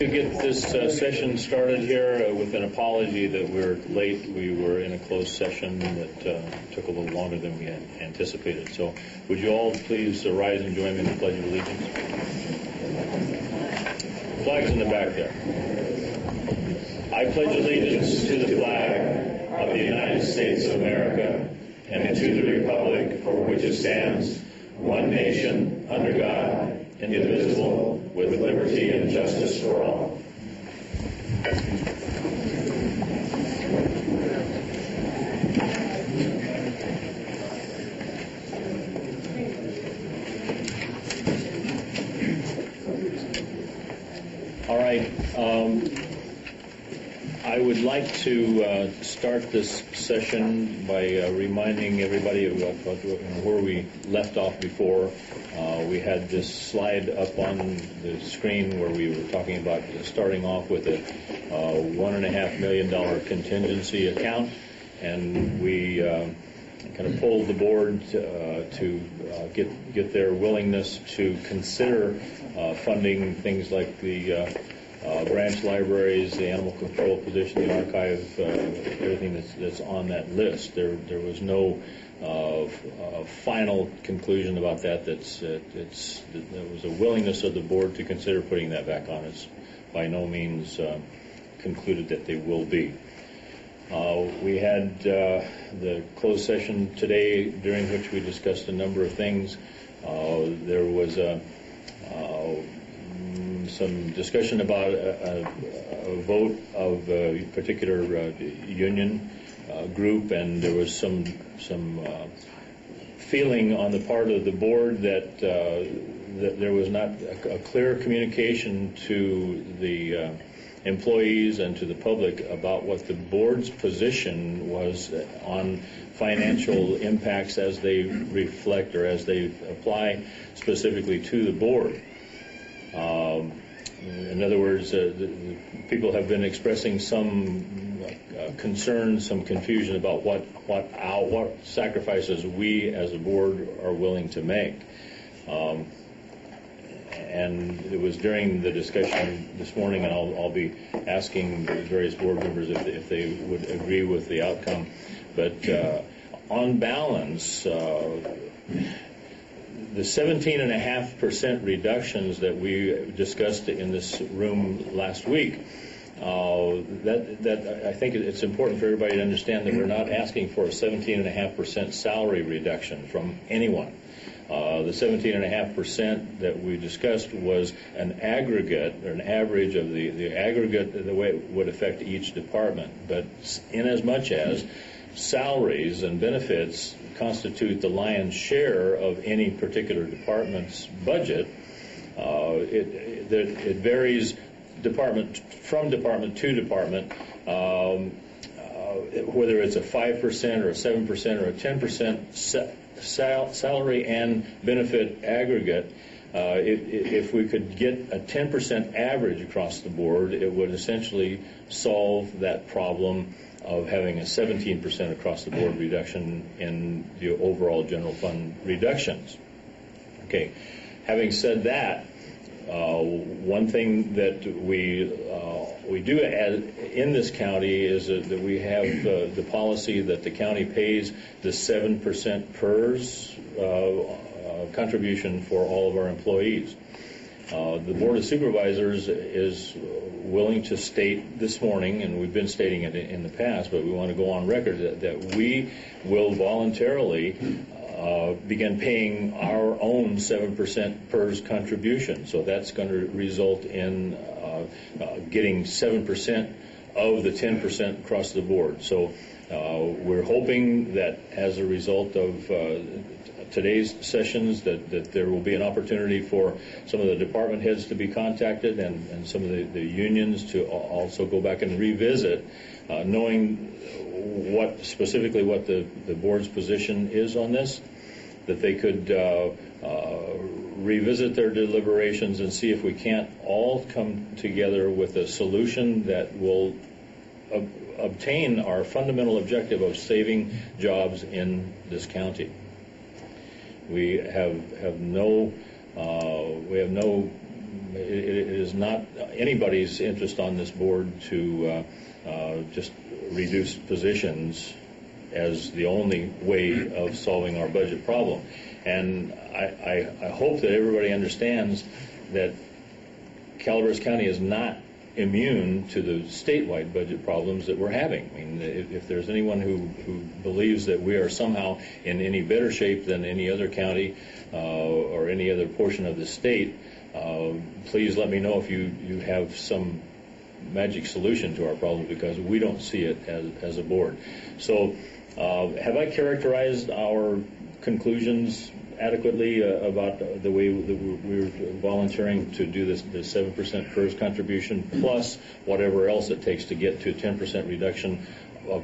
To get this session started here with an apology that we're late. We were in a closed session that took a little longer than we had anticipated. So would you all please rise and join me in the Pledge of Allegiance? Flag's in the back there. I pledge allegiance to the flag of the United States of America and to the republic for which it stands, one nation, under God, indivisible, with liberty and justice for all. All right. I would like to start this session by reminding everybody of where we left off before. We had this slide up on the screen where we were talking about starting off with a $1.5 million contingency account, and we kind of pulled the board to get their willingness to consider funding things like the branch libraries, the animal control position, the archive, everything that's on that list. There was no final conclusion about that. There was a willingness of the board to consider putting that back on. It's by no means concluded that they will be. We had the closed session today, during which we discussed a number of things. There was some discussion about a vote of a particular union group, and there was some feeling on the part of the board that there was not a clear communication to the employees and to the public about what the board's position was on financial impacts as they reflect or as they apply specifically to the board. In other words, the people have been expressing some concern, some confusion about what sacrifices we as a board are willing to make. And it was during the discussion this morning, and I'll be asking the various board members if they would agree with the outcome. But on balance, the 17.5% reductions that we discussed in this room last week, that I think it's important for everybody to understand that we're not asking for a 17.5% salary reduction from anyone. The 17.5% that we discussed was an aggregate or an average of the aggregate, the way it would affect each department. But in as much as salaries and benefits constitute the lion's share of any particular department's budget, it varies from department to department, whether it's a 5% or a 7% or a 10% salary and benefit aggregate. If we could get a 10% average across the board, it would essentially solve that problem of having a 17% across the board reduction in the overall general fund reductions. Okay, having said that, one thing that we do in this county is that we have the policy that the county pays the 7% PERS contribution for all of our employees. The Board of Supervisors is willing to state this morning, and we've been stating it in the past, but we want to go on record that we will voluntarily begin paying our own 7% PERS contribution. So that's going to result in getting 7% of the 10% across the board. So we're hoping that as a result of today's sessions that there will be an opportunity for some of the department heads to be contacted and some of the unions to also go back and revisit, knowing specifically what the board's position is on this, that they could revisit their deliberations and see if we can't all come together with a solution that will obtain our fundamental objective of saving jobs in this county. We have no it is not anybody's interest on this board to just reduce positions as the only way of solving our budget problem. And I hope that everybody understands that Calaveras County is not immune to the statewide budget problems that we're having. I mean, if there's anyone who believes that we are somehow in any better shape than any other county or any other portion of the state, please let me know if you have some magic solution to our problem, because we don't see it as a board. So have I characterized our conclusions adequately about the way that we're volunteering to do this, the 7% PERS contribution plus whatever else it takes to get to a 10% reduction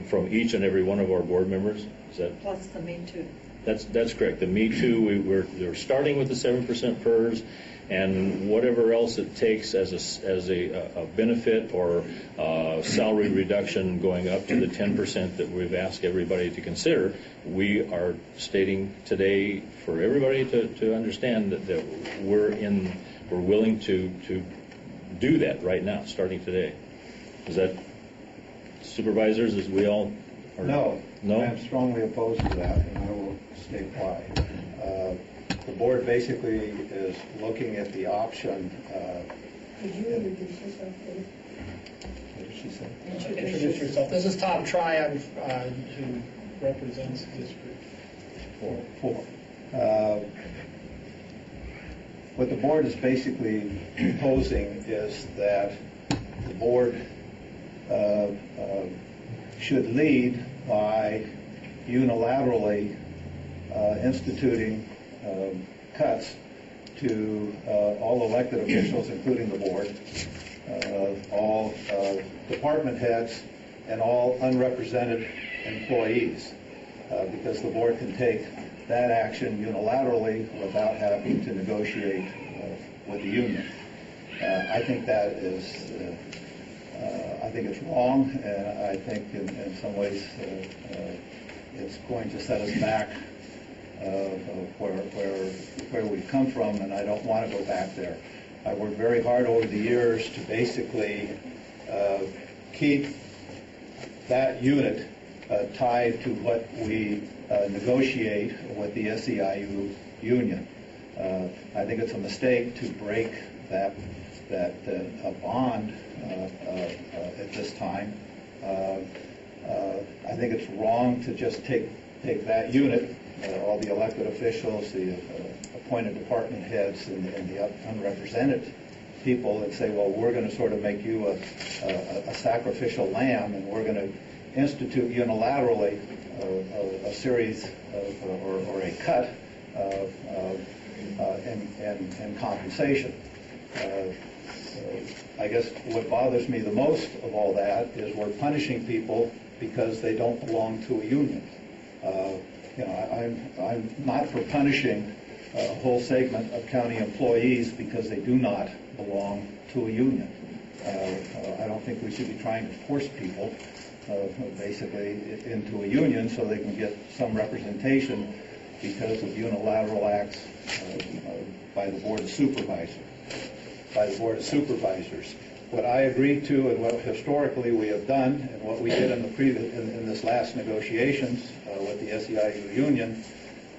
from each and every one of our board members? Is that plus the Me Too? That's correct. The Me Too, we're starting with the 7% PERS, and whatever else it takes as a benefit or salary reduction going up to the 10% that we've asked everybody to consider, we are stating today for everybody to understand that we're willing to do that right now, starting today. Is that, supervisors, as we all are? No. No? I am strongly opposed to that, and I will state why. The board basically is looking at the option. Could you introduce yourself, please? What did she say? Introduce yourself. This is Tom Tryon, who represents District 4. What the board is basically proposing is that the board should lead by unilaterally instituting cuts to all elected officials, including the board, all department heads, and all unrepresented employees, because the board can take that action unilaterally without having to negotiate with the union. I think that is, I think it's wrong, and I think in some ways it's going to set us back where we've come from, and I don't want to go back there. I worked very hard over the years to basically keep that unit tied to what we negotiate with the SEIU union. I think it's a mistake to break that bond at this time. I think it's wrong to just take that unit, all the elected officials, the appointed department heads, and the unrepresented people, and say, well, we're going to sort of make you a sacrificial lamb, and we're going to institute unilaterally a series or a cut and compensation. I guess what bothers me the most of all that is we're punishing people because they don't belong to a union. I'm not for punishing a whole segment of county employees because they do not belong to a union. I don't think we should be trying to force people basically into a union so they can get some representation because of unilateral acts by the Board of Supervisors. What I agreed to and what historically we have done and what we did in this last negotiations with the SEIU union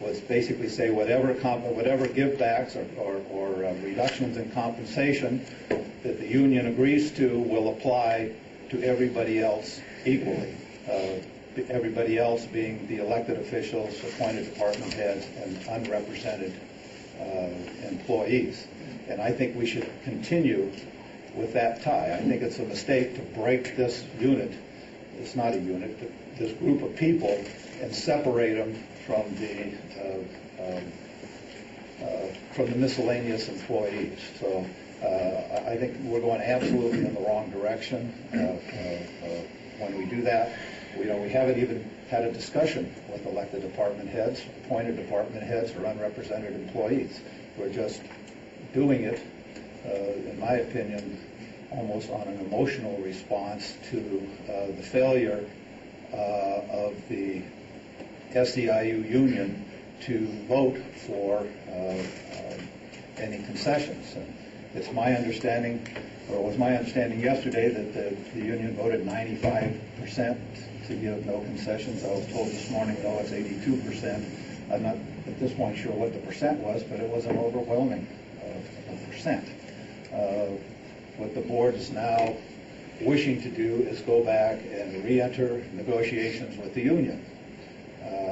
was basically say whatever givebacks or reductions in compensation that the union agrees to will apply to everybody else equally. Everybody else being the elected officials, appointed department heads, and unrepresented employees. And I think we should continue with that tie. I think it's a mistake to break this unit. It's not a unit, but this group of people, and separate them from the miscellaneous employees. So I think we're going absolutely in the wrong direction when we do that. We haven't even had a discussion with elected department heads, appointed department heads, or unrepresented employees. We're just doing it, in my opinion, almost on an emotional response to the failure of the SEIU union to vote for any concessions. It's my understanding, or it was my understanding yesterday, that the union voted 95% to give no concessions. I was told this morning, no, it's 82%. I'm not at this point sure what the percent was, but it was an overwhelming percent. What the board is now wishing to do is go back and re-enter negotiations with the union.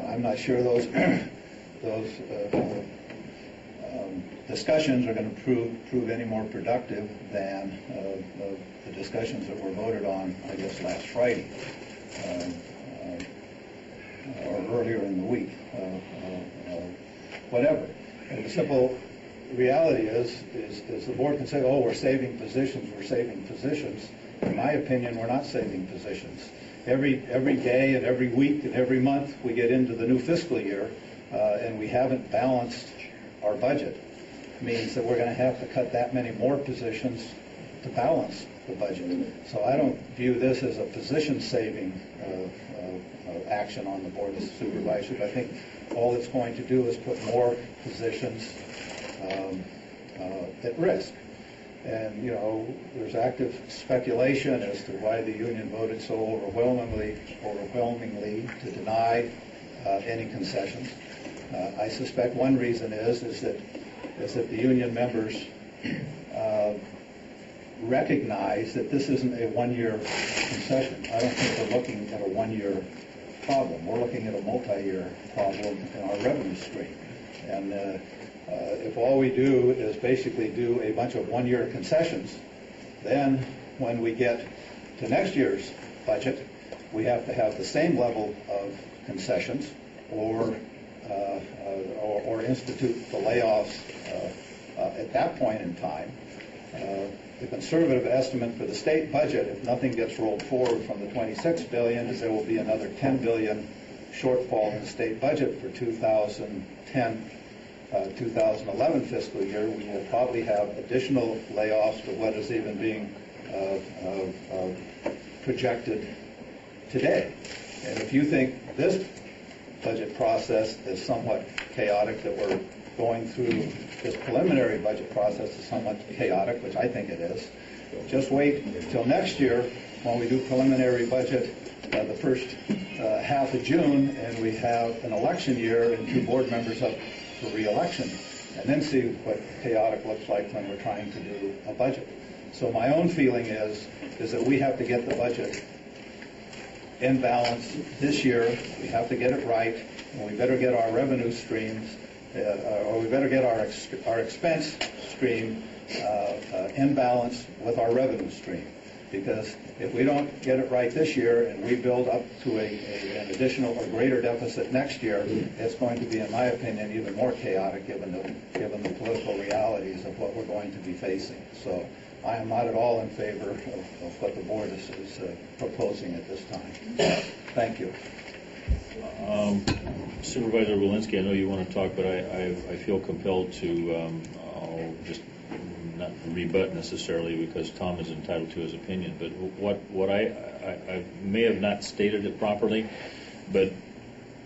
I'm not sure those discussions are going to prove any more productive than the discussions that were voted on, I guess, last Friday or earlier in the week. Whatever. And the simple reality is the board can say, oh, we're saving positions. In my opinion, we're not saving positions. Every day and every week and every month we get into the new fiscal year and we haven't balanced our budget. It means that we're going to have to cut that many more positions to balance the budget. So I don't view this as a position-saving action on the Board of Supervisors. I think all it's going to do is put more positions at risk. And, there's active speculation as to why the union voted so overwhelmingly to deny any concessions. I suspect one reason is that the union members recognize that this isn't a one-year concession. I don't think they're looking at a one-year problem. We're looking at a multi-year problem in our revenue stream. And if all we do is basically do a bunch of one-year concessions, then when we get to next year's budget, we have to have the same level of concessions or institute the layoffs at that point in time. The conservative estimate for the state budget, if nothing gets rolled forward from the $26 billion, is there will be another $10 billion shortfall in the state budget for 2010-2011 fiscal year. We will probably have additional layoffs to what is even being projected today. And if you think this budget process is somewhat chaotic, that we're going through this preliminary budget process is somewhat chaotic, which I think it is, just wait until next year when we do preliminary budget the first half of June, and we have an election year and 2 board members up for re-election, and then see what chaotic looks like when we're trying to do a budget. So my own feeling is that we have to get the budget in balance this year. We have to get it right, and we better get our revenue streams, or we better get our expense stream in balance with our revenue stream. Because if we don't get it right this year and we build up to an additional or greater deficit next year, it's going to be, in my opinion, even more chaotic given the political realities of what we're going to be facing. So I am not at all in favor of what the board is proposing at this time. Thank you. Supervisor Walensky, I know you want to talk, but I feel compelled to just not rebut necessarily, because Tom is entitled to his opinion. But what I may have not stated it properly, but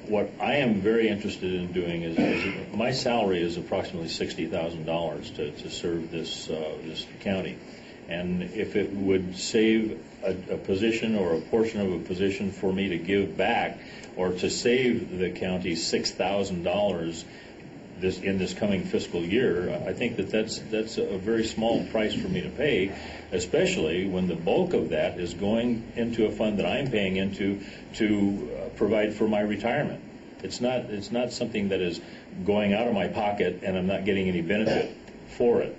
what I am very interested in doing is my salary is approximately $60,000 to serve this county, and if it would save a position or a portion of a position for me to give back, or to save the county $6,000 in this coming fiscal year, I think that's a very small price for me to pay, especially when the bulk of that is going into a fund that I'm paying into to provide for my retirement. It's not something that is going out of my pocket and I'm not getting any benefit for it.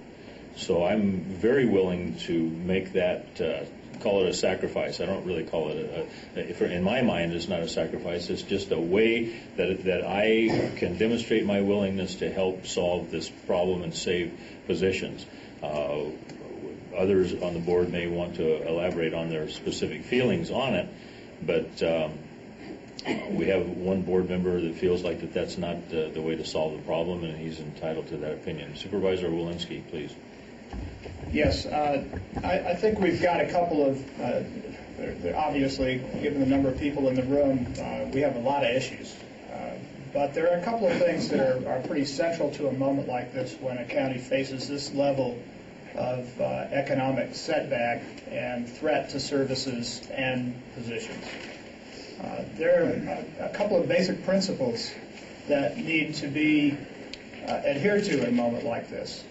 So I'm very willing to make that, call it a sacrifice. I don't really call it in my mind, it's not a sacrifice. It's just a way that I can demonstrate my willingness to help solve this problem and save positions. Others on the board may want to elaborate on their specific feelings on it, but we have one board member that feels like that's not the way to solve the problem, and he's entitled to that opinion. Supervisor Walensky, please. Yes, I think we've got a couple of, obviously, given the number of people in the room, we have a lot of issues. But there are a couple of things that are pretty central to a moment like this when a county faces this level of economic setback and threat to services and positions. There are a couple of basic principles that need to be adhered to in a moment like this.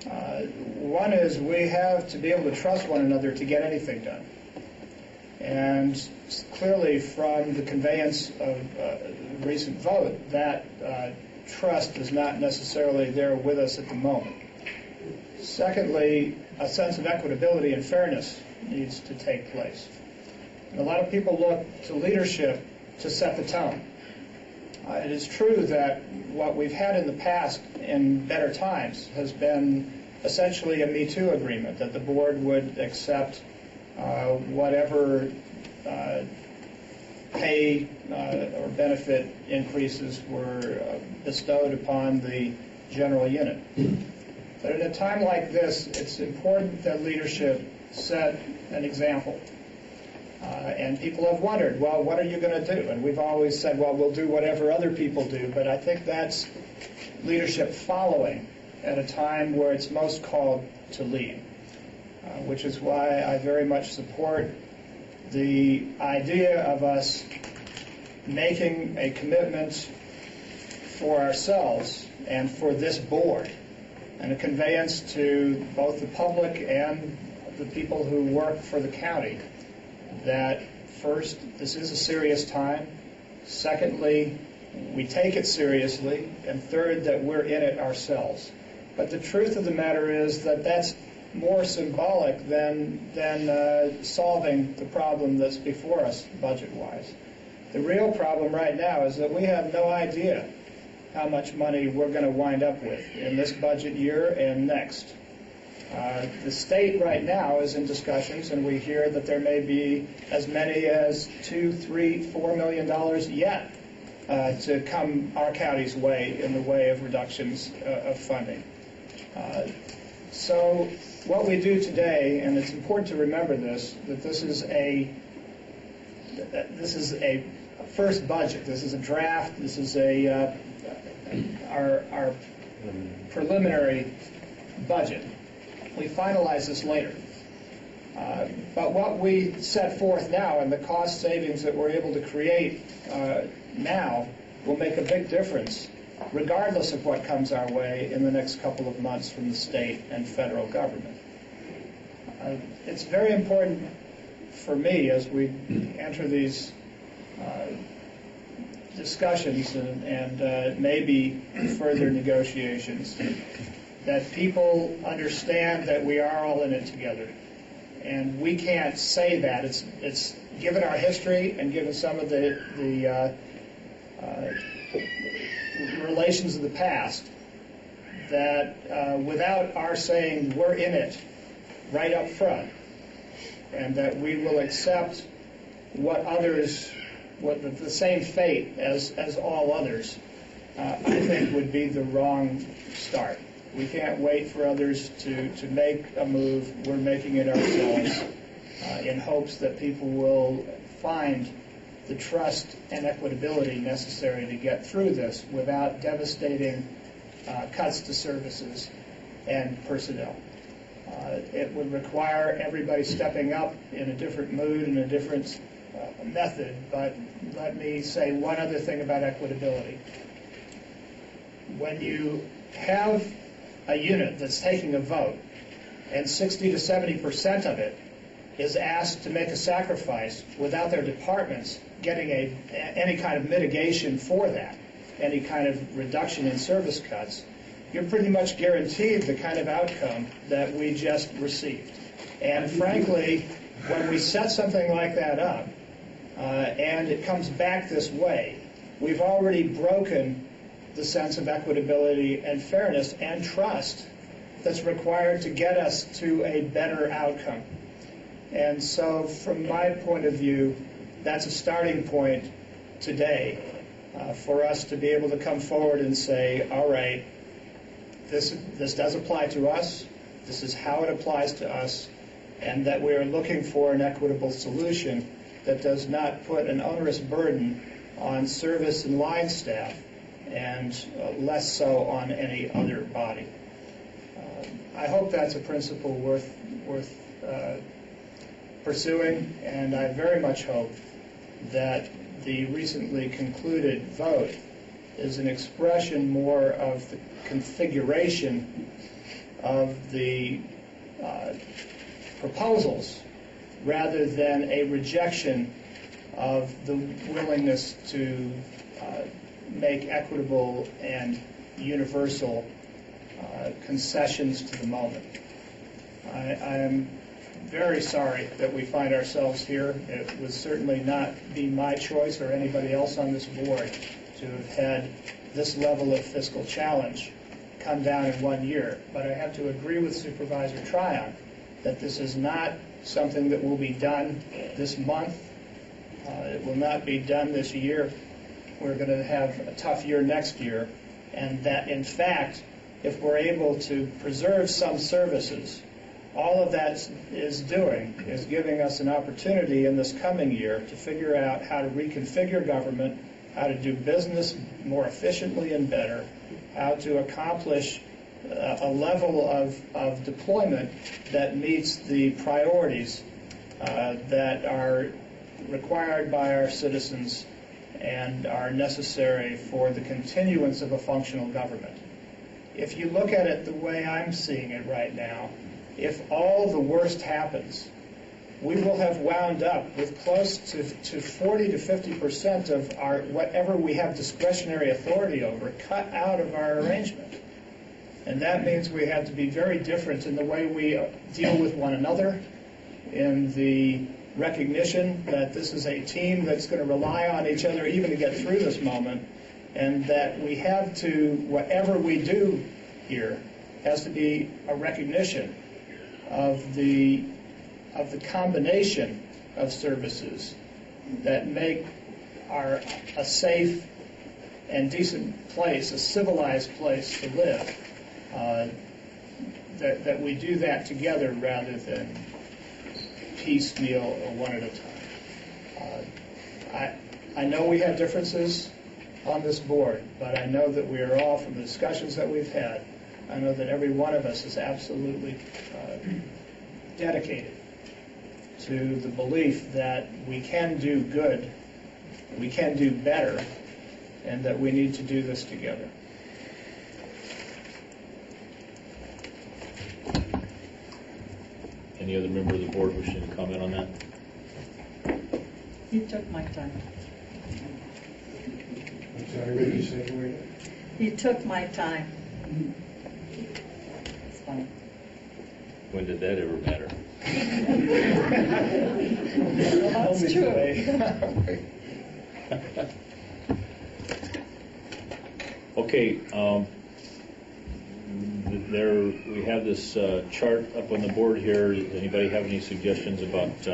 One is we have to be able to trust one another to get anything done. And clearly from the conveyance of the recent vote, that trust is not necessarily there with us at the moment. Secondly, a sense of equitability and fairness needs to take place. And a lot of people look to leadership to set the tone. It is true that what we've had in the past in better times has been essentially a Me Too agreement, that the board would accept whatever pay or benefit increases were bestowed upon the general unit. But at a time like this, it's important that leadership set an example. And people have wondered, well, what are you going to do? And we've always said, well, we'll do whatever other people do. But I think that's leadership following at a time where it's most called to lead, which is why I very much support the idea of us making a commitment for ourselves and for this board, and a conveyance to both the public and the people who work for the county that first, this is a serious time. Secondly, we take it seriously. And third, that we're in it ourselves. But the truth of the matter is that that's more symbolic than solving the problem that's before us budget-wise. The real problem right now is that we have no idea how much money we're going to wind up with in this budget year and next. The state right now is in discussions, and we hear that there may be as many as $2, $3, $4 million yet to come our county's way in the way of reductions of funding. So what we do today, and it's important to remember this, that this is a first budget. This is a draft. This is our preliminary budget. We finalize this later. But what we set forth now and the cost savings that we're able to create now will make a big difference regardless of what comes our way in the next couple of months from the state and federal government. It's very important for me as we enter these discussions and maybe further negotiations that people understand that we are all in it together. And we can't say that. It's given our history and given some of the relations of the past, that without our saying we're in it right up front, and that we will accept what others, the same fate as all others, I think would be the wrong start. We can't wait for others to make a move. We're making it ourselves in hopes that people will find the trust and equitability necessary to get through this without devastating cuts to services and personnel. It would require everybody stepping up in a different mood and a different method, but let me say one other thing about equitability. When you have a unit that's taking a vote and 60 to 70% of it is asked to make a sacrifice without their departments getting any kind of mitigation for that, any kind of reduction in service cuts, you're pretty much guaranteed the kind of outcome that we just received. And frankly, when we set something like that up and it comes back this way, we've already broken the sense of equitability and fairness and trust that's required to get us to a better outcome. And so from my point of view, that's a starting point today for us to be able to come forward and say, all right, this does apply to us, this is how it applies to us, and that we are looking for an equitable solution that does not put an onerous burden on service and line staff and less so on any other body. I hope that's a principle worth pursuing, and I very much hope that the recently concluded vote is an expression more of the configuration of the proposals rather than a rejection of the willingness to make equitable and universal concessions to the moment. I am very sorry that we find ourselves here. It would certainly not be my choice or anybody else on this board to have had this level of fiscal challenge come down in 1 year. But I have to agree with Supervisor Tryon that this is not something that will be done this month. It will not be done this year. We're going to have a tough year next year. And that, in fact, if we're able to preserve some services, all of that is doing is giving us an opportunity in this coming year to figure out how to reconfigure government, how to do business more efficiently and better, how to accomplish a level of deployment that meets the priorities that are required by our citizens and are necessary for the continuance of a functional government. If you look at it the way I'm seeing it right now, if all the worst happens, we will have wound up with close to 40 to 50% of our whatever we have discretionary authority over cut out of our arrangement. And that means we have to be very different in the way we deal with one another, in the recognition that this is a team that's going to rely on each other even to get through this moment, and that we have to, whatever we do here, has to be a recognition of the combination of services that make a safe and decent place, a civilized place to live, that we do that together rather than piecemeal or one at a time. I know we have differences on this board, but I know that we are all, from the discussions that we've had, I know that every one of us is absolutely dedicated to the belief that we can do good, we can do better, and that we need to do this together. Any other member of the board wishing to comment on that? You took my time. I'm sorry, what did you say, Maria? You took my time. It's fine. When did that ever matter? Well, that's true. Okay, we have this chart up on the board here. Does anybody have any suggestions about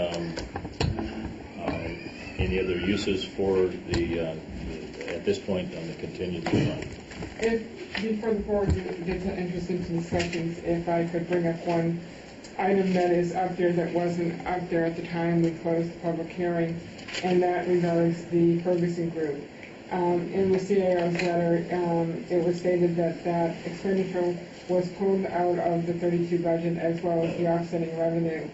any other uses for at this point on the contingency fund? Before the board gets interested in discussions, if I could bring up one item that is up there that wasn't up there at the time we closed the public hearing, and that regards the Ferguson Group. In the CAO's letter, it was stated that expenditure was pulled out of the 32 budget as well as the offsetting revenue.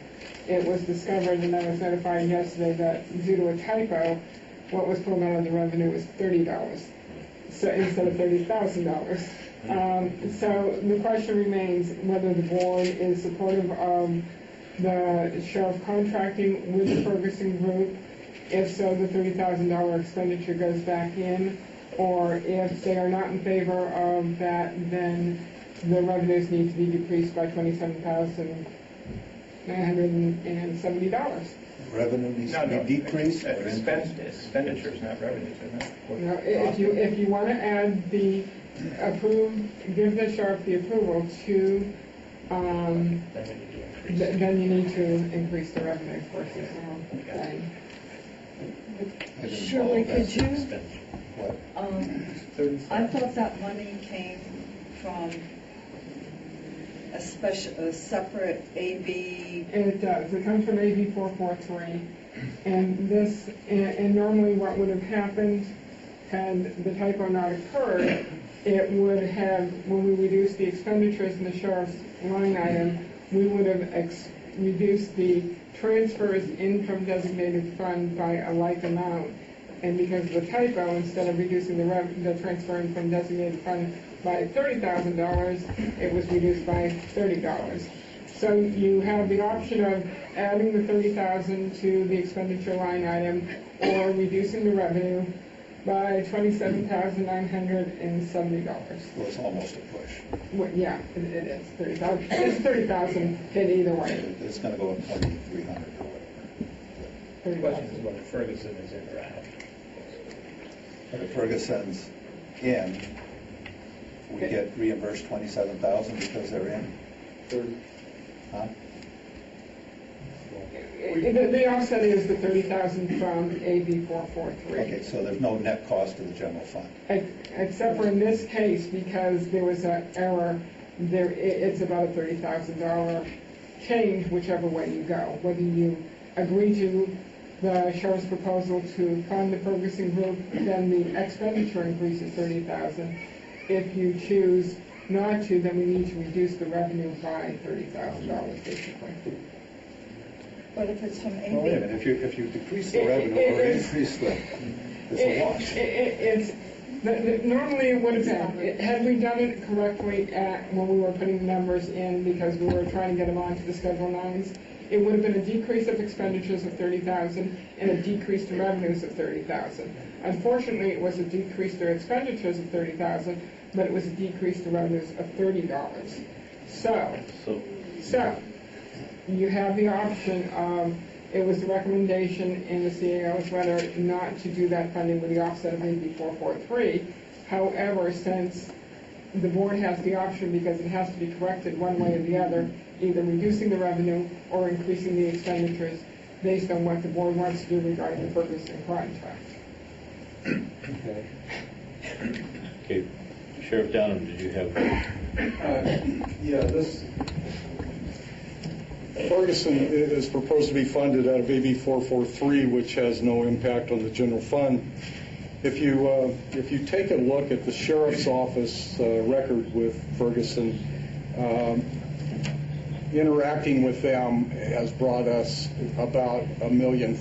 It was discovered, and I was notified yesterday, that due to a typo, what was pulled out of the revenue was $30, so instead of $30,000. So the question remains whether the board is supportive of the sheriff contracting with the Ferguson Group. If so, the $30,000 expenditure goes back in, or if they are not in favor of that, then the revenues need to be decreased by $27,970. Revenue needs to be decreased? Expenditures, not revenues, isn't it? Now, if you want to add the give the sheriff the approval to, then you need to increase the revenue, of course. Shirley, could you? What? I thought that money came from a separate AB. It does. It comes from AB 443, and normally what would have happened had the typo not occurred it would have, when we reduced the expenditures in the sheriff's line item, we would have reduced the transfers in from designated fund by a like amount. And because of the typo, instead of reducing the transferring from designated fund by $30,000, it was reduced by $30. So you have the option of adding the $30,000 to the expenditure line item or reducing the revenue by $27,970. Well, it's almost a push. Well, yeah, it is 30,000. It's 30,000 in either way. It's going to go up 2,300 or whatever. The question is whether Ferguson is in or out. But if Ferguson's in, we get reimbursed 27,000 because they're in. Huh? The offset is the 30,000 from AB 443. Okay, so there's no net cost to the general fund. Except for in this case, because there was an error, it's about a $30,000 change whichever way you go. Whether you agree to the sheriff's proposal to fund the Ferguson group, then the expenditure increases $30,000. If you choose not to, then we need to reduce the revenue by $30,000 basically. But if it's from Well, wait a minute, if you decrease the revenue or increase it's a wash. Normally it would have been, had we done it correctly when we were putting the numbers in, because we were trying to get them onto the Schedule 9s, it would have been a decrease of expenditures of $30,000 and a decrease to revenues of $30,000. Unfortunately, it was a decrease to expenditures of $30,000, but it was a decrease to revenues of $30. So you have the option of, it was the recommendation in the CAO's letter not to do that funding with the offset of AB 443. However, since the board has the option, because it has to be corrected one way or the other, either reducing the revenue or increasing the expenditures based on what the board wants to do regarding the Ferguson contract. Okay. Sheriff Downham, did you have? Yeah, this Ferguson is proposed to be funded out of AB 443, which has no impact on the general fund. If you take a look at the sheriff's office record with Ferguson, interacting with them has brought us about $1.5 million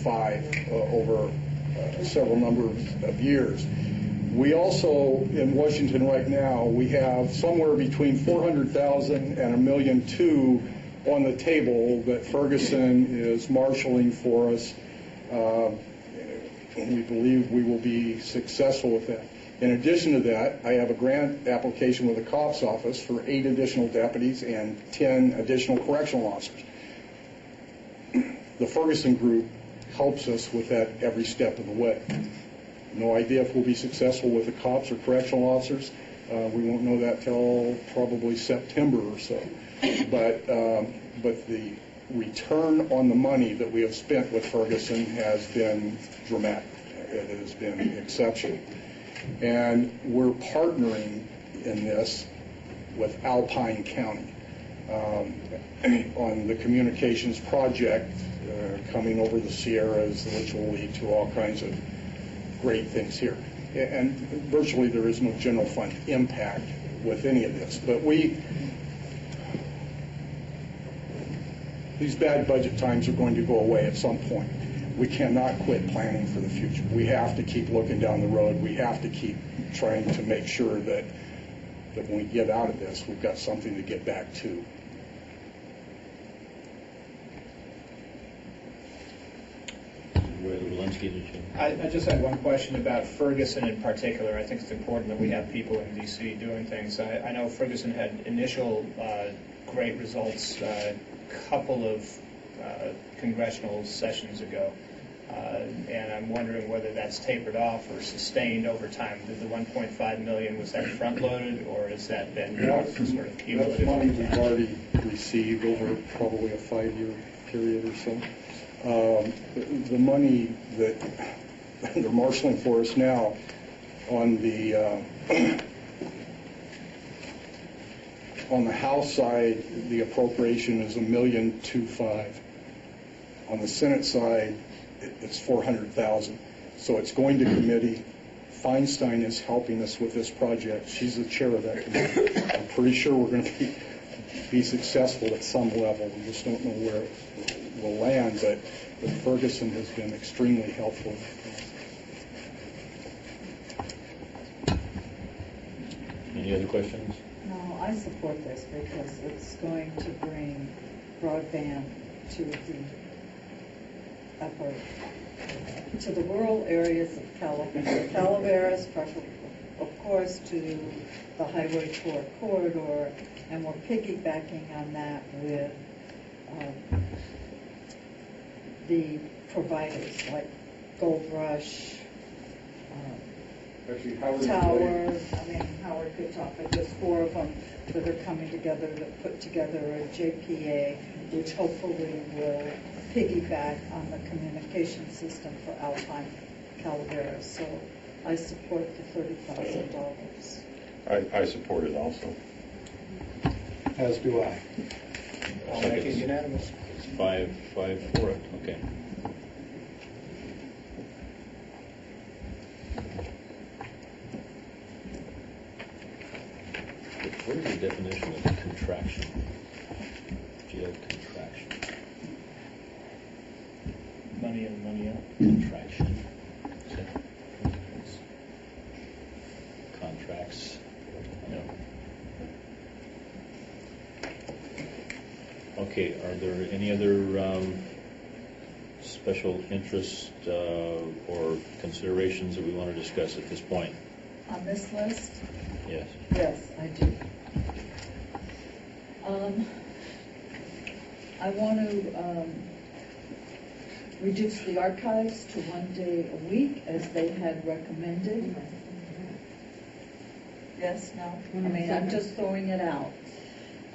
over several number of years. We also, in Washington right now, we have somewhere between $400,000 and $1.2 million on the table that Ferguson is marshaling for us. We believe we will be successful with that. In addition to that, I have a grant application with the COPS office for 8 additional deputies and 10 additional correctional officers. The Ferguson group helps us with that every step of the way. No idea if we'll be successful with the cops or correctional officers. We won't know that till probably September or so. But the return on the money that we have spent with Ferguson has been dramatic. It has been exceptional. And we're partnering in this with Alpine County on the communications project coming over the Sierras, which will lead to all kinds of great things here. And virtually there is no general fund impact with any of this. But these bad budget times are going to go away at some point. We cannot quit planning for the future. We have to keep looking down the road. We have to keep trying to make sure that when we get out of this, we've got something to get back to. I just had one question about Ferguson in particular. I think it's important that we have people in D.C. doing things. I know Ferguson had initial great results a couple of congressional sessions ago. And I'm wondering whether that's tapered off or sustained over time. Did the $1.5 million, was that front-loaded, or has that been sort of cumulative? That's money we've already received over probably a 5-year period or so. The money that they're marshaling for us now on the House side, the appropriation is $1.25 million. On the Senate side, it's $400,000. So it's going to committee Feinstein is helping us with this project. She's the chair of that committee. I'm pretty sure we're going to be successful at some level. We just don't know where it will land, but Ferguson has been extremely helpful. Any other questions? No, I support this because it's going to bring broadband to the to the rural areas of Calaveras, of course, to the Highway 4 corridor, and we're piggybacking on that with the providers like Gold Rush, Tower. I mean, Howard could talk, but there's 4 of them that are coming together to put together a JPA, which hopefully will piggyback on the communication system for Alpine Calaveras. So I support the $30,000. I support it also. As do I. I'll make it unanimous. It's 5 for it, okay. What is the definition of contraction? Jail contraction. Money in, money out. Contraction. Contracts. No. Okay, are there any other special interest or considerations that we want to discuss at this point? On this list? Yes. Yes, I do. I want to reduce the archives to 1 day a week, as they had recommended. Yes, no? I mean, I'm just throwing it out.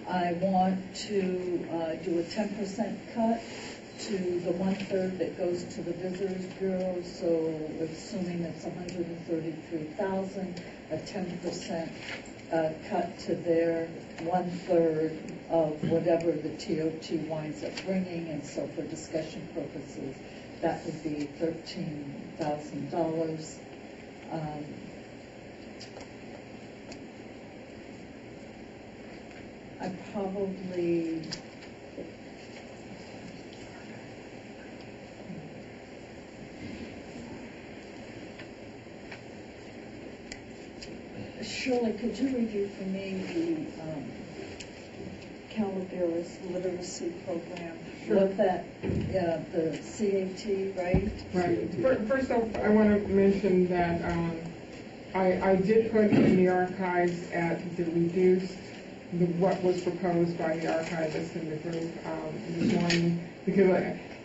I want to do a 10% cut to the 1/3 that goes to the Visitors Bureau, so assuming it's $133,000, a 10% cut to their 1/3 of whatever the TOT winds up bringing, and so for discussion purposes, that would be $13,000. I probably Shirley, could you review for me the Calaveras literacy program? Sure. What that, the CAT, right? Right. First off, I want to mention that I did put in the archives at the reduced what was proposed by the archivist in the group this morning, because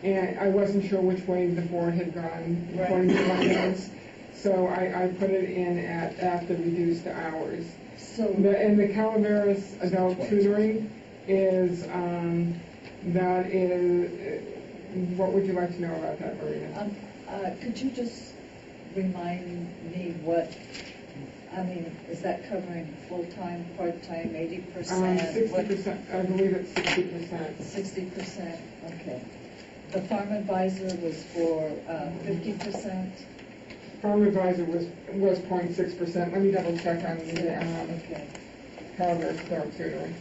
I wasn't sure which way the board had gone according to my notes. So I put it in at the reduced hours. So And the Calaveras adult tutoring is, that is, what would you like to know about that, Marina? could you just remind me what, I mean, is that covering full-time, part-time, 80%? 60%, I believe it's 60%. 60%, okay. The farm advisor was for 50%? Farm advisor was 0.6%. Let me double check on the Okay. Calaveras adult tutoring.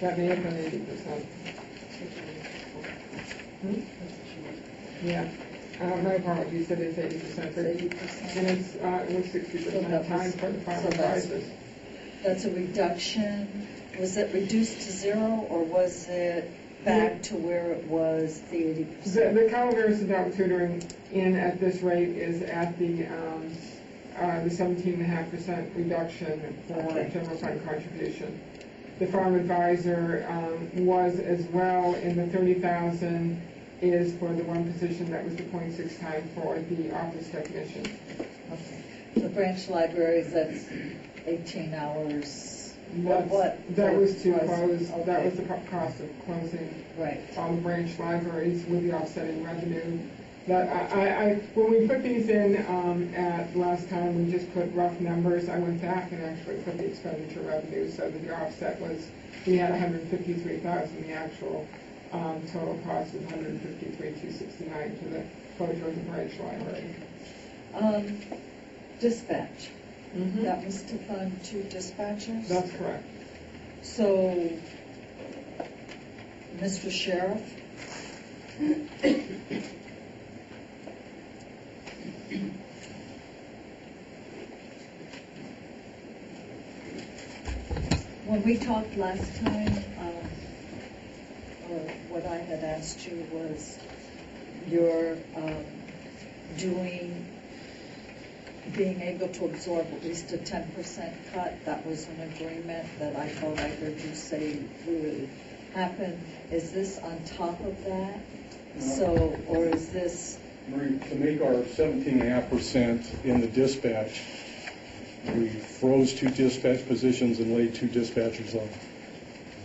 That may have been 80%. Yeah. My apologies, it is 80%. 80%. And it was 60% time for the farm advisors. That's a reduction. Was it reduced to 0, or was it back to where it was, the 80%? The Calaveras adult tutoring in at this rate is at the 17.5% reduction for general fund contribution. The farm advisor was as well in the 30,000 is for the one position that was the 0.6 time for the office technician. Okay. The branch libraries, that's 18 hours. That was to close. Okay. That was the cost of closing Right. all the branch libraries with the offsetting revenue. When we put these in at last time, we just put rough numbers. I went back and actually put the expenditure revenue so that the offset was, we had 153,000. The actual total cost is 153,269 to the closure of the branch library. Dispatch. That was to fund 2 dispatchers? That's correct. So, Mr. Sheriff? When we talked last time, or what I had asked you was, you're being able to absorb at least a 10% cut. That was an agreement that I thought I heard you say would happen. Is this on top of that? So, or is this? Marie, to make our 17.5% in the dispatch, we froze 2 dispatch positions and laid 2 dispatchers off.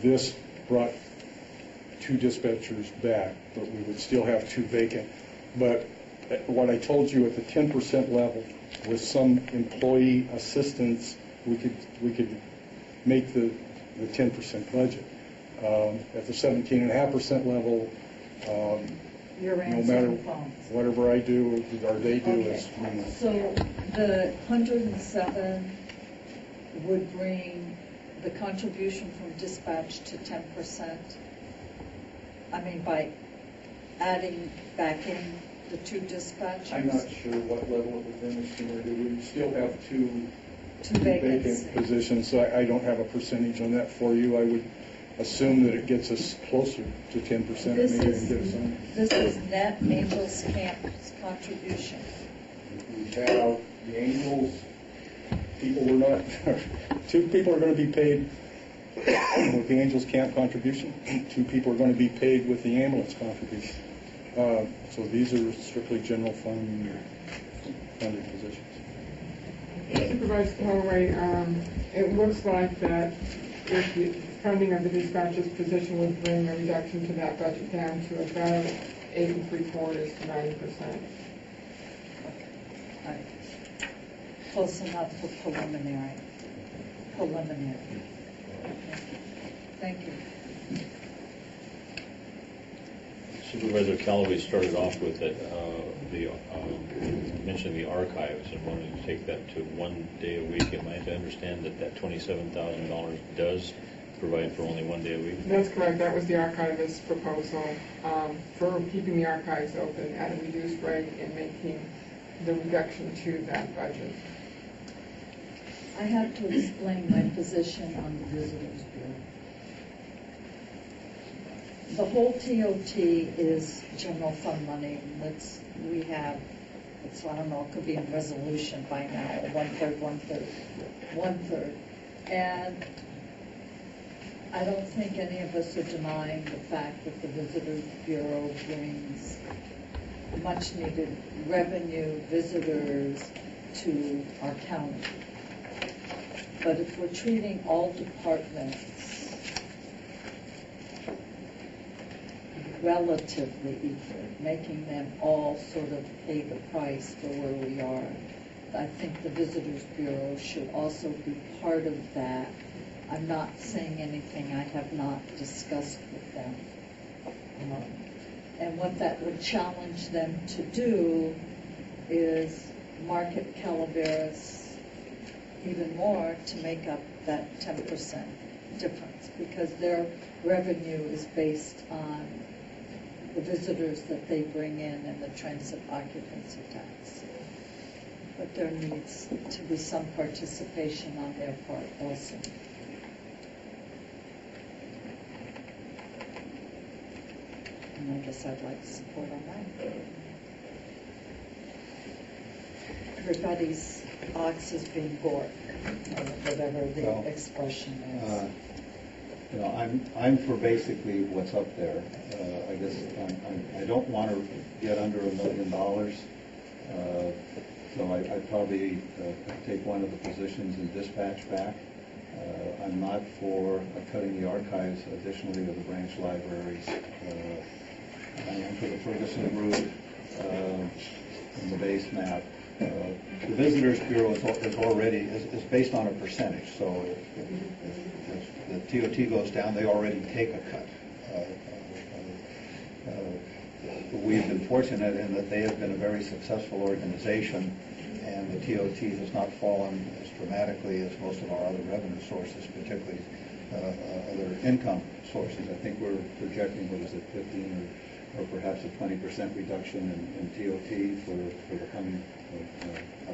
This brought 2 dispatchers back, but we would still have 2 vacant. But what I told you at the 10% level, with some employee assistance, we could make the 10% budget. At the 17.5% level, You're no matter phones. whatever I do or they do is. So the 107 would bring the contribution from dispatch to 10%. I mean, by adding back in the 2 dispatchers. I'm not sure what level it would bring us to. We still have 2 vacancies. vacant positions, so I don't have a percentage on that for you. I would assume that it gets us closer to 10%. This maybe is, get us on. this is net Angels Camp's contribution. We have the Angels. People were not. 2 people are going to be paid with the Angels Camp contribution. 2 people are going to be paid with the ambulance contribution. So these are strictly general fund funded positions. Supervisor Holloway, it looks like that if the funding of the dispatcher's position would bring a reduction to that budget down to about 8 3/4 to 9%. Right. Close enough for preliminary. Thank you. Supervisor Callaway started off with it, mentioned the archives and wanted to take that to 1 day a week. Am I to understand that $27,000 does provide for only 1 day a week? That's correct. That was the archivist's proposal for keeping the archives open at a reduced rate and making the reduction to that budget. I have to explain my position on the Visitors Bureau. The whole TOT is general fund money. I don't know, it could be in resolution by now, 1/3. And I don't think any of us are denying the fact that the Visitors Bureau brings much needed revenue, visitors to our county. But if we're treating all departments relatively equal, making them all sort of pay the price for where we are, I think the Visitors Bureau should also be part of that. I'm not saying anything I have not discussed with them. And what that would challenge them to do is market Calaveras even more to make up that 10% difference, because their revenue is based on the visitors that they bring in and the transit occupancy tax. But there needs to be some participation on their part also. And I guess I'd like support on that. Everybody's ox is being gored, or whatever the expression is. I'm for basically what's up there. I guess I don't want to get under $1 million. So I'd probably take one of the positions in dispatch back. I'm not for cutting the archives additionally to the branch libraries. I am for the Ferguson route in the base map. The Visitors Bureau is based on a percentage, so if the TOT goes down, they already take a cut. We've been fortunate in that they have been a very successful organization, and the TOT has not fallen as dramatically as most of our other revenue sources, particularly other income sources. I think we're projecting, 15 or perhaps a 20% reduction in TOT for the coming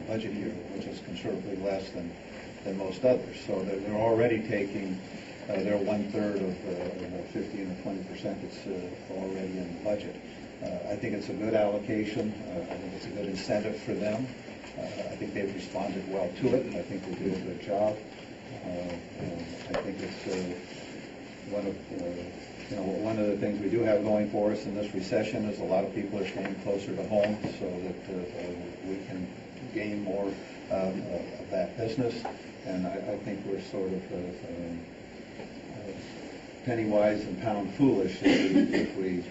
budget year, which is considerably less than most others. So they're already taking their 1/3 of 15 or 20% that's already in the budget. I think it's a good allocation. I think it's a good incentive for them. I think they've responded well to it, and I think they do a good job. I think it's one of the things we do have going for us in this recession is a lot of people are staying closer to home so that we can gain more of that business. And I think we're sort of penny wise and pound foolish if we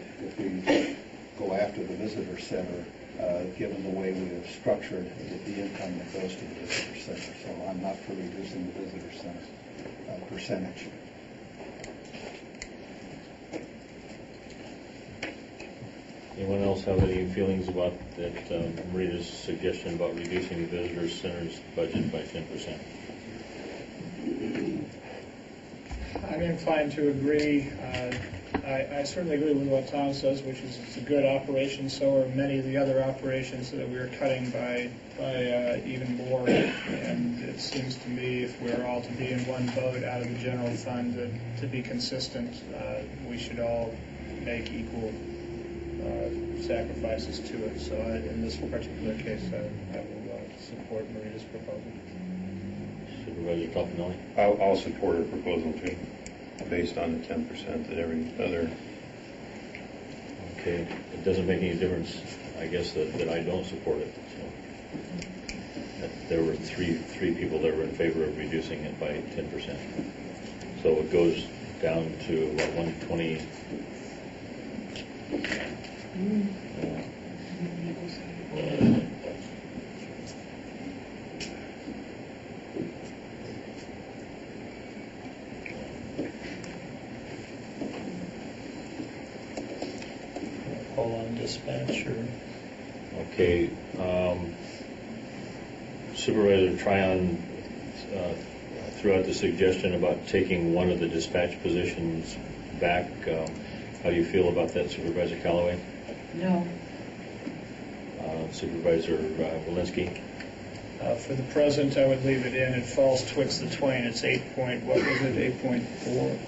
go after the visitor center, given the way we have structured the income that goes to the visitor center. So I'm not for reducing the visitor center percentage. Anyone else have any feelings about that Marita's suggestion about reducing the visitor center's budget by 10%? I'm inclined to agree. I certainly agree with what Tom says, which is it's a good operation. So are many of the other operations that we're cutting by even more. And it seems to me if we're all to be in one boat out of the general fund, to be consistent, we should all make equal sacrifices to it. So in this particular case, I will support Marita's proposal. Supervisor Toffenelli? I'll support her proposal too, based on the 10% that every other. Okay, it doesn't make any difference, I guess, that I don't support it. So there were three people that were in favor of reducing it by 10%. So it goes down to what, 120. Call on dispatcher. Okay, Supervisor Tryon threw out the suggestion about taking one of the dispatch positions back. How do you feel about that, Supervisor Callaway? No. Supervisor Walensky? For the present, I would leave it in. It falls twixt the twain. It's 8.4?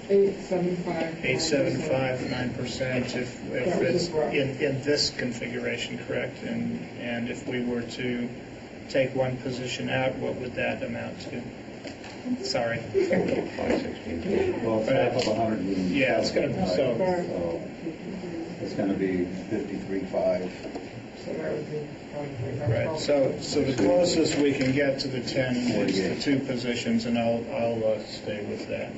8.75. 8.75, 9%. If it's in this configuration, correct? And if we were to take one position out, what would that amount to? Sorry. 516. Well, it's half of 100. Yeah, it's going to be so it's going to be 53.5. So that would be right. So the closest we can get to the 10 is the two positions, and I'll stay with that.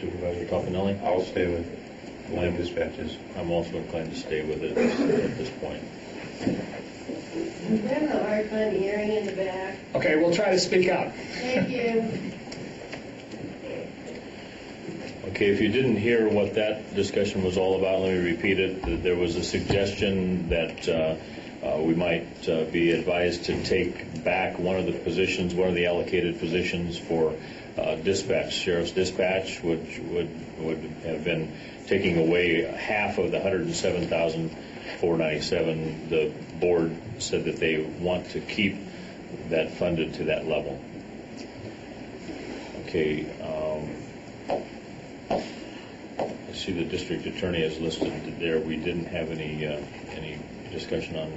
Supervisor Toffenelli? I'll stay with line dispatches. I'm also inclined to stay with it at this point. I'm having a hard time hearing in the back. Okay, we'll try to speak up. Thank you. Okay, if you didn't hear what that discussion was all about, let me repeat it. There was a suggestion that we might be advised to take back one of the positions, one of the allocated positions for dispatch. Sheriff's dispatch would have been taking away half of the $107,497. The board said that they want to keep that funded to that level. Okay. I see the district attorney is listed there. We didn't have any discussion on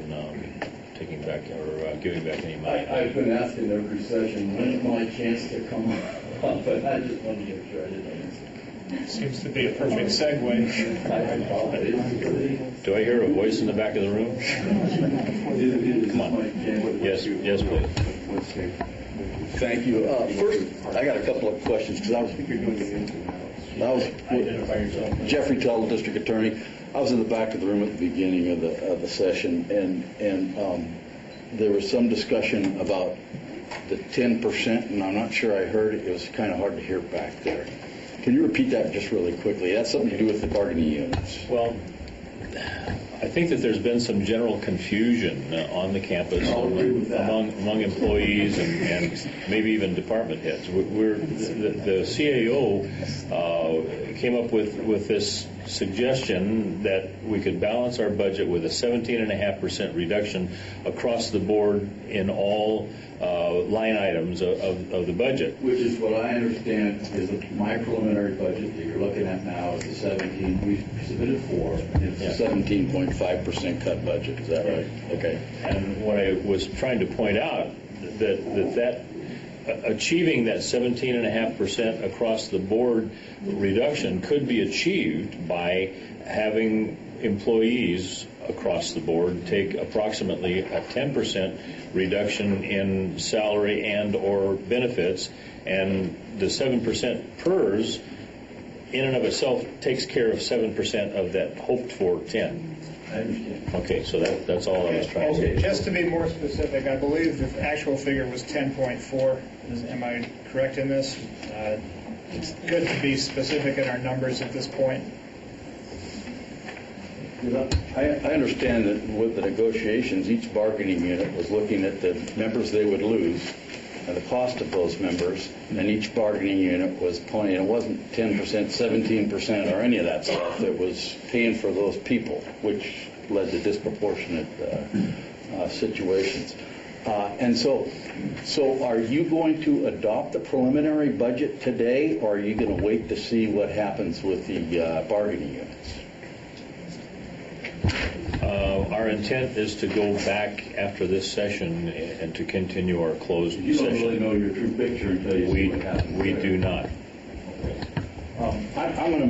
taking back or giving back any money. I've been asking every session, when's my chance to come up, but I just wanted to make sure I didn't answer. Seems to be a perfect segue. Do I hear a voice in the back of the room? Come on. Yes, please. Thank you. First, I got a couple of questions because I was Jeffrey Tuttle, District Attorney. I was in the back of the room at the beginning of the session, and there was some discussion about the 10%, and I'm not sure I heard it. It was kind of hard to hear back there. Can you repeat that just really quickly? That's something to do with the bargaining units. Well, I think that there's been some general confusion on the campus among employees and maybe even department heads. The CAO came up with this suggestion that we could balance our budget with a 17.5% reduction across the board in all line items of the budget. Which is what I understand is my preliminary budget that you're looking at now is the 17 we submitted for. It's a 17.5% cut budget. Is that right? Okay. And what I was trying to point out that achieving that 17.5% across the board reduction could be achieved by having employees across the board take approximately a 10% reduction in salary and or benefits, and the 7% PERS in and of itself takes care of 7% of that hoped for 10. I understand. Okay, so that's all I was trying to say. Just to be more specific, I believe the actual figure was 10.4. Am I correct in this? It's good to be specific in our numbers at this point. I understand that with the negotiations, each bargaining unit was looking at the members they would lose and the cost of those members, and each bargaining unit was pointing, it wasn't 10%, 17% or any of that stuff. It was paying for those people, which led to disproportionate situations. And so are you going to adopt the preliminary budget today, or are you going to wait to see what happens with the bargaining units? Our intent is to go back after this session and to continue our closed session. You don't really know your true picture until you see what happens. We do not. I'm going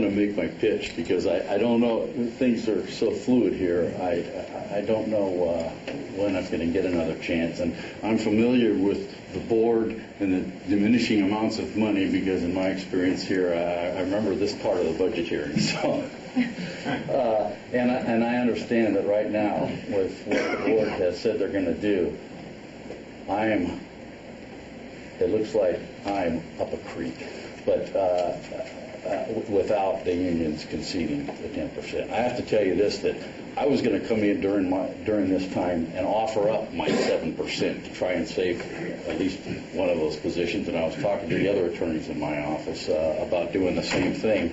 to make my pitch because I don't know. Things are so fluid here. I don't know when I'm going to get another chance. And I'm familiar with the board and the diminishing amounts of money because in my experience here, I remember this part of the budget hearing. So, and I understand that right now with what the board has said they're going to do, it looks like I'm up a creek. But without the unions conceding the 10%. I have to tell you this, that I was going to come in during this time and offer up my 7% to try and save at least one of those positions, and I was talking to the other attorneys in my office about doing the same thing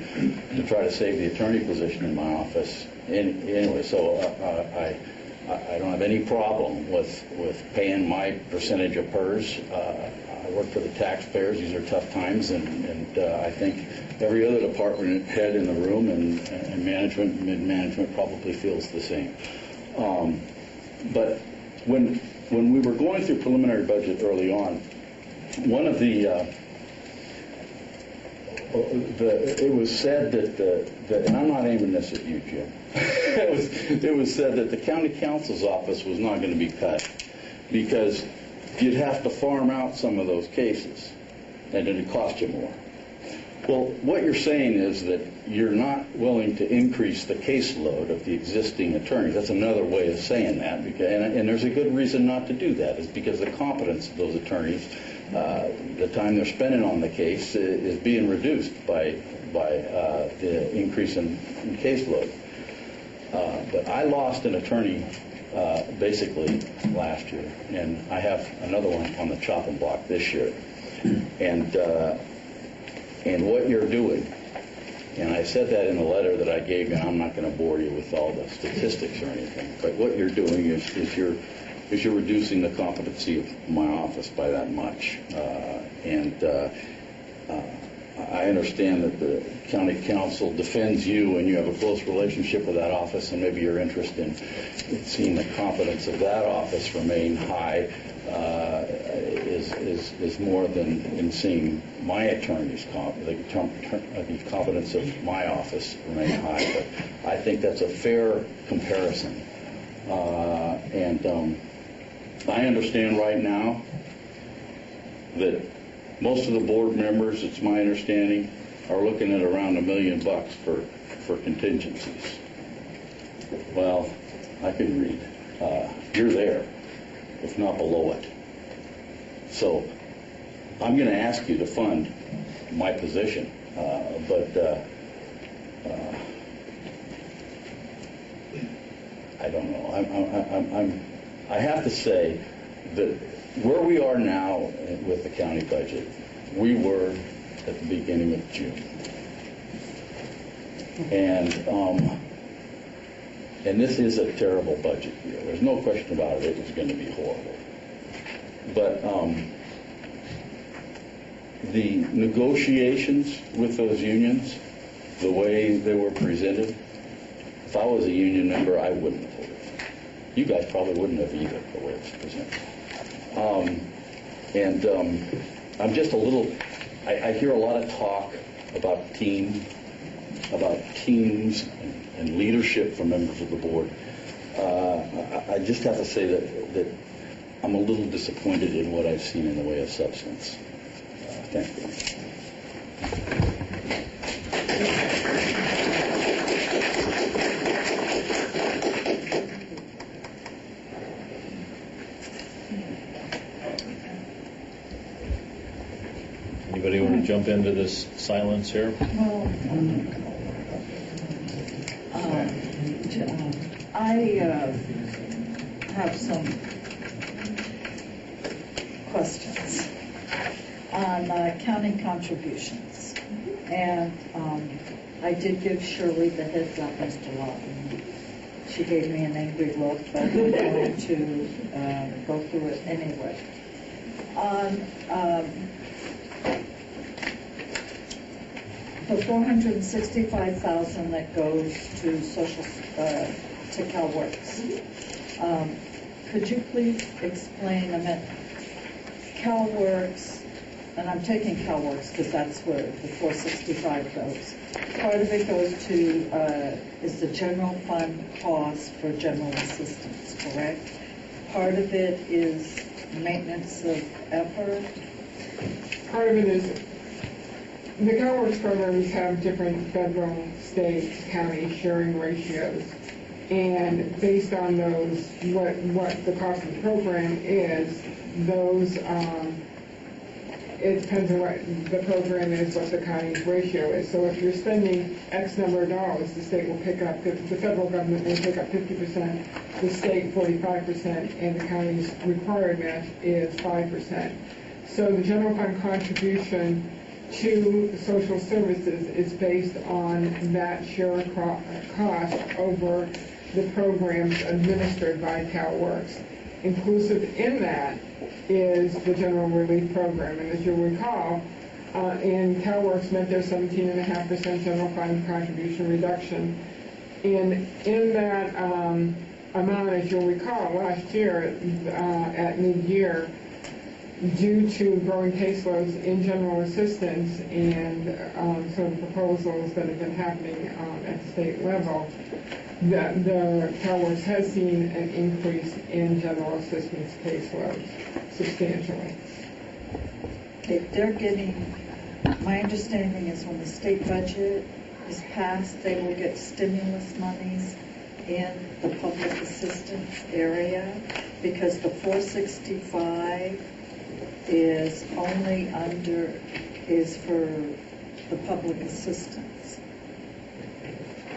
to try to save the attorney position in my office. Anyway, so I don't have any problem with paying my percentage of PERS. I work for the taxpayers. These are tough times, and I think every other department head in the room and management, mid-management probably feels the same. But when we were going through preliminary budget early on, one of it was said that and I'm not aiming this at you, Jim. it was said that the county counsel's office was not going to be cut because you'd have to farm out some of those cases, and it'd cost you more. Well, what you're saying is that you're not willing to increase the caseload of the existing attorneys. That's another way of saying that, and there's a good reason not to do that. Is because the competence of those attorneys, the time they're spending on the case, is being reduced by the increase in caseload. But I lost an attorney basically last year, and I have another one on the chopping block this year. And what you're doing, and I said that in the letter that I gave you, and I'm not going to bore you with all the statistics or anything, but what you're doing is you're reducing the competency of my office by that much. I understand that the county council defends you and you have a close relationship with that office, and maybe your interest in seeing the competence of that office remain high is more than in seeing my attorney's the competence of my office remain high. But I think that's a fair comparison. I understand right now that most of the board members, it's my understanding, are looking at around $1 million for contingencies. Well, I can read. You're there, if not below it. So I'm going to ask you to fund my position, but I don't know. I have to say that where we are now with the county budget, we were at the beginning of June. And this is a terrible budget year. There's no question about it. It was going to be horrible. But the negotiations with those unions, the way they were presented, if I was a union member, I wouldn't have voted. You guys probably wouldn't have either, the way it's presented. I'm just a little, I hear a lot of talk about teams and leadership from members of the board. I just have to say that I'm a little disappointed in what I've seen in the way of substance. Thank you. Anybody want to jump into this silence here? Well, I have some questions on county contributions. And I did give Shirley the heads up as to Lawton. She gave me an angry look, but I'm going to go through it anyway. The $465,000 that goes to to CalWorks. Could you please explain a minute? CalWorks, and I'm taking CalWorks because that's where the 465 goes. Part of it goes to is the general fund cost for general assistance, correct? Part of it is maintenance of effort. Part of it is the CalWorks programs have different federal, state, county sharing ratios, and based on those, what the cost of the program is, those it depends on what the program is, what the county's ratio is. So if you're spending X number of dollars, the state will pick up, the federal government will pick up 50%, the state 45%, and the county's required match is 5%. So the general fund contribution to social services is based on that share cost over the programs administered by CalWorks. Inclusive in that is the general relief program. And as you'll recall, in CalWorks met their 17.5% general fund contribution reduction. In that amount, as you'll recall, last year at mid-year, due to growing caseloads in general assistance and some proposals that have been happening at the state level, the CalWorks has seen an increase in general assistance caseloads substantially. If they're getting, my understanding is when the state budget is passed, they will get stimulus monies in the public assistance area, because the 465 is only is for the public assistance.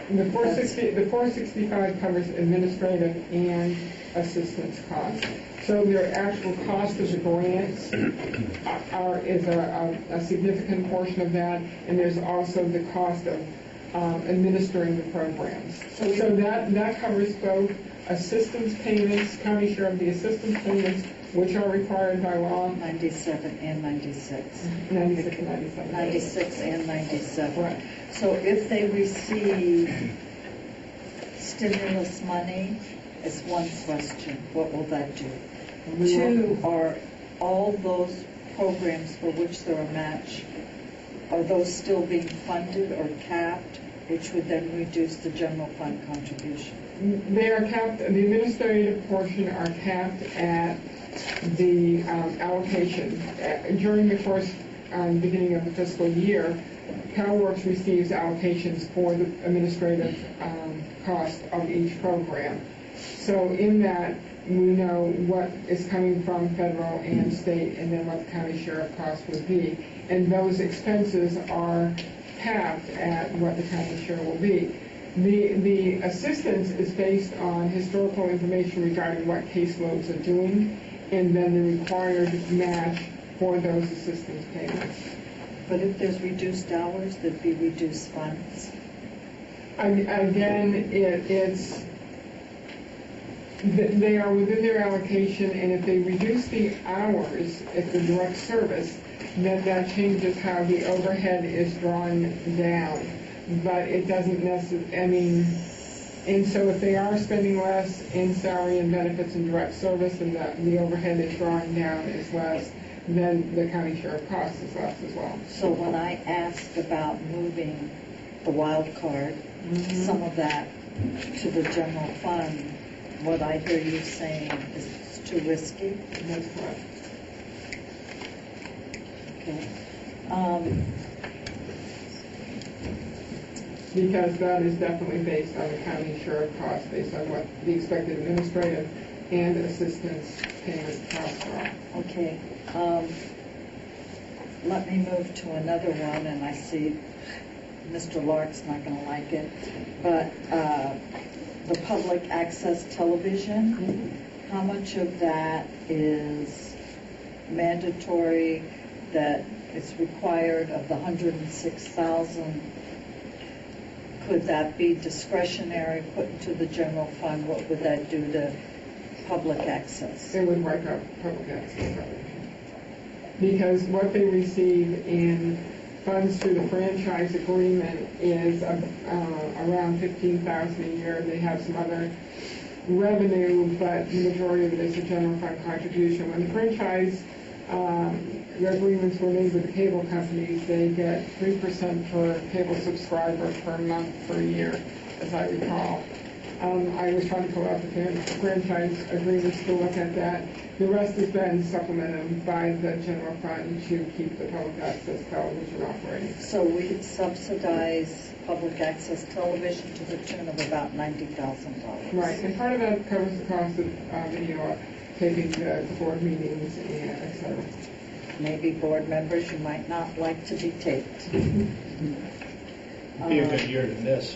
The 465 covers administrative and assistance costs. So their actual cost of the grants is a significant portion of that, and there's also the cost of administering the programs. So that covers both assistance payments, county share of the assistance payments, which are required by law. 97 and 96. 96 and 97. 96 and 97. Right. So if they receive stimulus money, is one question. What will that do? Two, are all those programs for which they're a match, are those still being funded or capped, which would then reduce the general fund contribution? They are capped, the administrative portion are capped at the allocation. During the course, beginning of the fiscal year, CalWorks receives allocations for the administrative cost of each program. So in that, we know what is coming from federal and state, and then what the county sheriff cost would be. And those expenses are capped at what the county share will be. The assistance is based on historical information regarding what caseloads are doing, and then the required match for those assistance payments. But if there's reduced hours, there'd be reduced funds. Again, they are within their allocation, and if they reduce the hours at the direct service, then that changes how the overhead is drawn down. But it doesn't necessarily, and so if they are spending less in salary and benefits and direct service, and the overhead is drawn down is less, then the county share of costs is less as well. So when I asked about moving the wild card, some of that to the general fund, what I hear you saying is it's too risky? That's correct. Okay. Because that is definitely based on the county share of costs, based on what the expected administrative and assistance payment costs are. Okay. Let me move to another one, and I see Mr. Lark's not going to like it, but the public access television, how much of that is mandatory, that it's required of the 106,000? Could that be discretionary, put into the general fund? What would that do to public access? It would wipe out public access television. Because what they receive in funds through the franchise agreement is around $15,000 a year. They have some other revenue, but the majority of it is a general fund contribution. When the franchise agreements were made with the cable companies, they get 3% per cable subscriber per month per year, as I recall. I was trying to pull out the franchise agreements to look at that. The rest has been supplemented by the general fund to keep the public access television operating. So we could subsidize public access television to the tune of about $90,000. Right, and part of that covers the cost of video taping to board meetings and et cetera. Maybe board members, you might not like to be taped. Be a good year to miss.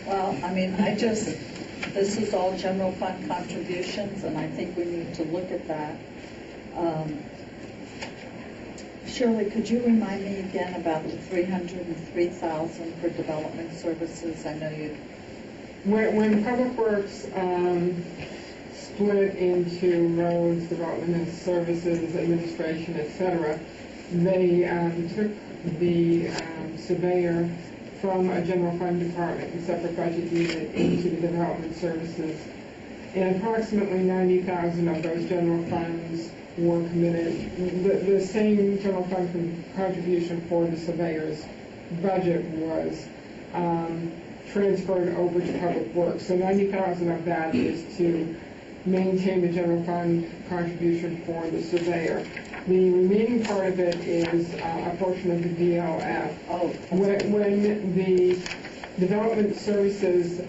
Well, I mean, this is all general fund contributions, and I think we need to look at that. Shirley, could you remind me again about the $303,000 for development services? I know you. When Public Works split into roads, development and services, administration, et cetera, they took the surveyor from a general fund department, a separate budget unit, into the development services. And approximately 90,000 of those general funds were committed. The same general fund contribution for the surveyor's budget was transferred over to Public Works. So 90,000 of that is to maintain the general fund contribution for the surveyor. The remaining part of it is a portion of the VLF. When the development services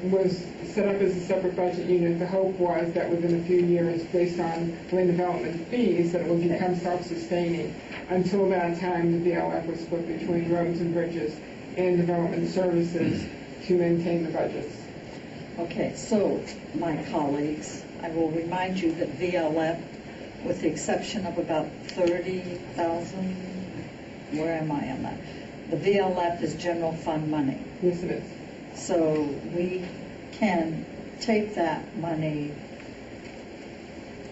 was set up as a separate budget unit, the hope was that within a few years, based on land development fees, that it would become self-sustaining. Until that time, the VLF was split between roads and bridges and development services to maintain the budgets. Okay, so my colleagues, I will remind you that VLF, with the exception of about 30,000, where am I on that? The VLF is general fund money. Yes, it is. So we can take that money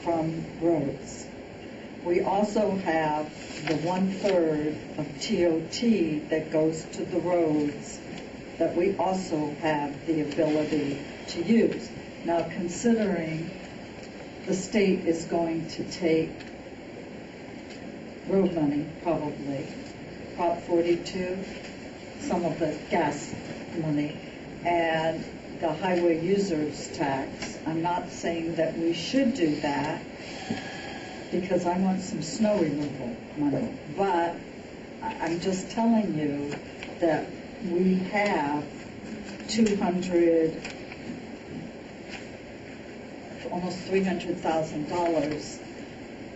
from roads. We also have the 1/3 of TOT that goes to the roads that we also have the ability to use. Now, considering the state is going to take road money, probably, Prop 42, some of the gas money, and the highway users tax. I'm not saying that we should do that, because I want some snow removal money. But I'm just telling you that we have almost $300,000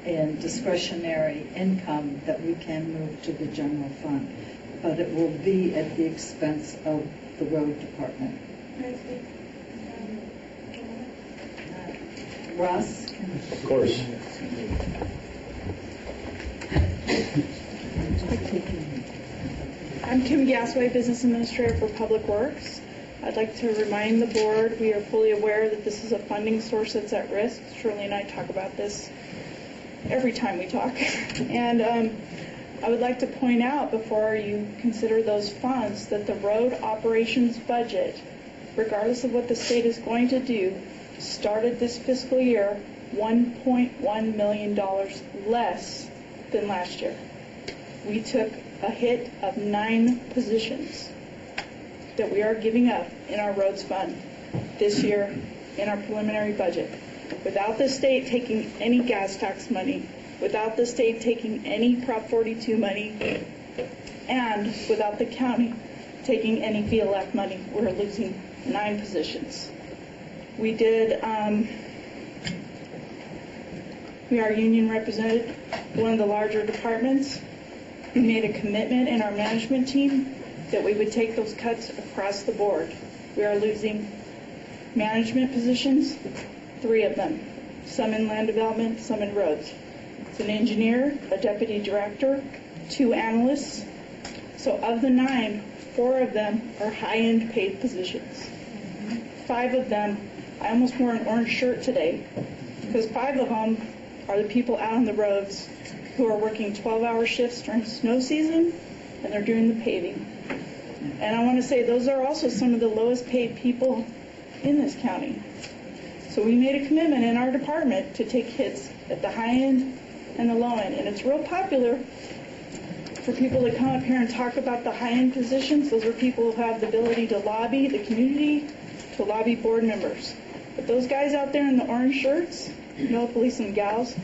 in discretionary income that we can move to the general fund, but it will be at the expense of the road department. Russ? Of course. I'm Kim Gasway, Business Administrator for Public Works. I'd like to remind the board we are fully aware that this is a funding source that's at risk. Shirley and I talk about this every time we talk. And I would like to point out before you consider those funds that the road operations budget, regardless of what the state is going to do, started this fiscal year $1.1 million less than last year. We took a hit of 9 positions that we are giving up in our roads fund this year in our preliminary budget. Without the state taking any gas tax money, without the state taking any Prop 42 money, and without the county taking any VLF money, we're losing 9 positions. We are union represented, one of the larger departments. We made a commitment in our management team that we would take those cuts across the board. We are losing management positions, 3 of them, some in land development, some in roads. It's an engineer, a deputy director, 2 analysts. So of the 9, 4 of them are high-end paid positions. 5 of them, I almost wore an orange shirt today, because 5 of them are the people out on the roads who are working 12-hour shifts during snow season, and they're doing the paving. And I want to say those are also some of the lowest paid people in this county. So we made a commitment in our department to take hits at the high end and the low end. And it's real popular for people to come up here and talk about the high end positions. Those are people who have the ability to lobby the community, to lobby board members. But those guys out there in the orange shirts, police and gals,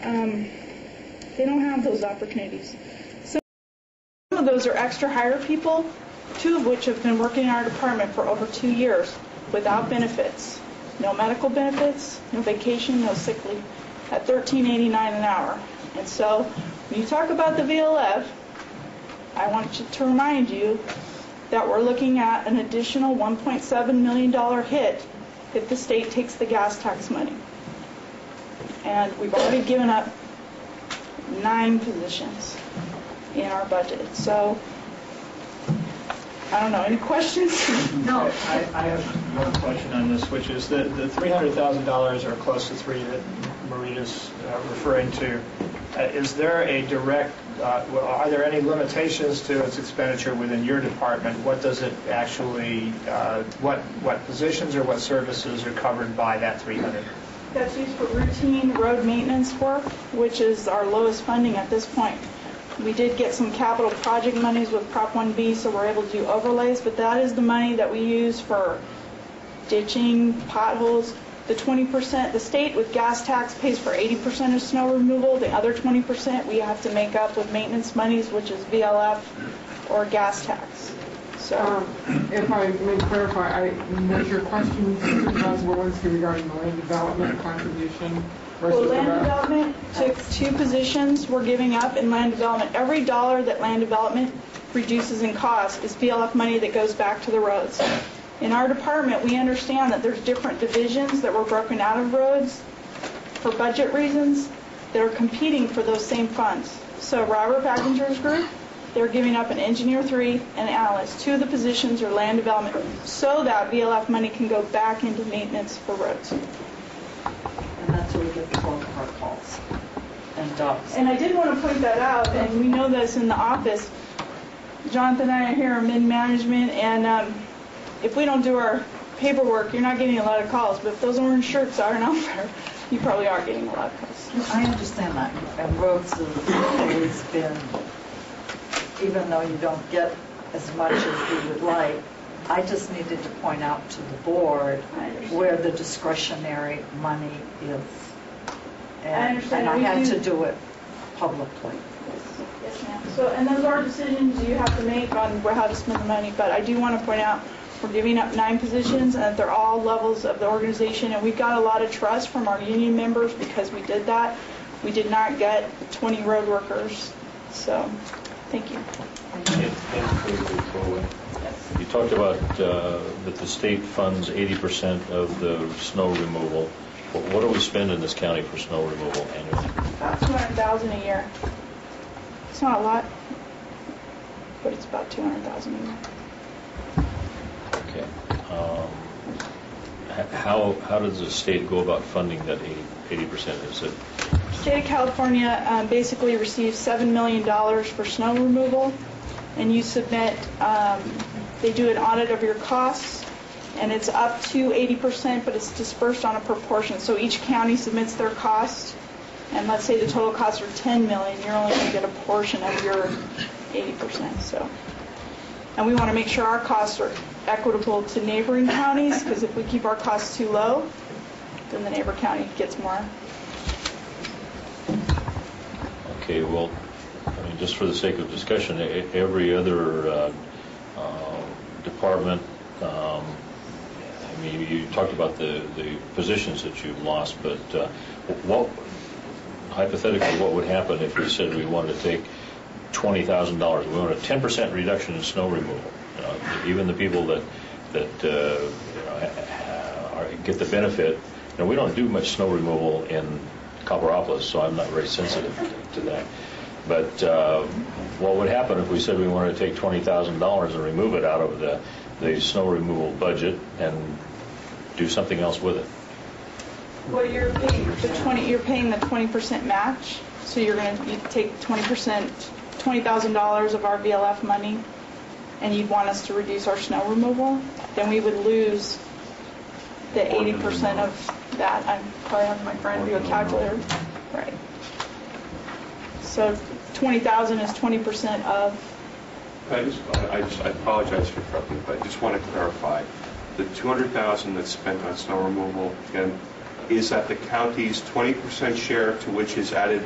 they don't have those opportunities. Some of those are extra hire people, 2 of which have been working in our department for over 2 years without benefits. No medical benefits, no vacation, no sick leave, at $13.89 an hour. And so when you talk about the VLF, I want to remind you that we're looking at an additional $1.7 million hit if the state takes the gas tax money. And we've already given up 9 positions in our budget. So, I don't know, any questions? No. I have one question on this, which is the $300,000 or close to 3 that Marita's referring to. Is there a direct, are there any limitations to its expenditure within your department? What does it actually, what positions or what services are covered by that 300? That's used for routine road maintenance work, which is our lowest funding at this point. We did get some capital project monies with Prop 1B, so we're able to do overlays, but that is the money that we use for ditching, potholes. The 20%, the state with gas tax pays for 80% of snow removal. The other 20% we have to make up with maintenance monies, which is VLF or gas tax. So, if I may clarify, was your question Supervisor Walensky regarding the land development contribution versus well, land development took 2 positions we're giving up in land development. Every dollar that land development reduces in cost is VLF money that goes back to the roads. In our department, we understand that there's different divisions that were broken out of roads for budget reasons that are competing for those same funds. So Robert Packinger's group, they're giving up an engineer 3 and an analyst. 2 of the positions are land development so that VLF money can go back into maintenance for roads. And that's where we get the bulk of our calls and jobs. And I did want to point that out, and we know this in the office. Jonathan and I are here in mid-management, and if we don't do our paperwork, you're not getting a lot of calls. But if those orange shirts aren't out there, you probably are getting a lot of calls. I understand that. And roads have always been, even though you don't get as much as we would like, I just needed to point out to the board where the discretionary money is. And I had to do it publicly. Yes, ma'am. So, and those are decisions you have to make on how to spend the money, but I do want to point out, we're giving up 9 positions, and that they're all levels of the organization, and we've got a lot of trust from our union members because we did that. We did not get 20 road workers, so, thank you. You talked about that the state funds 80% of the snow removal. What do we spend in this county for snow removal annually? About $200,000 a year. It's not a lot, but it's about $200,000 a year. Okay. How does the state go about funding that 80%? Is it State of California basically receives $7 million for snow removal, and you submit, they do an audit of your costs, and it's up to 80%, but it's dispersed on a proportion. So each county submits their cost, and let's say the total costs are $10 million, you're only going to get a portion of your 80%. So, and we want to make sure our costs are equitable to neighboring counties, because if we keep our costs too low, then the neighbor county gets more. okay? Well, I mean, just for the sake of discussion, every other department. I mean, you talked about the positions that you've lost, but hypothetically, what would happen if we said we wanted to take $20,000? We want a 10% reduction in snow removal. Even the people that get the benefit. We don't do much snow removal in Copperopolis, so I'm not very sensitive to that. But what would happen if we said we wanted to take $20,000 and remove it out of the snow removal budget and do something else with it? Well, you're paying the 20% match, so you take 20%, $20,000 of our VLF money, and you'd want us to reduce our snow removal. Then we would lose the 80% of that. I probably have my friend do a calculator. Right. So 20,000 is 20% of. I apologize for interrupting, but I just want to clarify. The $200,000 that's spent on snow removal, again, is that the county's 20% share to which is added.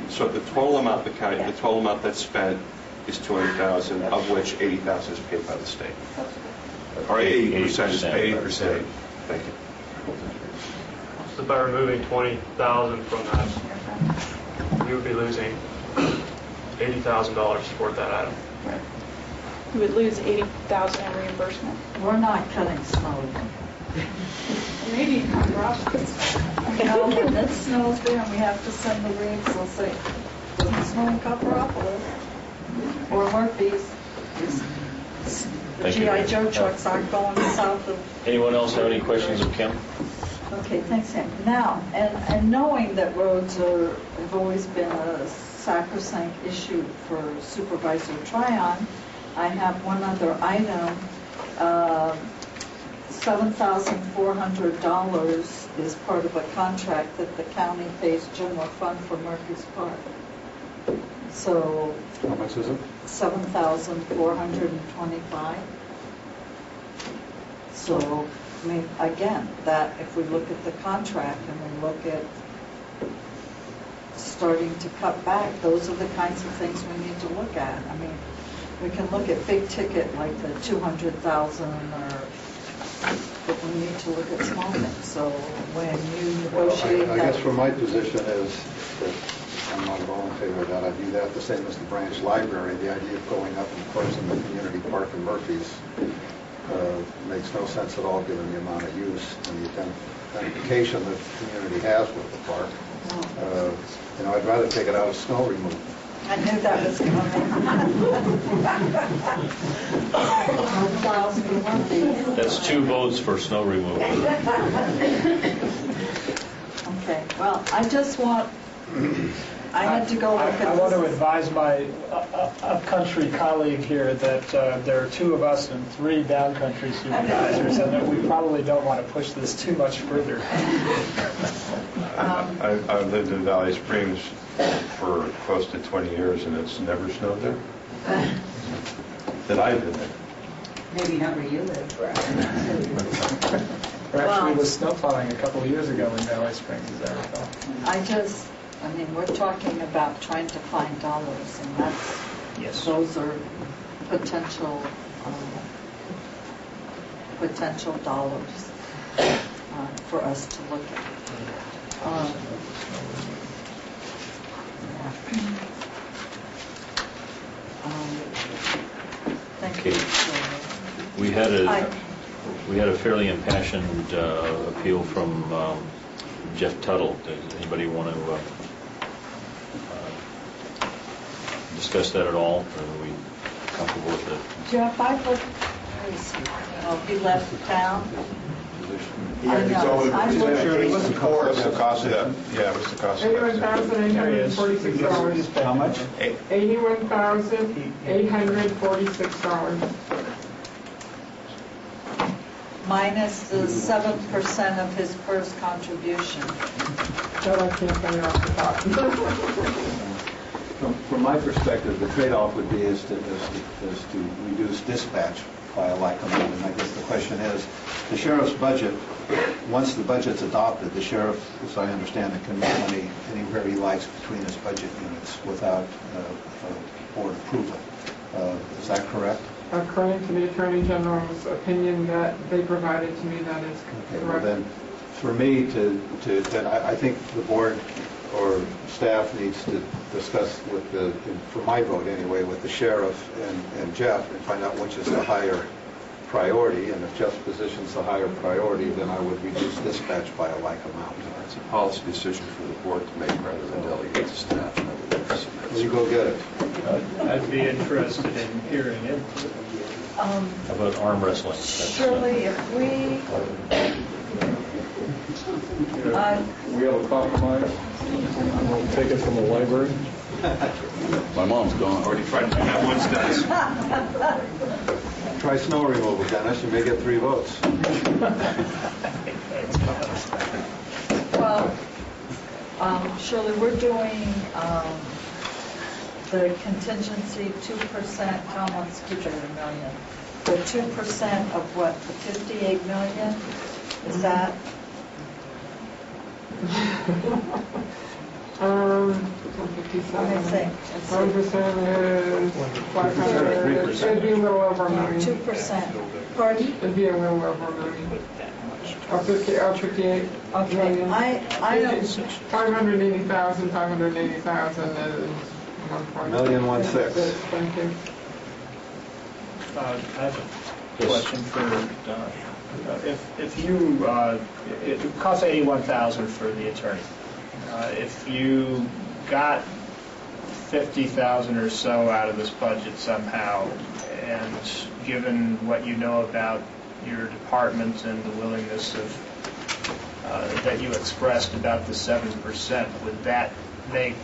So the total amount the total amount that's spent is $200,000, of which $80,000 is paid by the state. Or 80% is paid 80%. Thank you. So by removing $20,000 from that, we would be losing $80,000 for that item. Right. We would lose $80,000 in reimbursement. We're not cutting snow. Maybe Ross. No, when it snows there and we have to send the rigs, they'll say, doesn't snow in Copperopolis or Murphy's. The G.I. Joe trucks aren't going south of. Anyone else have any questions of Kim? Okay, thanks, Sam. Now, and knowing that roads have always been a sacrosanct issue for Supervisor Tryon, I have one other item. $7,400 is part of a contract that the county pays general fund for Murphy's Park. So. How much is it? $7,425. So, I mean, again, that if we look at the contract and we look at starting to cut back, those are the kinds of things we need to look at. I mean, we can look at big ticket like the $200,000 but we need to look at small things. So when you negotiate I guess from my position is that I'm not at all in favor of that. I view that the same as the branch library. The idea of going up and closing the community park in Murphy's makes no sense at all given the amount of use and the identification that the community has with the park. I'd rather take it out of snow removal. I knew that was coming. That's 2 votes for snow removal. Okay, well, I just want, I had to go look at this. I want to advise my upcountry colleague here that there are 2 of us and 3 downcountry supervisors, and that we probably don't want to push this too much further. I've lived in Valley Springs for close to 20 years, and it's never snowed there. That I've been there. Maybe not where you live. There actually was snow plowing a couple of years ago in Valley Springs, as I recall. I just, I mean, we're talking about trying to find dollars, and those are potential dollars for us to look at. Thank you. We had a fairly impassioned appeal from Jeff Tuttle. Does anybody want to discuss that at all? Or are we comfortable with it? Jeff, I looked, he left town. What's the cost of that? Yeah, what's the cost of that? $81,846. How much? $81,846. Minus the 7% of his first contribution. That I can't pay off the top. From my perspective, the trade-off would be is to reduce dispatch by a like amount. And I guess the question is, the sheriff's budget, once the budget's adopted, the sheriff, as I understand it, can make money anywhere he likes between his budget units without board approval. Is that correct? According to the Attorney General's opinion that they provided to me, that is correct. Well then, for me I think the board or staff needs to discuss for my vote anyway, with the sheriff and Jeff and find out which is the higher priority. And if Jeff's position's the higher priority, then I would reduce dispatch by a like amount. It's a policy decision for the board to make rather than delegate to staff. Well, you go get it. I'd be interested in hearing it. How about arm wrestling? Surely, if we We have a compromise. We'll take it from the library. My mom's gone. Already tried, that one's done. Try snow removal, Dennis. You may get 3 votes. well, Shirley, we're doing the contingency 2%. Tom wants to keep it at $1 million. The 2% of what? The $58 million? Is that? Let me think. 1% is 500. It'd be a little over $1 million. 2%. Pardon? It'd be a little over $1 million. Or 58 Okay. million. I don't. 580,000 is 1,160,000. Thank you. I have a question for Don. If you, it costs $81,000 for the attorney. If you got $50,000 or so out of this budget somehow, and given what you know about your department and the willingness of that you expressed about the 7%, would that make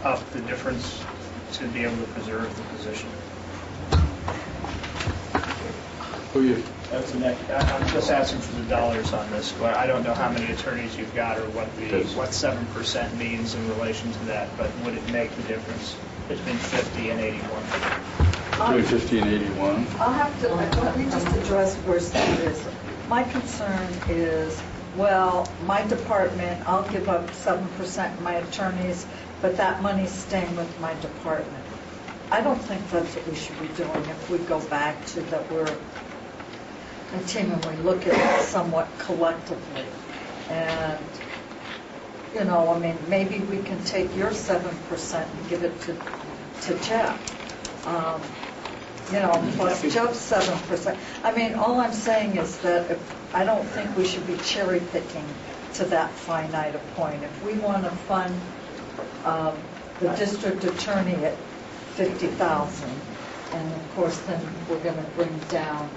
up the difference to be able to preserve the position? That's the next. I'm just asking for the dollars on this. Well, I don't know how many attorneys you've got or what 7% means in relation to that, but would it make the difference between 50 and 81? Between 50 and 81. I'll have to, let me just address where Steve is. My concern is, well, my department, I'll give up 7% of my attorneys, but that money's staying with my department. I don't think that's what we should be doing if we go back to that we're a team and we look at it somewhat collectively. And, you know, I mean, maybe we can take your 7% and give it to Jeff. You know, plus Jeff's 7%. I mean, all I'm saying is that I don't think we should be cherry picking to that finite a point. If we want to fund the district attorney at $50,000, and of course then we're going to bring down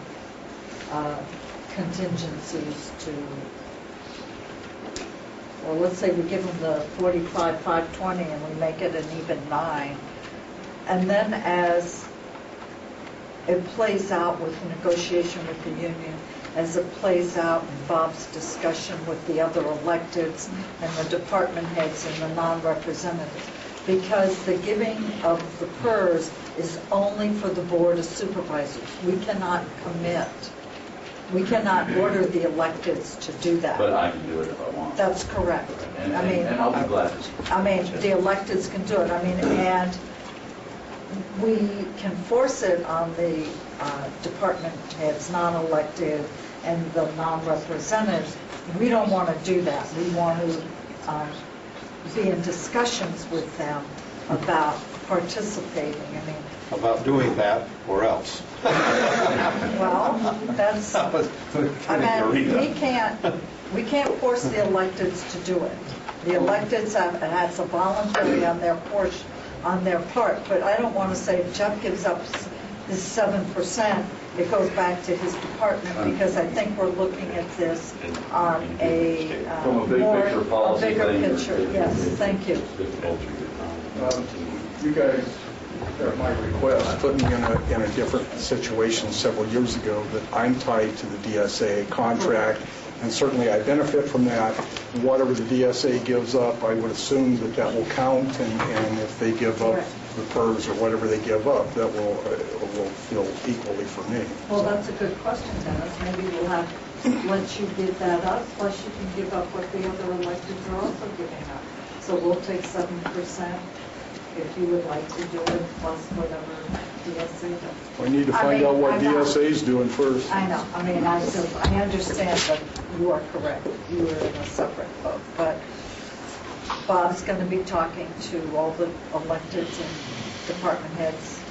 contingencies to, well, let's say we give them the 45,520 and we make it an even 9. And then as it plays out with the negotiation with the union, as it plays out in Bob's discussion with the other electeds and the department heads and the non-representatives, because the giving of the PERS is only for the Board of Supervisors. We cannot commit We cannot order the electeds to do that. But I can do it if I want. That's correct. And I mean, I'll be glad to. I mean, the electeds can do it. I mean, and we can force it on the department heads, non-elected, and the non-represented. We don't want to do that. We want to be in discussions with them about participating. I mean, About doing that or else. well, that's, I mean, we can't force the electeds to do it. The electeds has a voluntary on their portion, on their part, but I don't want to say if Jeff gives up this 7%, it goes back to his department, because I think we're looking at this on a From a big picture policy bigger thing, picture. Yes, thank you. You guys, at my request, put me in a different situation several years ago, that I'm tied to the DSA contract, and certainly I benefit from that. Whatever the DSA gives up, I would assume that will count, and if they give up the PERS or whatever they give up, that will feel equally for me. Well, that's a good question, Dennis. Maybe we'll have let you give that up, plus you can give up what the other electeds are also giving up. So we'll take 7% if you would like to do it, plus whatever DSA does. We need to find out what DSA is doing first. I know. I mean, I understand that you are correct. You are in a separate boat. But Bob's going to be talking to all the electeds and department heads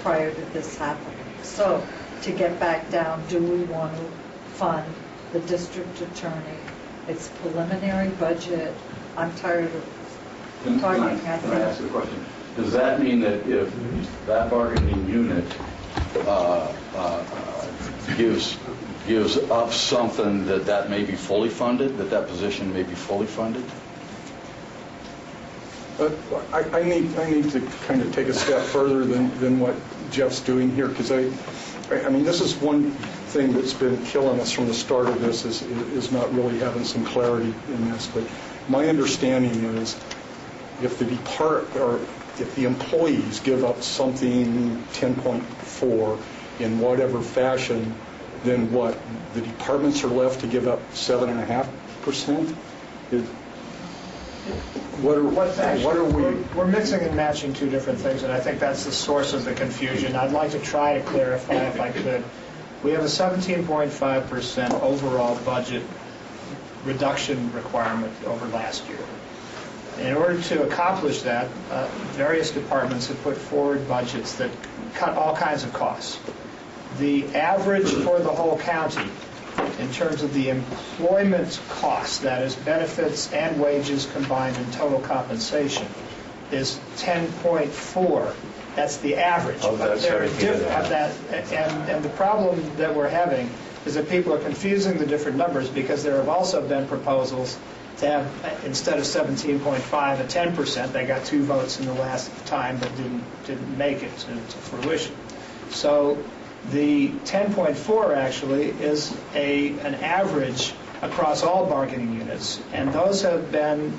prior to this happening. So to get back down, do we want to fund the district attorney? It's preliminary budget. I'm tired of talking. Can I ask a question? Does that mean that if that bargaining unit gives up something, that may be fully funded, that position may be fully funded? I need to kind of take a step further than what Jeff's doing here, because I mean, this is one thing that's been killing us from the start of this is not really having some clarity in this. But my understanding is if the employees give up something 10.4 in whatever fashion, then what? The departments are left to give up 7.5%? What are we? We're mixing and matching two different things, and I think that's the source of the confusion. I'd like to try to clarify if I could. We have a 17.5% overall budget reduction requirement over last year. In order to accomplish that, various departments have put forward budgets that cut all kinds of costs. The average for the whole county, in terms of the employment cost, that is benefits and wages combined in total compensation, is 10.4. That's the average. But there are and the problem that we're having is that people are confusing the different numbers, because there have also been proposals to have, instead of 17.5, a 10%. They got 2 votes in the last time, but didn't make it to fruition. So the 10.4 actually is an average across all bargaining units, and those have been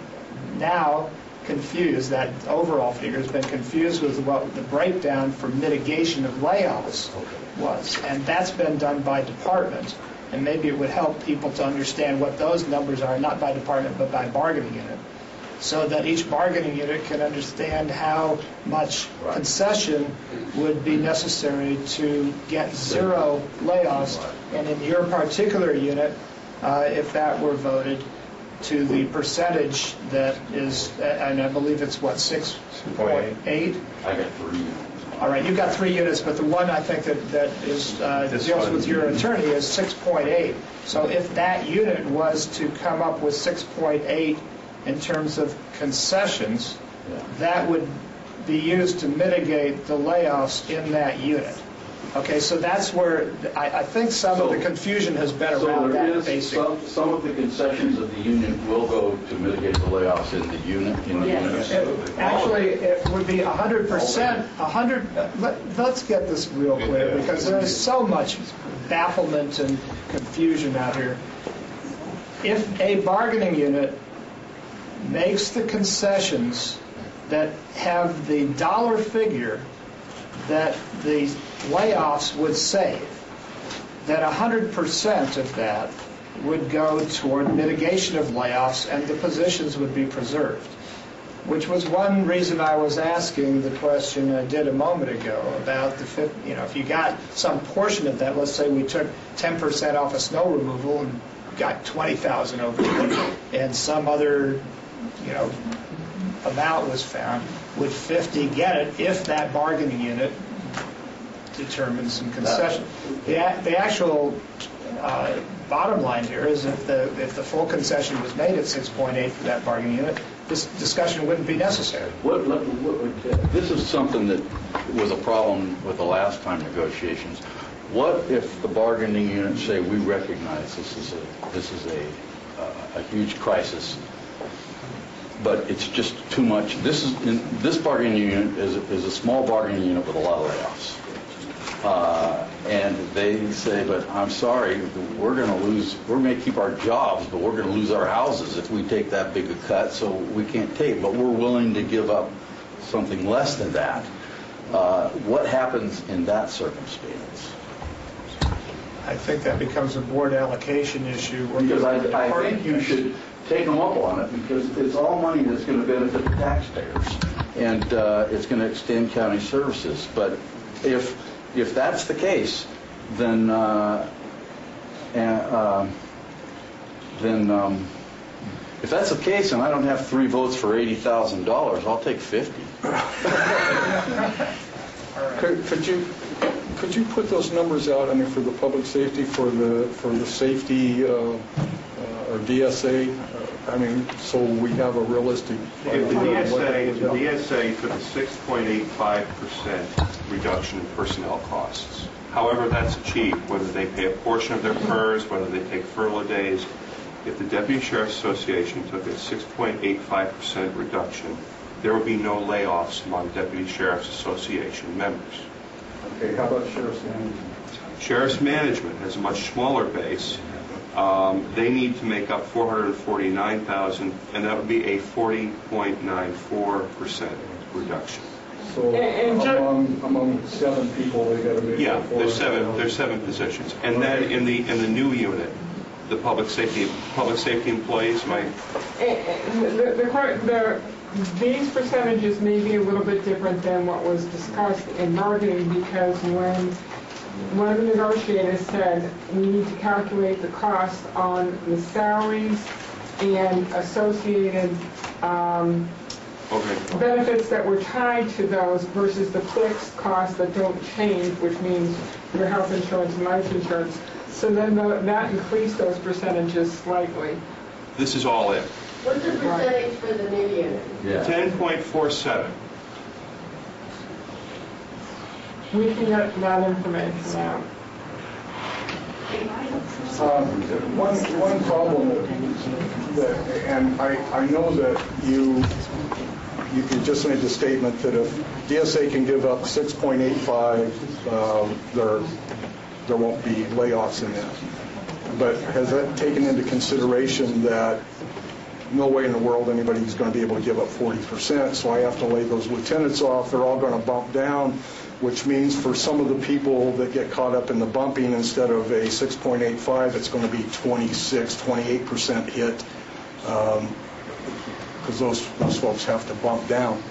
now confused. That overall figure has been confused with what the breakdown for mitigation of layoffs was, and that's been done by department. And maybe it would help people to understand what those numbers are, not by department but by bargaining unit, so that each bargaining unit can understand how much concession would be necessary to get 0 layoffs. And in your particular unit, if that were voted, to the percentage that is, and I believe it's what, 6.8? I got 3. All right, you've got 3 units, but the one I think that is deals with your attorney is 6.8. So if that unit was to come up with 6.8 in terms of concessions, that would be used to mitigate the layoffs in that unit. Okay, so that's where I think some of the confusion has been around that. Basically, some of the concessions of the union will go to mitigate the layoffs in the unit. Actually, it would be 100%. Let's get this real clear, because there is so much bafflement and confusion out here. If a bargaining unit makes the concessions that have the dollar figure that the layoffs would save, that 100% of that would go toward mitigation of layoffs and the positions would be preserved, which was one reason I was asking the question I did a moment ago about if you got some portion of that, let's say we took 10% off of snow removal and got 20,000 over it, and some other, amount was found, would 50 get it if that bargaining unit determines some concession? The actual bottom line here is if the full concession was made at 6.8 for that bargaining unit, this discussion wouldn't be necessary. This is something that was a problem with the last time negotiations. What if the bargaining units say, we recognize this is a huge crisis, but it's just too much. This bargaining unit is a small bargaining unit with a lot of layoffs. And they say, but I'm sorry, we're going to keep our jobs, but we're going to lose our houses if we take that big a cut, so we can't take, but we're willing to give up something less than that. What happens in that circumstance? I think that becomes a board allocation issue. Because I think you should take them up on it, because it's all money that's going to benefit the taxpayers, and it's going to extend county services. But if that's the case, then if that's the case, and I don't have 3 votes for $80,000, I'll take 50. Could you put those numbers out? I mean, for the public safety, for the safety or DSA. I mean, so we have a realistic. The DSA took a 6.85% reduction in personnel costs. However, that's achieved, whether they pay a portion of their PERS, whether they take furlough days. If the Deputy Sheriff's Association took a 6.85% reduction, there would be no layoffs among Deputy Sheriff's Association members. Okay, how about Sheriff's Management? Sheriff's Management has a much smaller base. They need to make up $449,000, and that would be a 40.94% reduction. So among 7 people, they got to make. Yeah, there's seven positions, and then in the new unit, the public safety employees might. These percentages may be a little bit different than what was discussed in bargaining, because when one of the negotiators said we need to calculate the cost on the salaries and associated benefits that were tied to those versus the fixed costs that don't change, which means your health insurance and life insurance. So then that increased those percentages slightly. This is all in. What's the percentage for the new unit? Yeah. 10.47. We can get that information out. One problem and I know that you just made the statement that if DSA can give up 6.85, there won't be layoffs in that. But has that taken into consideration that no way in the world anybody's going to be able to give up 40%, so I have to lay those lieutenants off. They're all going to bump down, which means for some of the people that get caught up in the bumping, instead of a 6.85, it's going to be 28% hit, because those folks have to bump down.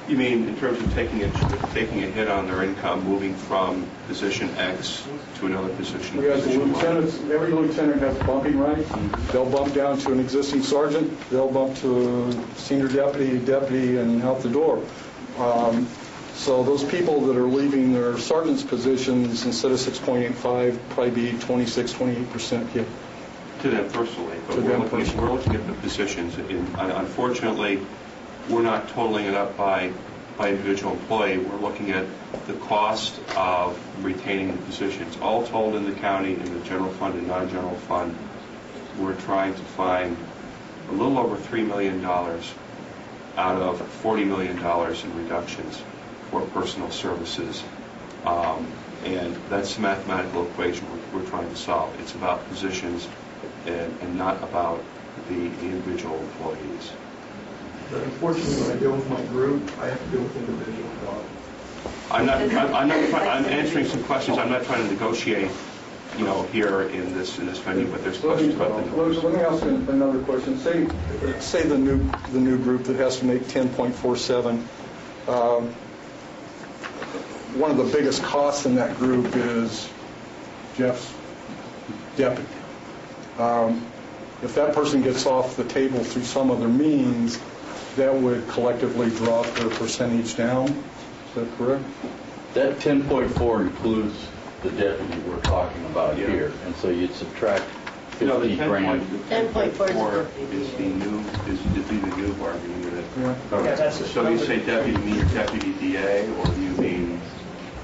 You mean in terms of taking a hit on their income, moving from position X to another position? We have lieutenants. Every lieutenant has bumping rights. They'll bump down to an existing sergeant. They'll bump to a senior deputy, and out the door. So those people that are leaving their sergeant's positions, instead of 6.85, probably be 28% hit. To them personally, but we're looking at the positions. Unfortunately, we're not totaling it up by individual employee. We're looking at the cost of retaining the positions. All told in the county, in the general fund and non-general fund, we're trying to find a little over $3 million out of $40 million in reductions for personal services. And that's the mathematical equation we're trying to solve. It's about positions and not about the individual employees. But unfortunately, when I deal with my group, I have to deal with individual jobs. I'm answering some questions. I'm not trying to negotiate, here in this venue, but there's questions about the numbers. Let me ask another question. Say the new group that has to make 10.47. One of the biggest costs in that group is Jeff's deputy. If that person gets off the table through some other means, that would collectively drop their percentage down. Is that correct? That 10.4 includes the deputy we're talking about here, and so you'd subtract 50 grand. 10.4 is the new bargaining unit. Yeah. So you say deputy, you mean your deputy DA, or do you mean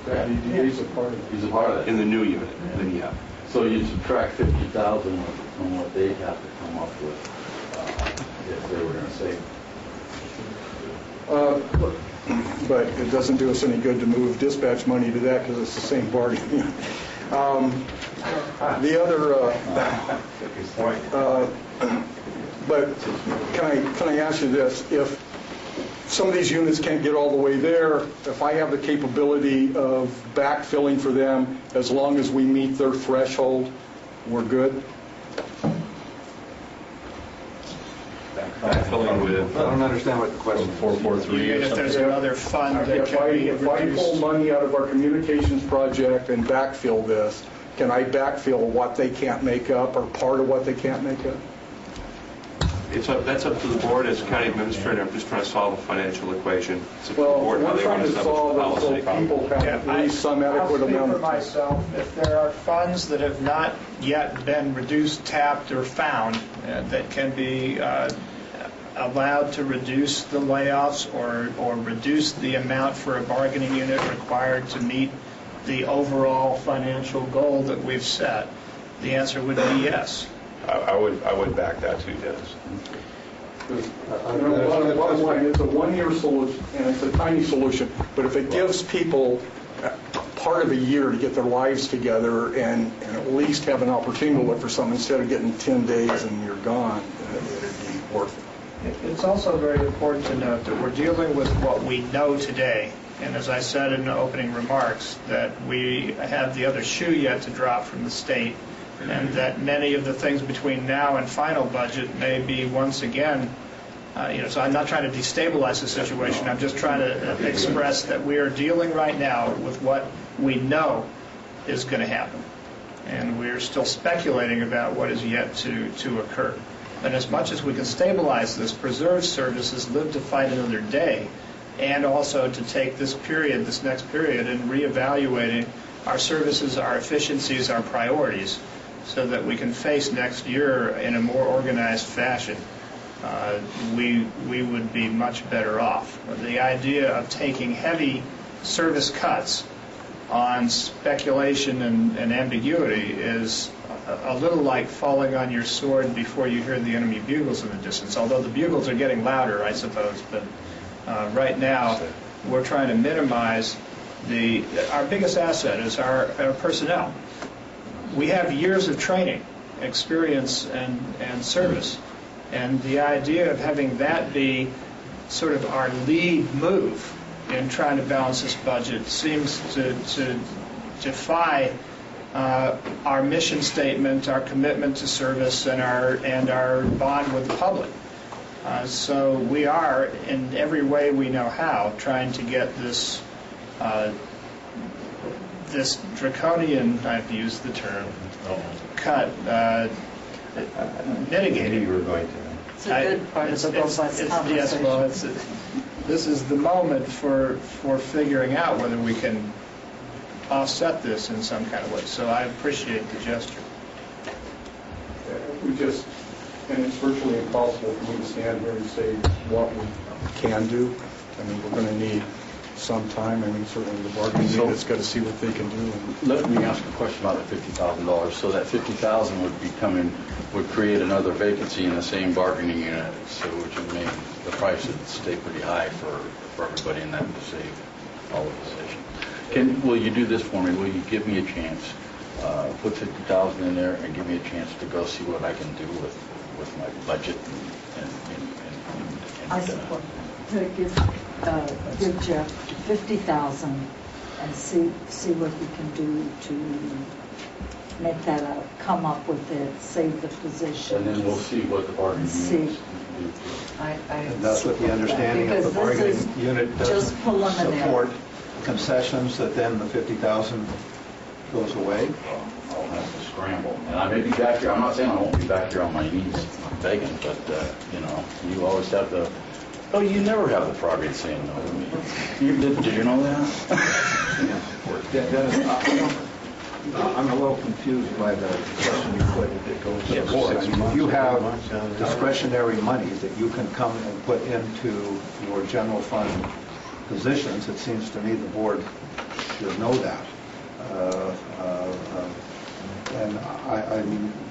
Deputy DA is a part of it. He's a part of that. in the new unit? Then yeah. So you subtract 50,000 from what they'd have to come up with if they were going to save. But it doesn't do us any good to move dispatch money to that because it's the same bargaining unit. The other, but can I ask you this? If some of these units can't get all the way there, if I have the capability of backfilling for them, as long as we meet their threshold, we're good? Backfilling with. I don't understand what the question is. 443 or If there's something. another fund that If can be I pull reduced. money out of our communications project and backfill this, can I backfill what they can't make up or part of what they can't make up? That's up to the board as a county administrator. I'm just trying to solve a financial equation. It's up to the Well, board how we're they trying want to to solve establish it the so people have at least some adequate amount I'll speak of for myself. If there are funds that have not yet been reduced, tapped, or found that can be allowed to reduce the layoffs or reduce the amount for a bargaining unit required to meet the overall financial goal that we've set, the answer would be yes. I would back that too, Dennis. Bottom line, it's a one-year solution, and it's a tiny solution, but if it gives people part of a year to get their lives together and at least have an opportunity to look for something instead of getting 10 days and you're gone, it'd be worth it. It's also very important to note that we're dealing with what we know today. And as I said in the opening remarks, that we have the other shoe yet to drop from the state, and that many of the things between now and final budget may be once again, so I'm not trying to destabilize the situation. I'm just trying to express that we are dealing right now with what we know is going to happen. And we're still speculating about what is yet to occur. And as much as we can stabilize this, preserve services, live to fight another day, and also to take this next period, and reevaluating our services, our efficiencies, our priorities, so that we can face next year in a more organized fashion, we would be much better off. The idea of taking heavy service cuts on speculation and ambiguity is a little like falling on your sword before you hear the enemy bugles in the distance, although the bugles are getting louder, I suppose. But right now, we're trying to minimize our biggest asset is our personnel. We have years of training, experience, and service. And the idea of having that be sort of our lead move in trying to balance this budget seems to defy our mission statement, our commitment to service, and our bond with the public. So we are, in every way we know how, trying to get this draconian, I've used the term, cut mitigated. You were going to. It's a good part of the robust conversation. Yes, well, this is the moment for figuring out whether we can offset this in some kind of way. So I appreciate the gesture. And it's virtually impossible for me to stand here and say what we can do. I mean, we're going to need some time. I mean, certainly the bargaining unit's got to see what they can do. Let me ask a question about the $50,000. So that $50,000 would create another vacancy in the same bargaining unit, so which would make the price would stay pretty high for everybody in that to save all the positions. Will you do this for me? Will you give me a chance? Put $50,000 in there and give me a chance to go see what I can do with my budget I support. give Jeff 50,000 and see what we can do to make that come up with it, save the position. And then we'll see what the bargaining unit And that's what the understanding of the bargaining unit does support concessions, that then the 50,000 goes away. I'll have to scramble. And I may be back here, I'm not saying I won't be back here on my knees begging, but, you always have the, you never have the prerogative saying no to me. Did you know that? Dennis, I'm a little confused by the question you put that goes to the board. I mean, if you have discretionary money that you can come and put into your general fund positions, it seems to me the board should know that. And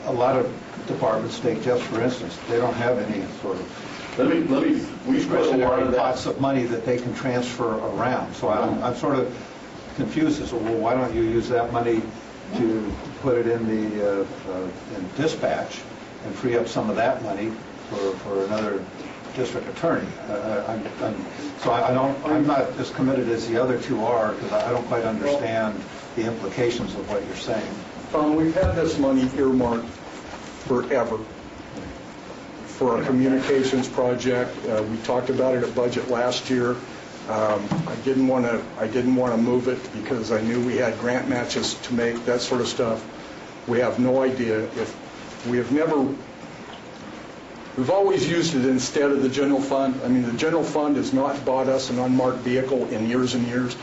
a lot of departments take, just for instance, they don't have any sort of discretionary pots of money that they can transfer around. So I'm sort of confused as to, well, why don't you use that money to put it in the in dispatch and free up some of that money for another district attorney? I'm not as committed as the other two are, because I don't quite understand the implications of what you're saying. We've had this money earmarked forever for our communications project. We talked about it at budget last year. I didn't want to move it because I knew we had grant matches to make, that sort of stuff. We have no idea if we've always used it instead of the general fund. I mean, the general fund has not bought us an unmarked vehicle in years and years.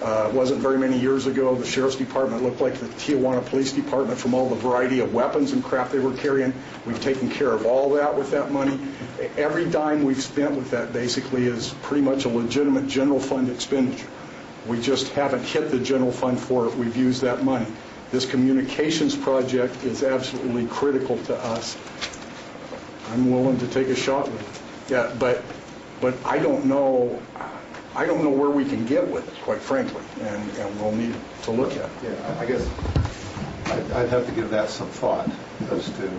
It wasn't very many years ago. The sheriff's department looked like the Tijuana Police Department from all the variety of weapons and crap they were carrying. We've taken care of all that with that money. Every dime we've spent with that basically is pretty much a legitimate general fund expenditure. We just haven't hit the general fund for it. We've used that money. This communications project is absolutely critical to us. I'm willing to take a shot with it. Yeah, but I don't know where we can get with it, quite frankly, and we'll need to look at it. Yeah, I guess I'd have to give that some thought as to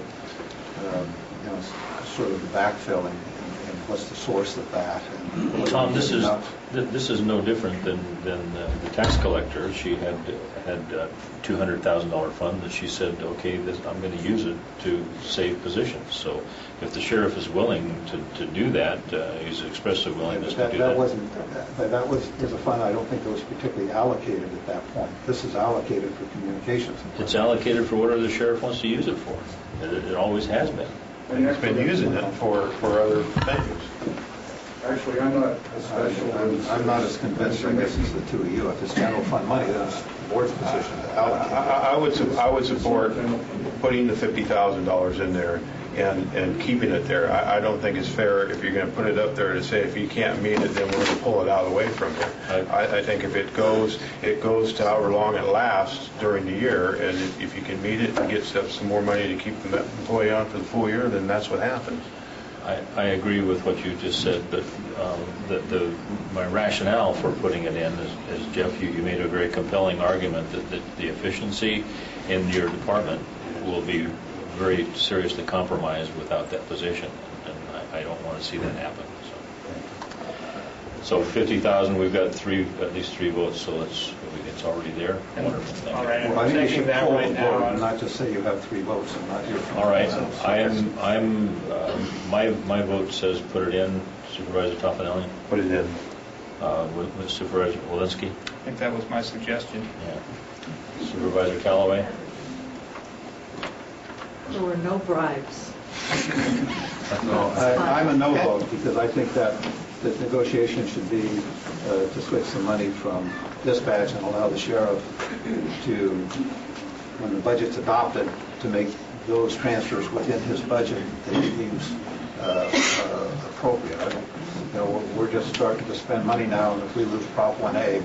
sort of the backfilling and what's the source of that. And Tom, this is no different than the tax collector. She had $200,000 fund that she said, okay, I'm going to use it to save positions. So if the sheriff is willing to do that, he's expressed a willingness to do that. That was a fund I don't think that was particularly allocated at that point. This is allocated for communications. It's allocated for whatever the sheriff wants to use it for. It always has been. And he's been using it for other things. Actually, I'm not I'm not as convinced, I guess, as the two of you. If it's general fund money, then it's the board's position to allocate. I would support putting the $50,000 in there and keeping it there. I don't think it's fair if you're going to put it up there to say if you can't meet it, then we're going to pull it out away from you. I think if it goes to however long it lasts during the year, and if you can meet it and get some more money to keep the employee on for the full year, then that's what happens. I agree with what you just said, but my rationale for putting it in is Jeff, you made a very compelling argument that the efficiency in your department will be very seriously compromised without that position, and I don't want to see that happen. So 50,000, we've got at least three votes, so it's already there. Wonderful. All right, well, I think you should pull the vote and not just say you have three votes and not hear from all right, my vote says put it in. Supervisor Tofanelli? Put it in. With Supervisor Walensky? I think that was my suggestion. Yeah. Supervisor Callaway? There were no bribes. No, I'm a no vote because I think that the negotiation should be to switch some money from dispatch and allow the sheriff to, when the budget's adopted, to make those transfers within his budget that he deems appropriate. We're just starting to spend money now, and if we lose Prop 1A,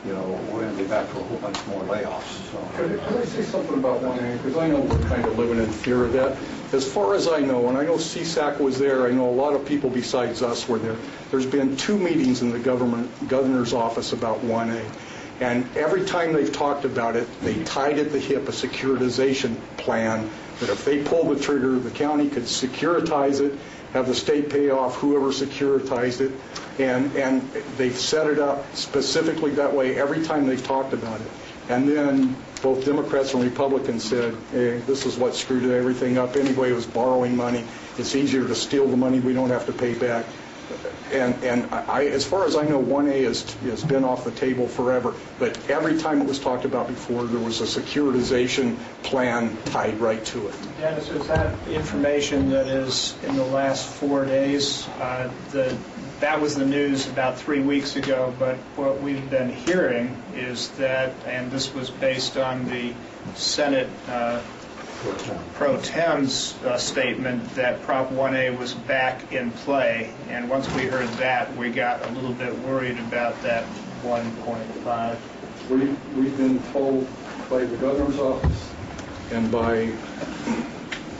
we're going to be back to a whole bunch more layoffs. So. Can I say something about 1A? Because I know we're kind of living in fear of that. As far as I know, and I know CSAC was there, I know a lot of people besides us were there. There's been 2 meetings in the governor's office about 1A. And every time they've talked about it, they tied at the hip a securitization plan that if they pull the trigger, the county could securitize it, have the state pay off whoever securitized it, And they've set it up specifically that way every time they've talked about it. And then both Democrats and Republicans said, hey, this is what screwed everything up anyway, it was borrowing money. It's easier to steal the money we don't have to pay back. And I, as far as I know, 1A has been off the table forever. But every time it was talked about before, there was a securitization plan tied right to it. Dennis, is that information that is in the last 4 days? That was the news about 3 weeks ago, but what we've been hearing is that, and this was based on the Senate Pro Tem's statement, that Prop 1A was back in play, and once we heard that, we got a little bit worried about that 1.5. We've been told by the governor's office and by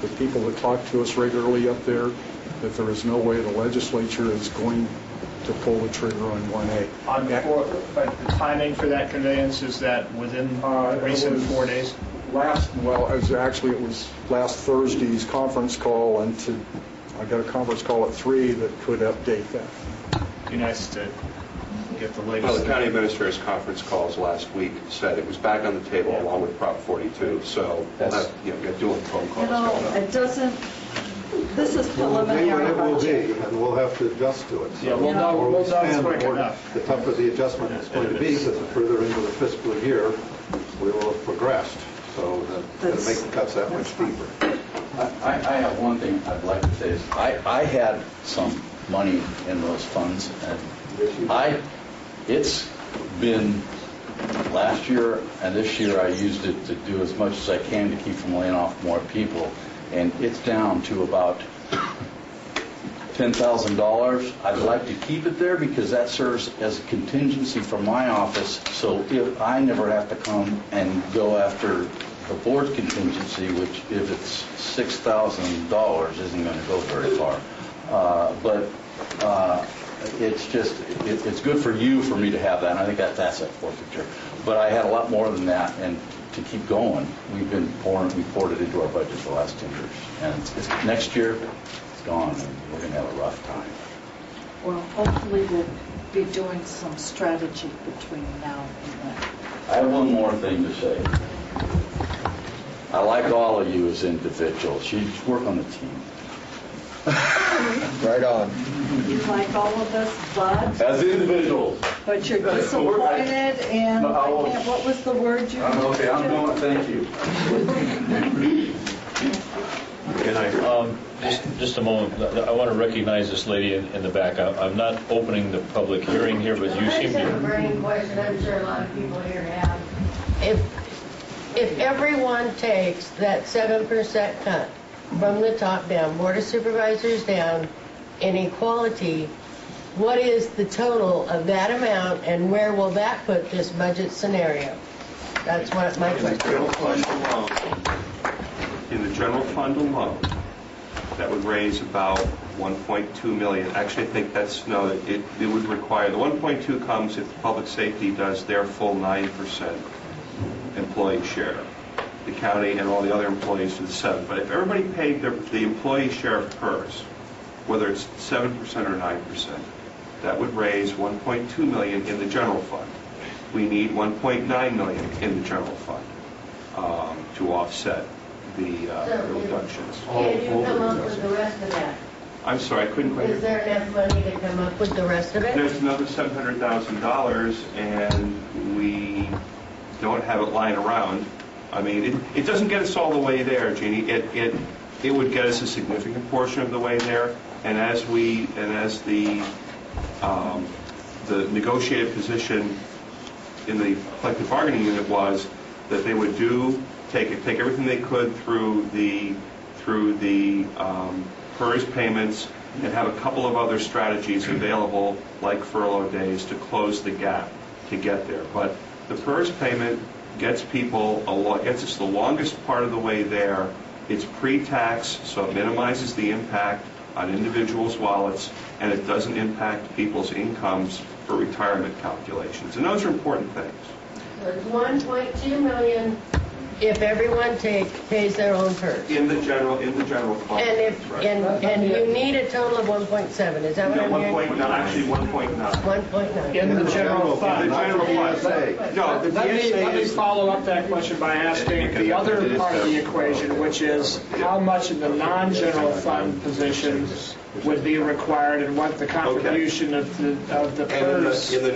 the people that talk to us regularly up there that there is no way the legislature is going to pull the trigger on 1A. But the timing for that conveyance, is that within recent 4 days? It was last Thursday's conference call, and I got a conference call at 3 that could update that. Be nice to get the latest. Well, the county administrator's conference calls last week said it was back on the table along with Prop 42. So we'll have, get doing phone calls. It doesn't. This is Well, preliminary it will budget. be, and we'll have to adjust to it. So Yeah, we'll know quick enough. The tougher the adjustment is going to be, because the further into the fiscal year, we will have progressed. So that's going to make the cuts that much deeper. I have one thing I'd like to say is I had some money in those funds, and it's been last year and this year I used it to do as much as I can to keep from laying off more people, and it's down to about $10,000. I'd like to keep it there because that serves as a contingency for my office, so if I never have to come and go after the board's contingency, which if it's $6,000 isn't going to go very far. But it's just, it's good for you for me to have that, and I think that's asset forfeiture. But I had a lot more than that, and to keep going, we poured it into our budget for the last 2 years. And next year, it's gone, and we're going to have a rough time. Well, hopefully we'll be doing some strategy between now and then. I have one more thing to say. I like all of you as individuals. You just work on the team. Right on. You like all of us, but As individuals. But you're disappointed, and what was the word you used? Okay, I'm going, thank you. Good night. Just a moment. I want to recognize this lady in the back. I'm not opening the public hearing here, but you seem I just have a to... burning question I'm sure a lot of people here have. If everyone takes that 7% cut from the top down, Board of Supervisors down, in equality, what is the total of that amount, and where will that put this budget scenario? That's what my question is. In the general fund alone, that would raise about 1.2 million. Actually, I think it would require, the 1.2 comes if public safety does their full 9% employee share. The county and all the other employees do the 7%. But if everybody paid the employee share of PERS, whether it's 7% or 9%, that would raise 1.2 million in the general fund. We need 1.9 million in the general fund to offset the reductions. Can you come up with the rest of that? I'm sorry, I couldn't quite hear. Is there enough money to come up with the rest of it? There's another $700,000, and we don't have it lying around. I mean, it doesn't get us all the way there, Jeannie. It would get us a significant portion of the way there, and as the negotiated position in the collective bargaining unit was that they would take everything they could through the PERS payments and have a couple of other strategies available, like furlough days, to close the gap to get there. But the PERS payment gets us the longest part of the way there. It's pre-tax, so it minimizes the impact on individuals' wallets, and it doesn't impact people's incomes for retirement calculations. And those are important things. So it's 1.2 million if everyone pays their own purse. In the general fund. And you need a total of 1.7, is that what I'm hearing? 1.9, actually 1.9. 1.9. In the general fund. The general fund. No, the Let me DSA is... follow up that question by asking the other part of the equation, which is how much of the non-general fund positions would be required and what the contribution of the PERS In the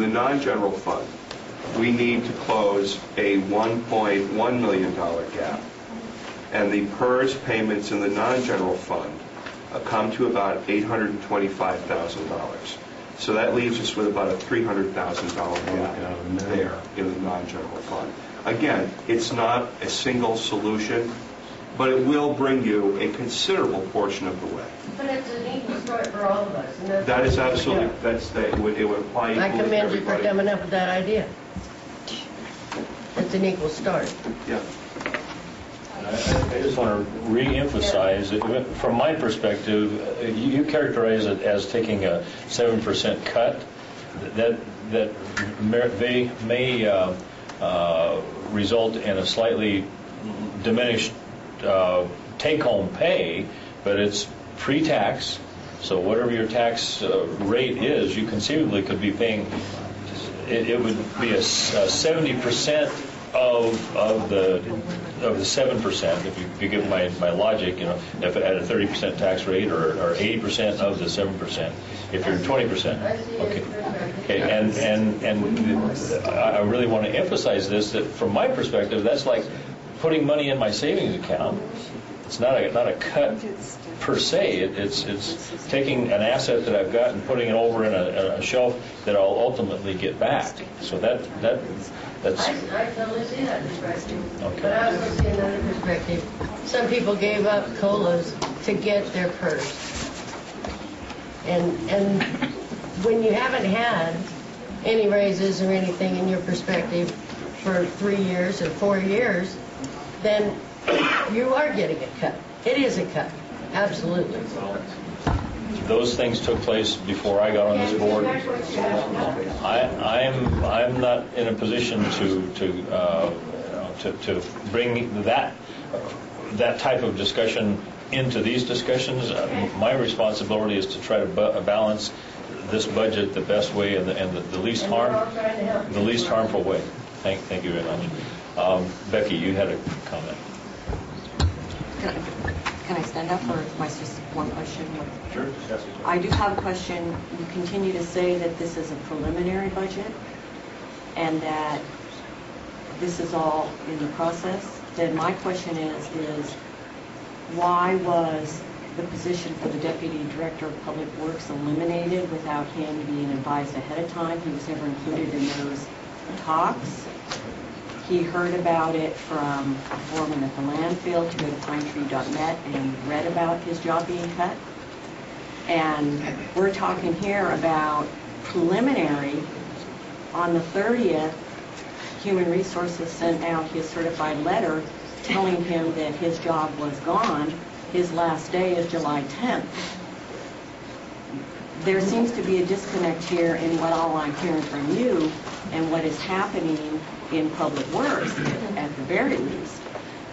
non-general fund, we need to close a $1.1 million gap. And the PERS payments in the non-general fund come to about $825,000. So that leaves us with about a $300,000 gap there in the non-general fund. Again, it's not a single solution, but it will bring you a considerable portion of the way. But it's an equal start for all of us. And That is absolutely, it would apply equally I to commend you for everybody. coming up with that idea. It's an equal start. Yeah. I just want to re-emphasize, from my perspective, you characterize it as taking a 7% cut. That may result in a slightly diminished take-home pay, but it's pre-tax. So whatever your tax rate is, you conceivably could be paying. It would be a 70% of the 7%. If you give my logic, if at a 30% tax rate or 80% of the 7%, if you're 20%. Okay. And I really want to emphasize this, that from my perspective, that's like putting money in my savings account. It's not a cut per se. It's taking an asset that I've got and putting it over in a shelf that I'll ultimately get back. So that's. I totally see that perspective. Okay. But I also see another perspective. Some people gave up COLAs to get their PERS. And when you haven't had any raises or anything in your perspective for 3 years or 4 years, then you are getting a cut. It is a cut. Absolutely. Those things took place before I got on this board. I'm not in a position to bring that type of discussion into these discussions. My responsibility is to try to balance this budget the best way and the least harmful way. Thank you very much. Becky, you had a comment. Can I stand up, or am I just one question? Sure. I do have a question. You continue to say that this is a preliminary budget and that this is all in the process. Then my question is why was the position for the Deputy Director of Public Works eliminated without him being advised ahead of time? He was never included in those talks. He heard about it from a foreman at the landfill to go to pinetree.net and read about his job being cut. And we're talking here about preliminary. On the 30th, Human Resources sent out his certified letter telling him that his job was gone. His last day is July 10th. There seems to be a disconnect here in what all I'm hearing from you and what is happening in Public Works, at the very least.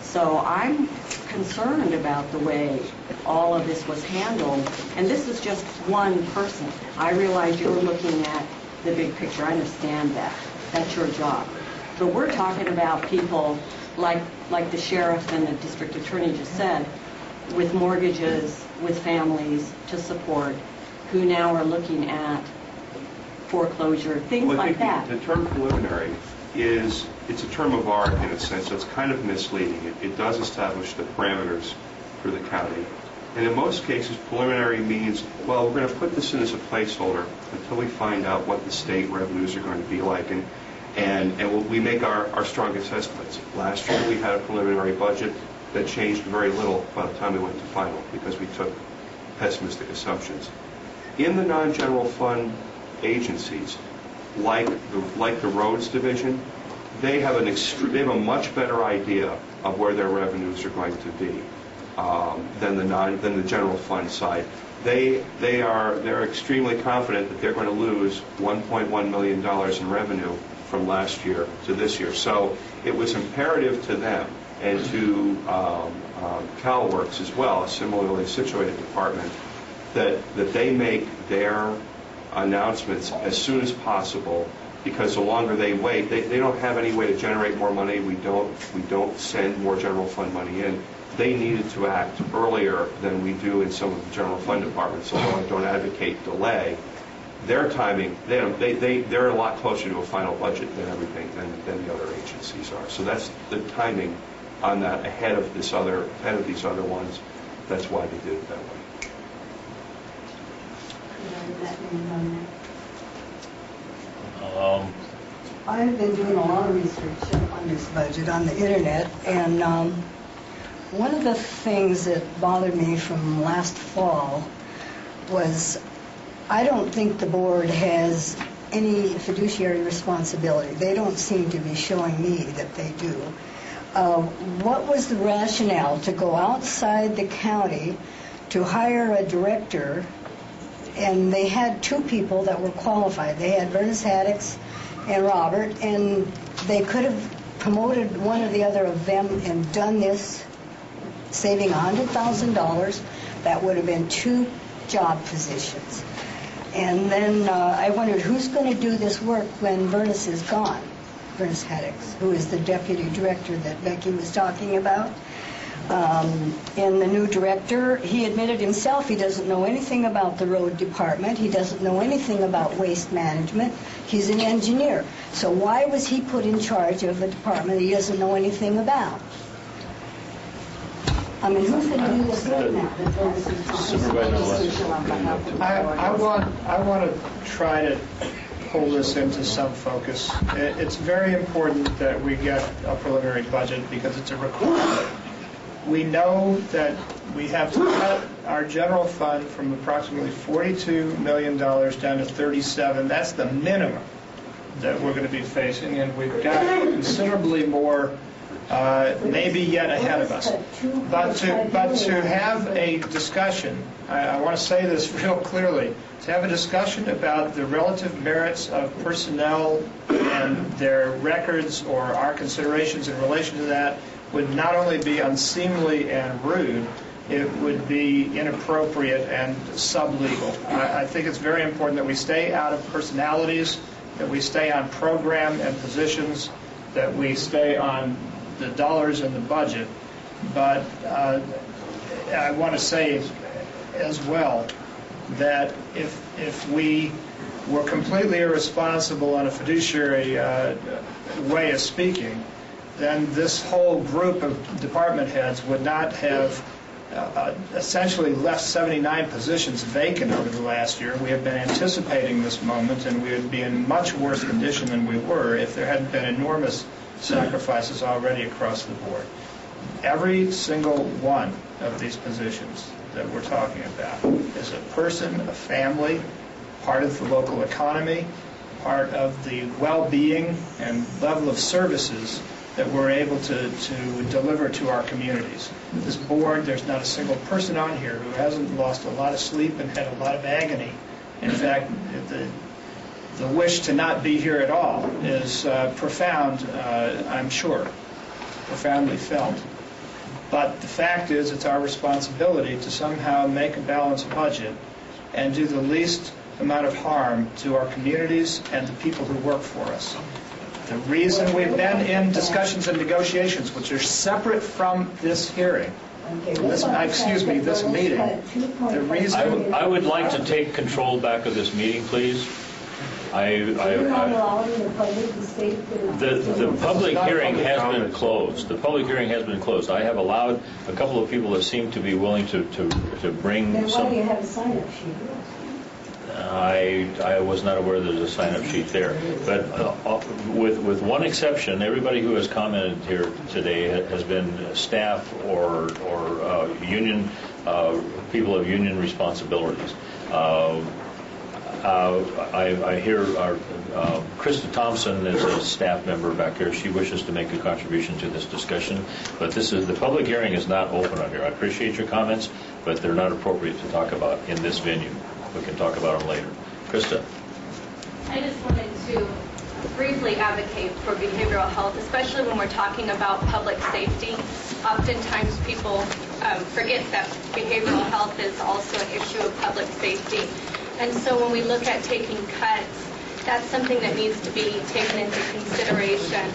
So I'm concerned about the way all of this was handled. And this is just one person. I realize you're looking at the big picture. I understand that. That's your job. But we're talking about people like the sheriff and the district attorney just said, with mortgages, with families to support, who now are looking at foreclosure, things like that. The term preliminary it's a term of art in a sense, so it's kind of misleading. It does establish the parameters for the county. And in most cases, preliminary means, well, we're going to put this in as a placeholder until we find out what the state revenues are going to be like. And we make our strongest estimates. Last year, we had a preliminary budget that changed very little by the time we went to final because we took pessimistic assumptions. In the non-general fund agencies, like the roads division, they have a much better idea of where their revenues are going to be than the general fund side. They're extremely confident that they're going to lose $1.1 million in revenue from last year to this year. So it was imperative to them and to CalWorks as well, a similarly situated department, that they make their announcements as soon as possible, because the longer they wait, they don't have any way to generate more money. We don't send more general fund money in. They needed to act earlier than we do in some of the general fund departments, although I don't advocate delay. Their timing, they're a lot closer to a final budget than everything than the other agencies are. So that's the timing on that ahead of these other ones. That's why they did it that way. I've been doing a lot of research on this budget on the internet, and one of the things that bothered me from last fall was I don't think the board has any fiduciary responsibility. They don't seem to be showing me that they do. What was the rationale to go outside the county to hire a director? And they had two people that were qualified. They had Vernon Haddix and Robert, and they could have promoted one or the other of them and done this, saving $100,000. That would have been 2 job positions. And then I wondered, who's going to do this work when Vernon is gone? Vernon Haddix, who is the deputy director that Becky was talking about. And the new director, he admitted himself he doesn't know anything about the road department. He doesn't know anything about waste management. He's an engineer. So why was he put in charge of a department he doesn't know anything about? I mean, who's going to do this work now? I want to try to pull this into some focus. It's very important that we get a preliminary budget because it's a requirement. We know that we have to cut our general fund from approximately $42 million down to $37. That's the minimum that we're going to be facing, and we've got considerably more maybe yet ahead of us. But to have a discussion, I want to say this real clearly, to have a discussion about the relative merits of personnel and their records or our considerations in relation to that would not only be unseemly and rude, it would be inappropriate and sublegal. I think it's very important that we stay out of personalities, that we stay on program and positions, that we stay on the dollars in the budget. But I want to say as well that if we were completely irresponsible on a fiduciary way of speaking, then this whole group of department heads would not have essentially left 79 positions vacant over the last year. We have been anticipating this moment, and we would be in much worse condition than we were if there hadn't been enormous sacrifices already across the board. Every single one of these positions that we're talking about is a person, a family, part of the local economy, part of the well-being and level of services that we're able to deliver to our communities. This board, there's not a single person on here who hasn't lost a lot of sleep and had a lot of agony. In fact, the wish to not be here at all is profound, I'm sure, profoundly felt. But the fact is, it's our responsibility to somehow make a balanced budget and do the least amount of harm to our communities and the people who work for us. The reason we've been in discussions and negotiations, which are separate from this hearing, this meeting, the reason... I would like to take control back of this meeting, please. The public hearing has been closed. The public hearing has been closed. I have allowed a couple of people that seem to be willing to bring then some... why do you have a sign-up sheet? I was not aware there's a sign-up sheet there. But with one exception, everybody who has commented here today has been staff or union people of union responsibilities. I hear Krista Thompson is a staff member back here. She wishes to make a contribution to this discussion, but the public hearing is not open on here. I appreciate your comments, but they're not appropriate to talk about in this venue. We can talk about them later. Krista. I just wanted to briefly advocate for behavioral health, especially when we're talking about public safety. Oftentimes people forget that behavioral health is also an issue of public safety. And so when we look at taking cuts, that's something that needs to be taken into consideration.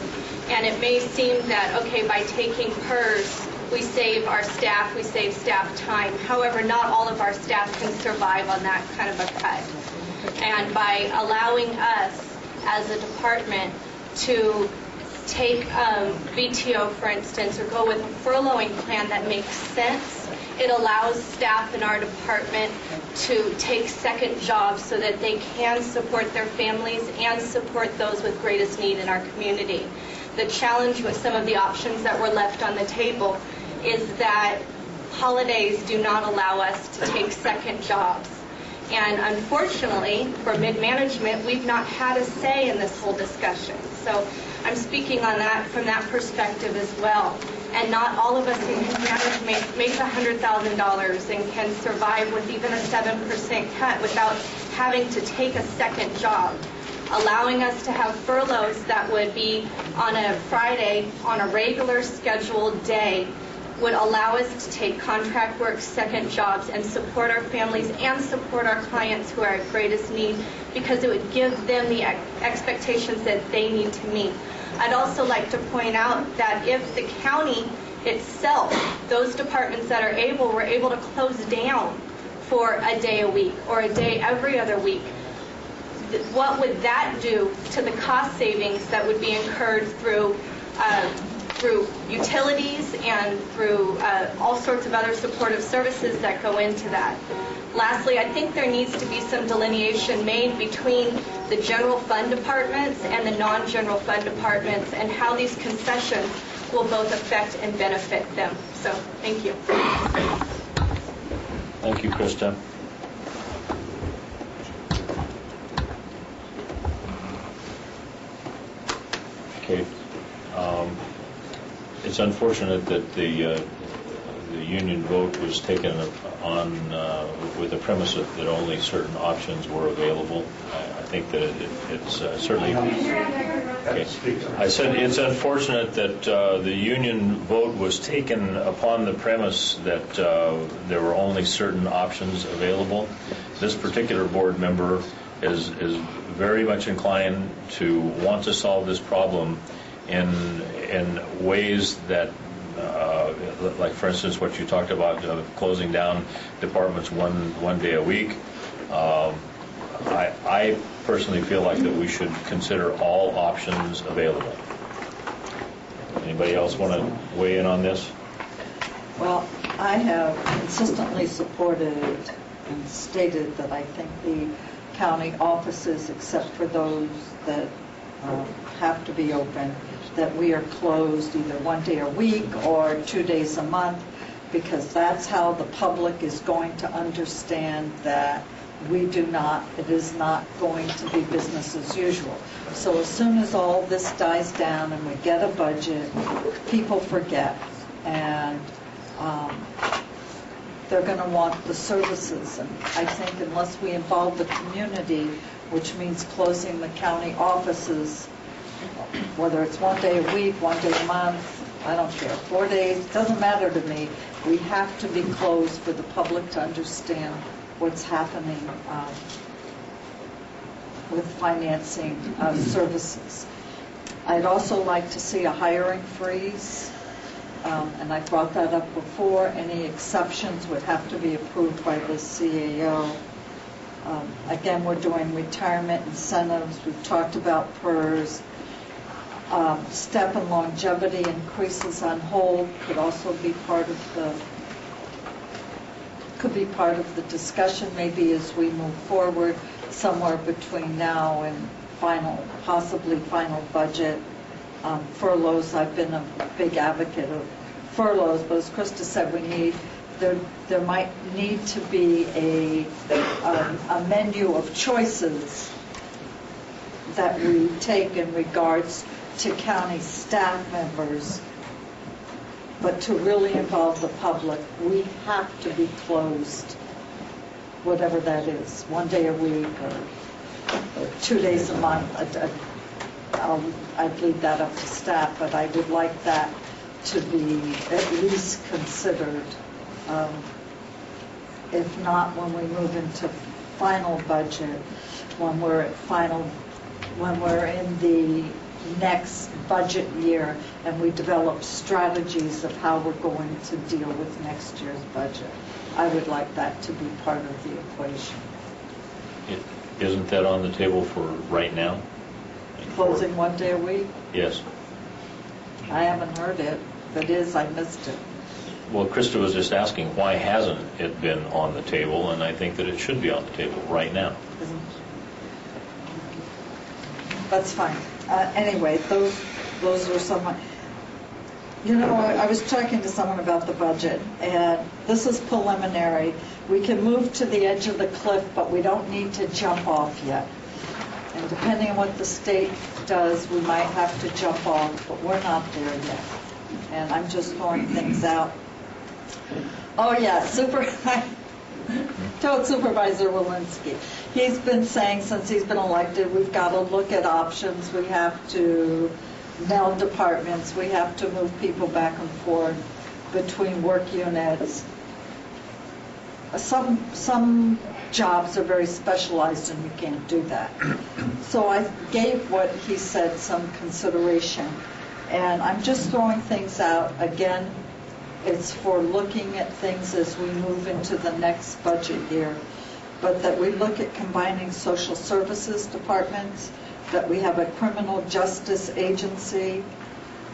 And it may seem that, okay, by taking PERS, we save our staff, we save staff time. However, not all of our staff can survive on that kind of a cut. And by allowing us as a department to take VTO, for instance, or go with a furloughing plan that makes sense, it allows staff in our department to take second jobs so that they can support their families and support those with greatest need in our community. The challenge with some of the options that were left on the table is that holidays do not allow us to take second jobs. And unfortunately, for mid-management, we've not had a say in this whole discussion. So I'm speaking on that from that perspective as well. And not all of us in management make $100,000 and can survive with even a 7% cut without having to take a second job. Allowing us to have furloughs that would be on a Friday on a regular scheduled day would allow us to take contract work, second jobs, and support our families and support our clients who are at greatest need, because it would give them the expectations that they need to meet. I'd also like to point out that if the county itself, those departments that are able, were able to close down for a day a week or a day every other week, what would that do to the cost savings that would be incurred through utilities and through all sorts of other supportive services that go into that? Lastly, I think there needs to be some delineation made between the general fund departments and the non-general fund departments and how these concessions will both affect and benefit them. So, thank you. Thank you, Krista. Okay. It's unfortunate that the union vote was taken on with the premise that only certain options were available. I think that it's certainly. Okay. I said it's unfortunate that the union vote was taken upon the premise that there were only certain options available. This particular board member is very much inclined to want to solve this problem in ways that, like for instance, what you talked about, closing down departments one day a week. I personally feel like that we should consider all options available. Anybody else want to weigh in on this? Well, I have consistently supported and stated that I think the county offices, except for those that have to be open, that we are closed either one day a week or 2 days a month, because that's how the public is going to understand that it is not going to be business as usual. So as soon as all this dies down and we get a budget, people forget, and they're going to want the services. And I think unless we involve the community, which means closing the county offices, whether it's 1 day a week, 1 day a month, I don't care, 4 days, doesn't matter to me. We have to be closed for the public to understand what's happening with financing services. I'd also like to see a hiring freeze, and I brought that up before. Any exceptions would have to be approved by the CAO. Again, we're doing retirement incentives. We've talked about PERS. Step and longevity increases on hold could also be part of the discussion, maybe as we move forward, somewhere between now and possibly final budget. Furloughs, I've been a big advocate of furloughs, but as Krista said, there might need to be a menu of choices that we take in regards to county staff members. But to really involve the public, we have to be closed, whatever that is, 1 day a week or 2 days a month. I'd leave that up to staff, but I would like that to be at least considered. If not, when we move into final budget, when we're in the next budget year and we develop strategies of how we're going to deal with next year's budget. I would like that to be part of the equation. Isn't that on the table for right now? Closing one day a week? Yes. I haven't heard it. If it is, I missed it. Well, Krista was just asking why hasn't it been on the table, and I think that it should be on the table right now. That's fine. Anyway, those are some. I was talking to someone about the budget, and this is preliminary. We can move to the edge of the cliff, but we don't need to jump off yet. And depending on what the state does, we might have to jump off, but we're not there yet. And I'm just throwing things out. Oh yeah, told Supervisor Walensky. He's been saying since he's been elected, we've got to look at options. We have to meld departments. We have to move people back and forth between work units. Some jobs are very specialized and you can't do that. So I gave what he said some consideration. And I'm just throwing things out. Again, it's for looking at things as we move into the next budget year. But that we look at combining social services departments, that we have a criminal justice agency.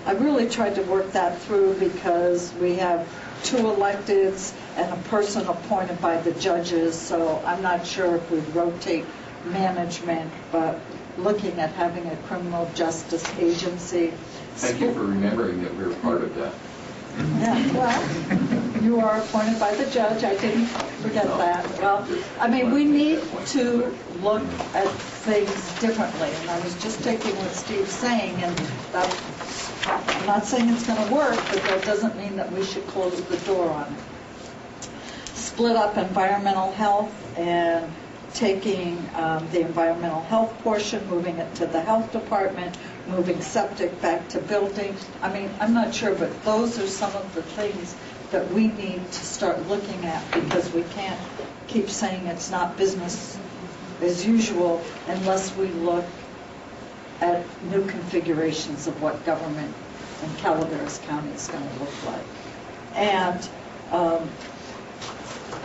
I really tried to work that through because we have 2 electeds and a person appointed by the judges, so I'm not sure if we'd rotate management, but looking at having a criminal justice agency. Thank you for remembering that we were part of that. Yeah, well, you are appointed by the judge. I didn't forget that. Well, I mean, we need to look at things differently. And I was just taking what Steve's saying, and I'm not saying it's going to work, but that doesn't mean that we should close the door on it. Split up environmental health and taking the environmental health portion, moving it to the health department, moving septic back to buildings. I mean, I'm not sure, but those are some of the things that we need to start looking at, because we can't keep saying it's not business as usual unless we look at new configurations of what government in Calaveras County is going to look like. And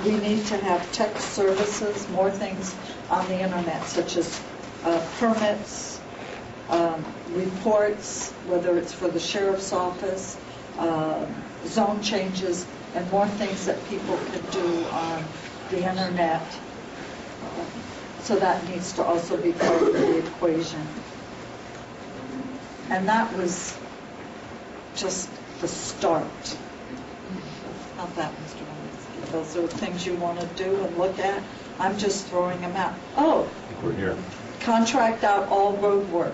we need to have tech services, more things on the internet, such as permits, reports, whether it's for the sheriff's office, zone changes, and more things that people can do on the internet. So that needs to also be part of the equation. And that was just the start. Not that, Mr. Walensky. Those are things you want to do and look at. I'm just throwing them out. Oh, We're here. Contract out all road work,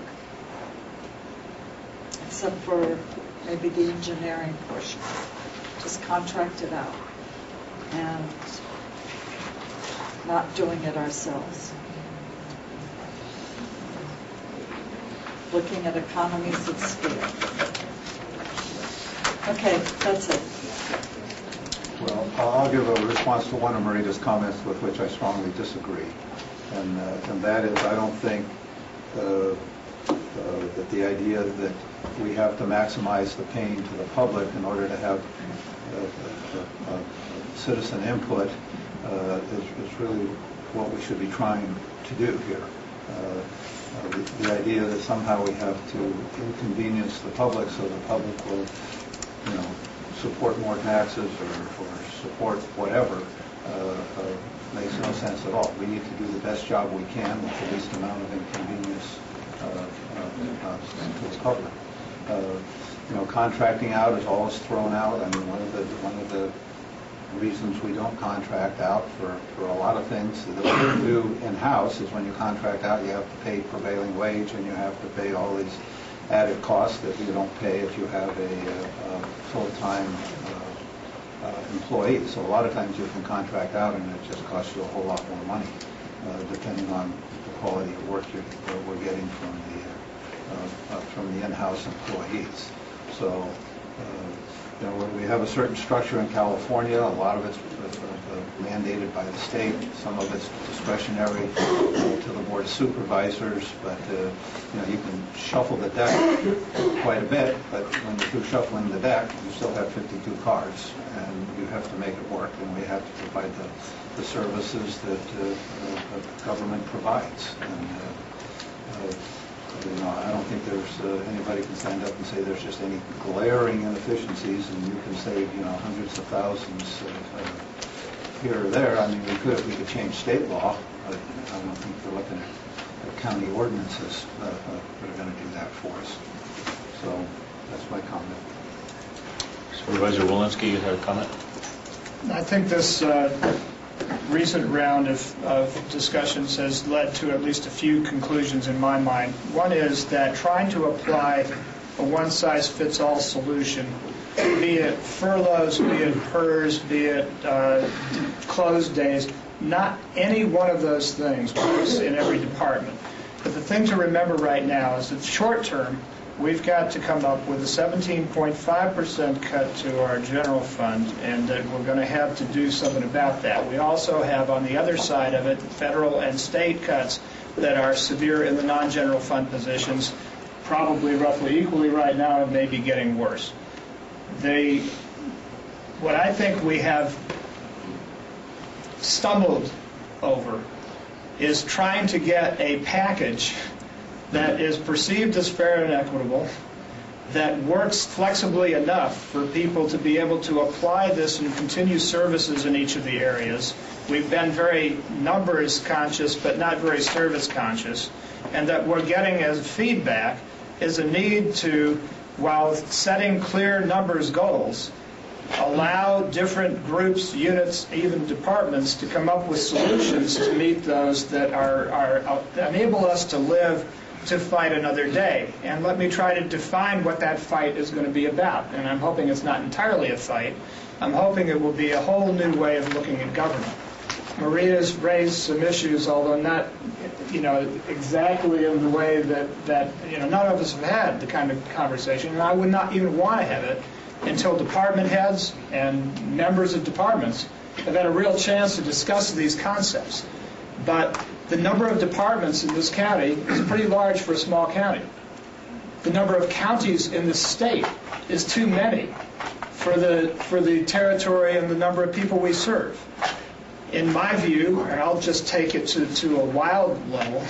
except for maybe the engineering portion. Just contract it out and not doing it ourselves. Looking at economies of scale. Okay, that's it. Well, I'll give a response to one of Marita's comments with which I strongly disagree. And that is, I don't think that the idea that we have to maximize the pain to the public in order to have citizen input is really what we should be trying to do here. The idea that somehow we have to inconvenience the public so the public will, support more taxes or support whatever makes no sense at all. We need to do the best job we can with the least amount of inconvenience to the public. Contracting out is always thrown out. I mean, one of the reasons we don't contract out for a lot of things that we do in-house is when you contract out, you have to pay prevailing wage and you have to pay all these added costs that you don't pay if you have a full-time employee. So a lot of times you can contract out and it just costs you a whole lot more money, depending on the quality of work we're getting from from the in-house employees. So, we have a certain structure in California. A lot of it's mandated by the state. Some of it's discretionary to the Board of Supervisors. But, you can shuffle the deck quite a bit, but when you do shuffling the deck, you still have 52 cards, and you have to make it work, and we have to provide the services that the government provides. And, I don't think there's anybody can stand up and say there's just any glaring inefficiencies, and you can save hundreds of thousands here or there. I mean, we could change state law, but I don't think we're looking at county ordinances that are going to do that for us. So that's my comment. Supervisor Walensky, you had a comment? I think this recent round of discussions has led to at least a few conclusions in my mind. One is that trying to apply a one-size-fits-all solution, be it furloughs, be it PERS, be it closed days, not any one of those things works in every department. But the thing to remember right now is that short term, we've got to come up with a 17.5% cut to our general fund, and that we're going to have to do something about that. We also have on the other side of it federal and state cuts that are severe in the non-general fund positions, probably roughly equally right now, and maybe getting worse. What I think we have stumbled over is trying to get a package that is perceived as fair and equitable, that works flexibly enough for people to be able to apply this and continue services in each of the areas. We've been very numbers conscious, but not very service conscious, and that we're getting as feedback is a need to, while setting clear numbers goals, allow different groups, units, even departments to come up with solutions to meet those that enable us to live to fight another day. And let me try to define what that fight is going to be about. And I'm hoping it's not entirely a fight. I'm hoping it will be a whole new way of looking at government. Maria's raised some issues, although not, exactly in the way that none of us have had the kind of conversation, and I would not even want to have it until department heads and members of departments have had a real chance to discuss these concepts. But the number of departments in this county is pretty large for a small county. The number of counties in the state is too many for the territory and the number of people we serve. In my view, and I'll just take it to a wild level,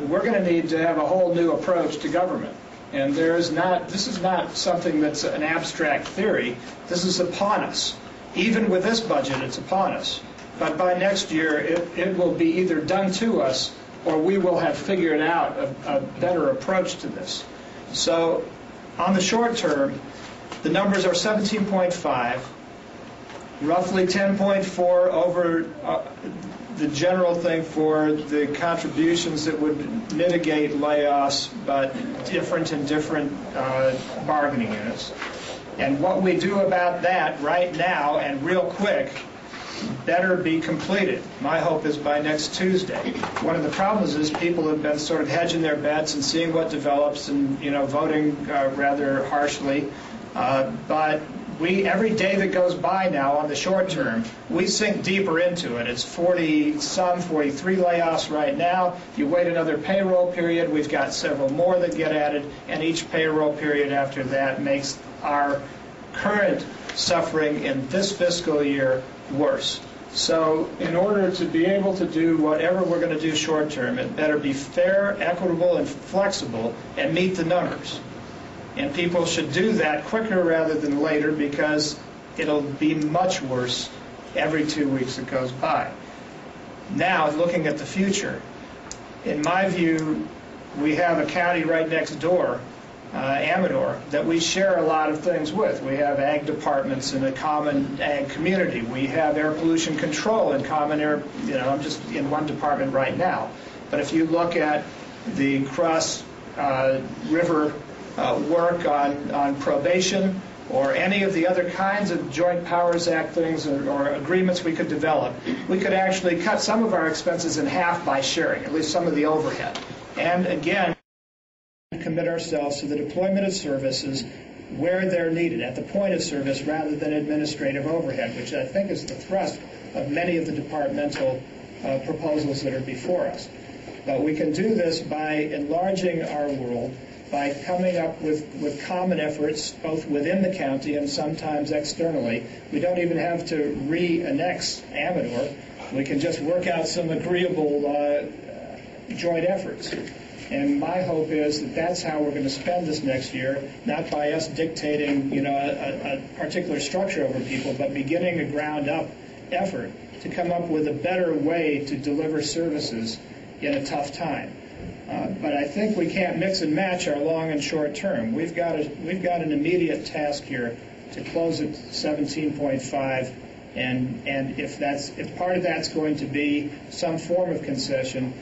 we're going to need to have a whole new approach to government. And this is not something that's an abstract theory. This is upon us. Even with this budget, it's upon us. But by next year, it will be either done to us or we will have figured out a better approach to this. So on the short term, the numbers are 17.5, roughly 10.4 over the general thing for the contributions that would mitigate layoffs, but different in different bargaining units. And what we do about that right now and real quick better be completed. My hope is by next Tuesday. One of the problems is people have been sort of hedging their bets and seeing what develops and voting rather harshly. But every day that goes by now on the short term, we sink deeper into it. It's 43 layoffs right now. You wait another payroll period, we've got several more that get added, and each payroll period after that makes our current suffering in this fiscal year worse. So in order to be able to do whatever we're going to do short term, it better be fair, equitable, and flexible and meet the numbers. And people should do that quicker rather than later, because it'll be much worse every 2 weeks that goes by. Now, looking at the future, in my view, we have a county right next door, Amador, that we share a lot of things with. We have ag departments in a common ag community. We have air pollution control in common air, I'm just in one department right now. But if you look at the cross river work on probation or any of the other kinds of Joint Powers Act things or agreements we could develop, we could actually cut some of our expenses in half by sharing, at least some of the overhead. And again, commit ourselves to the deployment of services where they're needed, at the point of service, rather than administrative overhead, which I think is the thrust of many of the departmental proposals that are before us. But we can do this by enlarging our world, by coming up with common efforts, both within the county and sometimes externally. We don't even have to re-annex Amador. We can just work out some agreeable joint efforts. And my hope is that that's how we're going to spend this next year, not by us dictating, a particular structure over people, but beginning a ground-up effort to come up with a better way to deliver services in a tough time. But I think we can't mix and match our long and short term. We've got an immediate task here to close at 17.5, and if part of that's going to be some form of concession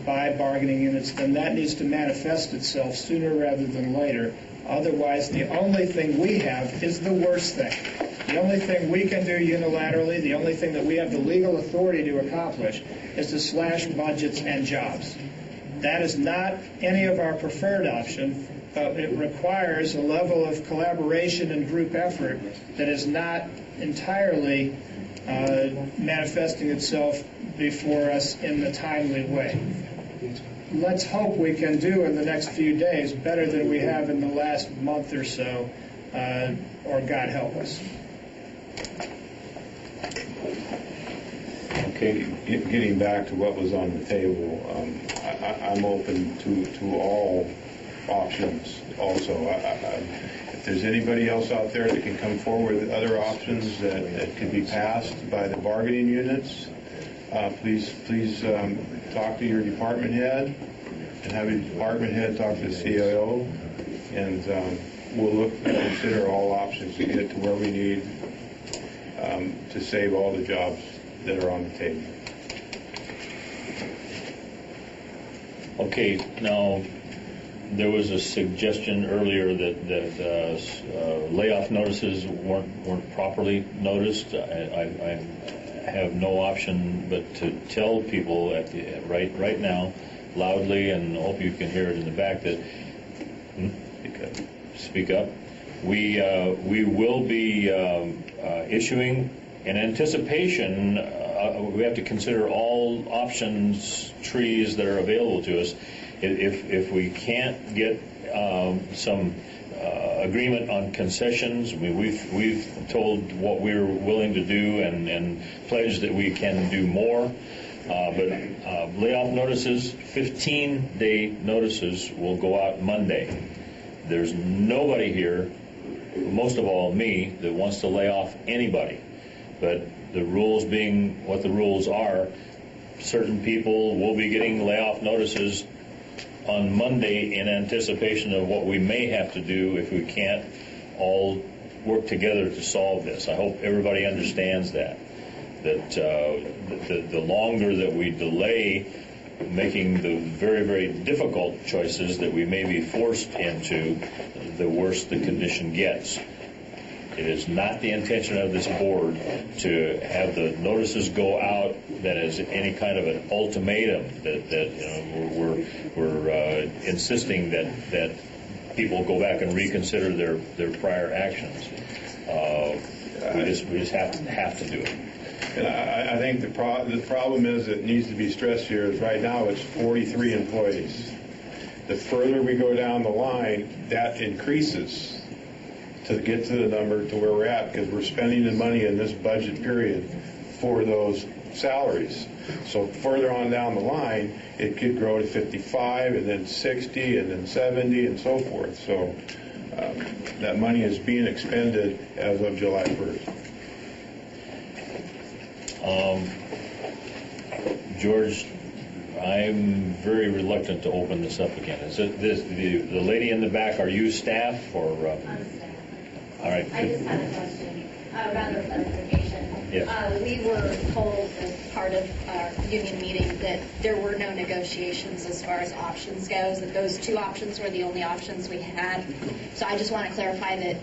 by bargaining units, then that needs to manifest itself sooner rather than later. Otherwise, the only thing we have is the worst thing. The only thing we can do unilaterally, the only thing that we have the legal authority to accomplish, is to slash budgets and jobs. That is not any of our preferred option, but it requires a level of collaboration and group effort that is not entirely manifesting itself before us in the timely way. Let's hope we can do in the next few days better than we have in the last month or so, or God help us. Okay, getting back to what was on the table, I'm open to all options also. If there's anybody else out there that can come forward with other options that could be passed by the bargaining units, please talk to your department head and have your department head talk to the CIO, and we'll look and consider all options to get to where we need to save all the jobs that are on the table. Okay, now there was a suggestion earlier that layoff notices weren't properly noticed. I have no option but to tell people right now, loudly, and hope you can hear it in the back, that speak up. We will be issuing in anticipation. We have to consider all options, trees that are available to us. If we can't get some agreement on concessions, I mean, we've told what we're willing to do and pledged that we can do more. But layoff notices, 15-day notices, will go out Monday. There's nobody here, most of all me, that wants to lay off anybody. But the rules being what the rules are, certain people will be getting layoff notices on Monday in anticipation of what we may have to do if we can't all work together to solve this. I hope everybody understands that the longer that we delay making the very, very difficult choices that we may be forced into, the worse the condition gets. It is not the intention of this board to have the notices go out that is any kind of an ultimatum that we're insisting that people go back and reconsider their prior actions. We just have to do it. And I think the problem is that needs to be stressed here is right now it's 43 employees. The further we go down the line, that increases to get to the number to where we're at, because we're spending the money in this budget period for those salaries. So further on down the line, it could grow to 55 and then 60 and then 70 and so forth. So that money is being expended as of July 1st. George, I'm very reluctant to open this up again. Is it the lady in the back? Are you staff or? I'm staff. All right. I just had a question, rather clarification. Yes. We were told as part of our union meeting that there were no negotiations as far as options goes, that those two options were the only options we had. So I just want to clarify that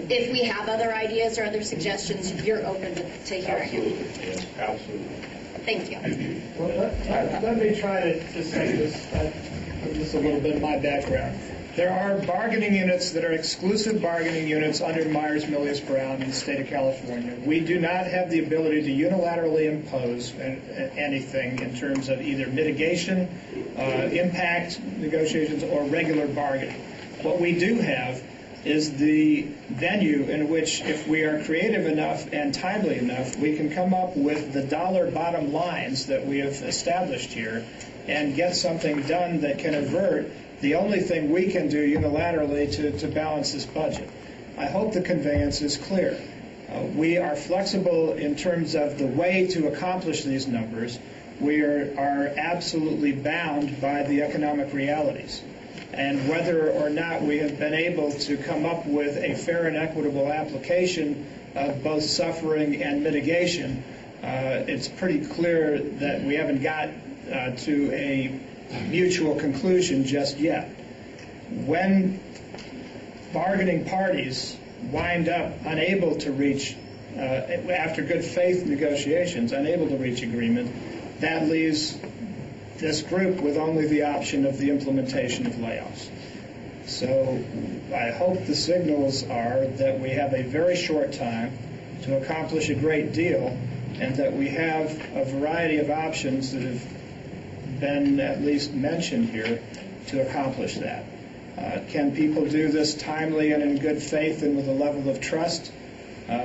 if we have other ideas or other suggestions, you're open to hearing Absolutely. it. Yes, absolutely. Thank you. Well, let me try to say this a little bit of my background. There are bargaining units that are exclusive bargaining units under Myers-Milius-Brown in the state of California. We do not have the ability to unilaterally impose anything in terms of either mitigation, impact negotiations, or regular bargaining. What we do have is the venue in which, if we are creative enough and timely enough, we can come up with the dollar bottom lines that we have established here and get something done that can avert the only thing we can do unilaterally to balance this budget. I hope the conveyance is clear. We are flexible in terms of the way to accomplish these numbers. We are absolutely bound by the economic realities. And whether or not we have been able to come up with a fair and equitable application of both suffering and mitigation, it's pretty clear that we haven't got to a mutual conclusion just yet. When bargaining parties wind up unable to reach, after good faith negotiations, unable to reach agreement, that leaves this group with only the option of the implementation of layoffs. So I hope the signals are that we have a very short time to accomplish a great deal, and that we have a variety of options that have been at least mentioned here to accomplish that. Can people do this timely and in good faith and with a level of trust?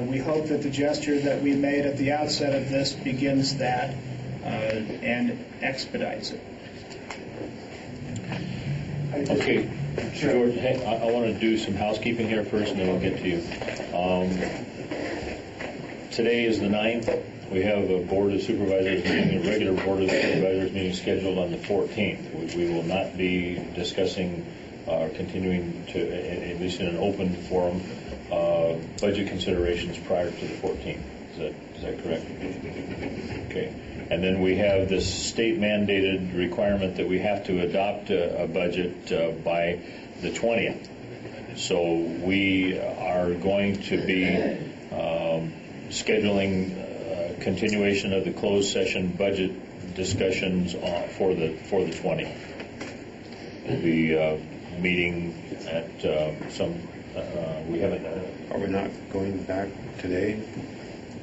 We hope that the gesture that we made at the outset of this begins that and expedites it. Okay, George, hey, I want to do some housekeeping here first, and then we'll get to you. Today is the 9th. We have a Board of Supervisors meeting, a regular Board of Supervisors meeting scheduled on the 14th. We will not be discussing or continuing to, at least in an open forum, budget considerations prior to the 14th. Is that correct? Okay. And then we have this state-mandated requirement that we have to adopt a budget by the 20th. So we are going to be scheduling continuation of the closed session budget discussions for the 20th. We'll be meeting at we haven't. Are we not going back today?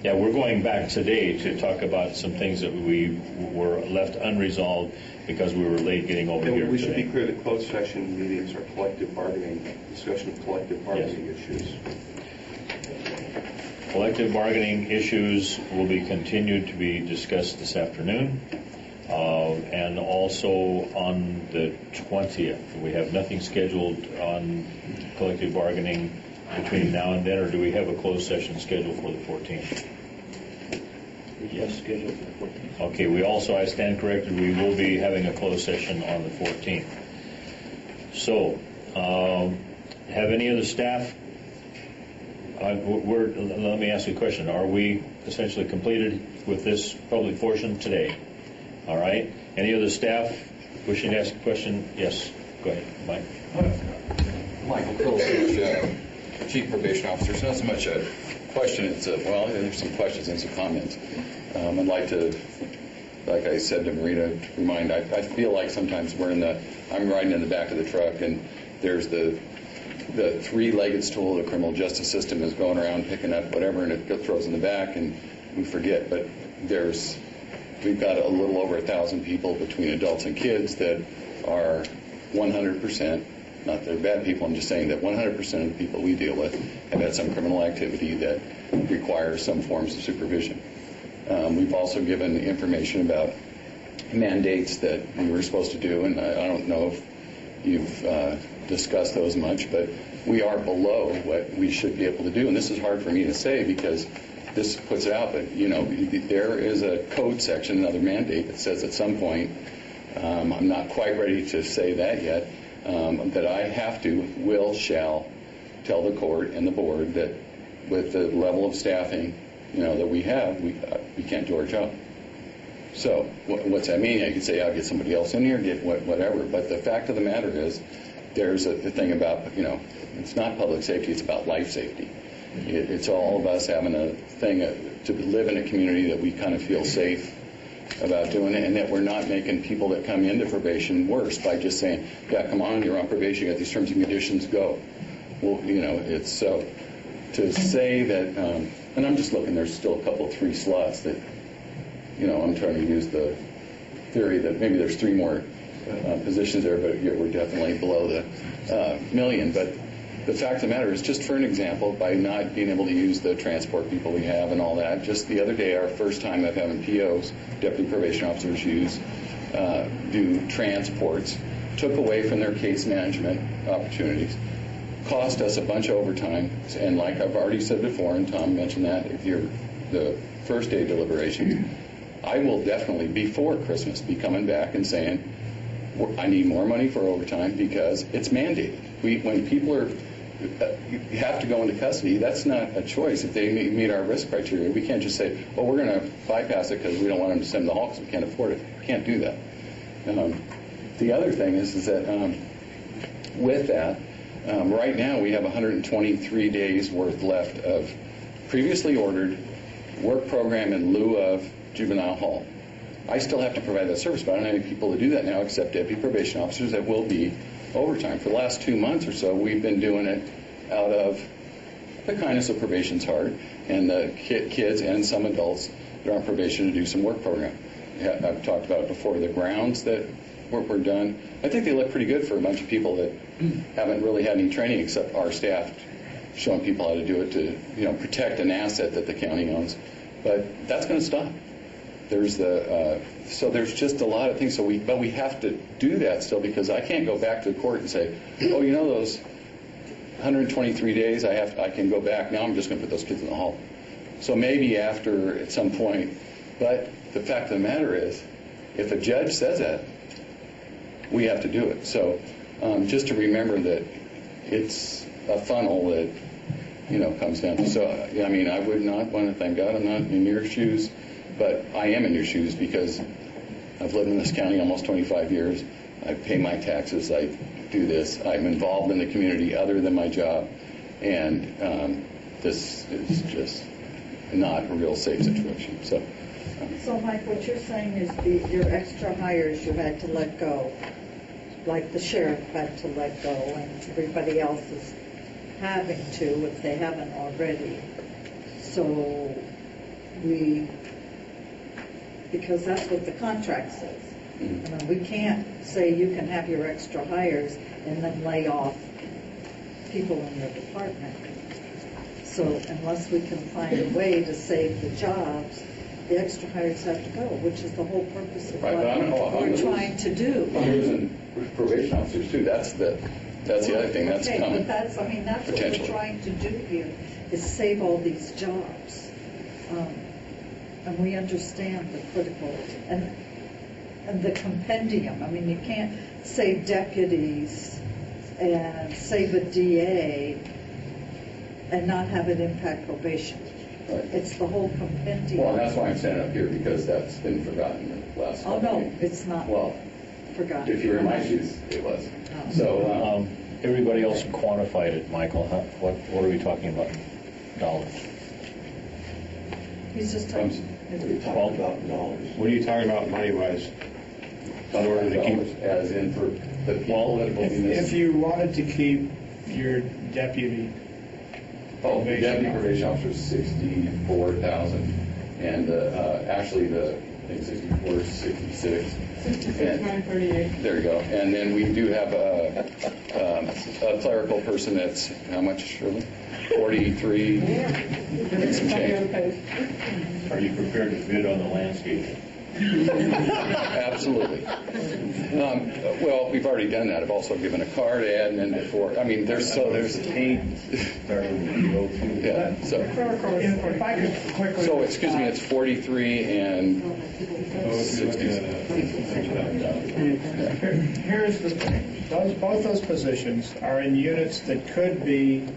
Yeah, we're going back today to talk about some things that we were left unresolved because we were late getting over here. We should be clear that closed session meetings are collective bargaining, discussion of collective bargaining issues. Collective bargaining issues will be continued to be discussed this afternoon, and also on the 20th. We have nothing scheduled on collective bargaining between now and then, or do we have a closed session scheduled for the 14th? Yes, scheduled for the 14th. Okay, we also, I stand corrected, we will be having a closed session on the 14th. So, have any of the staff, let me ask you a question. Are we essentially completed with this public portion today? All right. Any other staff wishing to ask a question? Yes, go ahead, Mike. Michael Pills, Chief Probation Officer. It's not so much a question, it's there's some questions and some comments. I'd like to, like I said to Marita, remind, I feel like sometimes I'm riding in the back of the truck, and there's the three-legged stool of the criminal justice system is going around picking up whatever, and it throws in the back, and we forget. But we've got a little over 1,000 people between adults and kids that are 100%, not that they're bad people, I'm just saying that 100% of the people we deal with have had some criminal activity that requires some forms of supervision. We've also given information about mandates that we were supposed to do, and I don't know if you've discussed those much, but we are below what we should be able to do. And this is hard for me to say because this puts it out, but there is a code section, another mandate that says at some point, I'm not quite ready to say that yet, that I have to, shall tell the court and the board that with the level of staffing, that we have, we can't do our job. So what's that mean? I could say I'll get somebody else in here, get whatever. But the fact of the matter is, there's the thing about, it's not public safety, it's about life safety. It's all of us having a thing to live in a community that we kind of feel safe about doing it, and that we're not making people that come into probation worse by just saying, yeah, come on, you're on probation, you got these terms and conditions, go. Well, it's so to say that, and I'm just looking, there's still a couple, 3 slots that, I'm trying to use the theory that maybe there's 3 more positions there, but we're definitely below the million. But the fact of the matter is, just for an example, by not being able to use the transport people we have and all that, just the other day, our first time of having POs, deputy probation officers do transports, took away from their case management opportunities, cost us a bunch of overtime, and like I've already said before, and Tom mentioned that, if you're the first day deliberations, I will definitely, before Christmas, be coming back and saying, I need more money for overtime because it's mandated. When people have to go into custody, that's not a choice. If they meet our risk criteria, we can't just say, well, we're going to bypass it because we don't want them to send them to the hall because we can't afford it. We can't do that. The other thing is that with that, right now we have 123 days worth left of previously ordered work program in lieu of juvenile hall. I still have to provide that service, but I don't have any people to do that now except deputy probation officers. That will be overtime. For the last 2 months or so, we've been doing it out of the kindness of probation's heart and the kids and some adults that are on probation to do some work program. I've talked about it before, the grounds that were done. I think they look pretty good for a bunch of people that haven't really had any training except our staff showing people how to do it to protect an asset that the county owns. But that's going to stop. So there's just a lot of things. But we have to do that still because I can't go back to the court and say, oh, those 123 days I can go back. Now I'm just going to put those kids in the hall. So maybe after at some point. But the fact of the matter is, if a judge says that, we have to do it. So just to remember that it's a funnel that comes down. So I would not want to thank God I'm not in your shoes. But I am in your shoes because I've lived in this county almost 25 years. I pay my taxes. I do this. I'm involved in the community other than my job. And this is just not a real safe situation. So Mike, what you're saying is your extra hires you had to let go, like the sheriff had to let go, and everybody else is having to if they haven't already. So because that's what the contract says. We can't say you can have your extra hires and then lay off people in your department. So unless we can find a way to save the jobs, the extra hires have to go, which is the whole purpose of what we're trying to do. And probation officers too. That's the other thing. That's coming. But that's what we're trying to do here is save all these jobs. And we understand the critical and the compendium. You can't save deputies and save a DA and not have it impact probation. Right. It's the whole compendium. Well, and that's why I'm standing up here, because that's been forgotten the last couple of years. It's not forgotten. If you were in my shoes, it was. So everybody else quantified it, Michael. What are we talking about in dollars? He's just talking about dollars. What are you talking about money-wise? In order to keep, as in for the people that will be missing. If you wanted to keep your deputy deputy probation officer, 64,000, and actually I think 64, 66. 66,938. There you go. And then we do have a clerical person that's how much, Shirley? 43. Some change. Are you prepared to bid on the landscape? Absolutely. Well, we've already done that. I've also given a car to admin before. There's yeah. So excuse me, it's 43 and 60. Here's the thing. Both those positions are in units that could be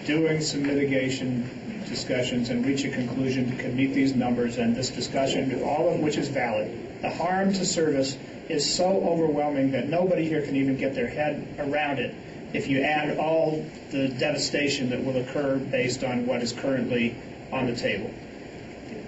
doing some mitigation discussions and reach a conclusion that could meet these numbers and this discussion, all of which is valid. The harm to service is so overwhelming that nobody here can even get their head around it if you add all the devastation that will occur based on what is currently on the table.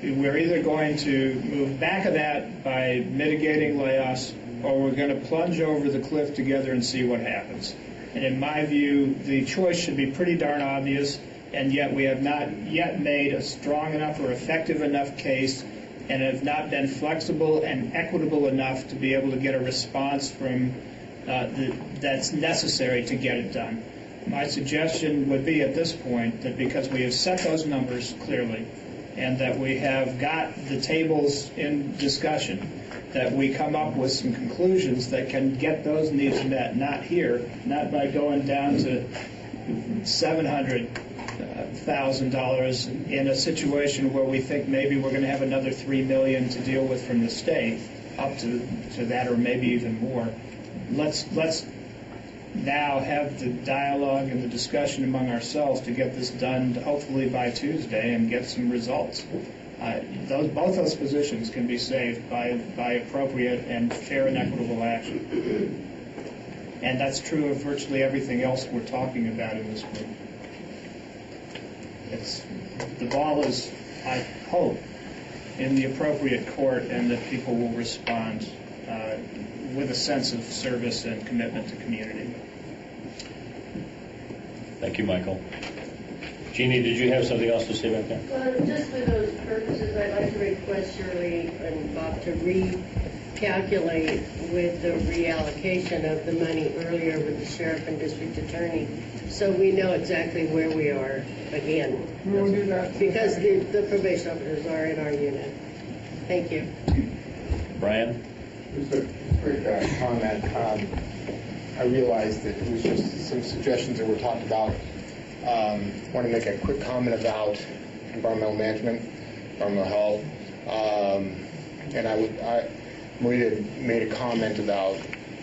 we're either going to move back of that by mitigating layoffs, or we're going to plunge over the cliff together and see what happens. And in my view, the choice should be pretty darn obvious, and yet we have not yet made a strong enough or effective enough case, and have not been flexible and equitable enough to be able to get a response from that's necessary to get it done. My suggestion would be at this point that because we have set those numbers clearly, and that we have got the tables in discussion, that we come up with some conclusions that can get those needs met, not here, not by going down to $700,000 in a situation where we think maybe we're going to have another $3 million to deal with from the state, up to that or maybe even more. Let's now have the dialogue and the discussion among ourselves to get this done, hopefully by Tuesday, and get some results. Both those positions can be saved by appropriate and fair and equitable action. And that's true of virtually everything else we're talking about in this group. The ball is, I hope, in the appropriate court, and that people will respond with a sense of service and commitment to community. Thank you, Michael. Jeannie, did you have something else to say about that? Just for those purposes, I'd like to request Shirley and Bob to recalculate with the reallocation of the money earlier with the sheriff and district attorney, so we know exactly where we are again. We'll do that. Because the probation officers are in our unit. Thank you. Brian? Just a quick comment. I realized that it was just some suggestions that were talked about. I want to make a quick comment about environmental management, environmental health. And Maria made a comment about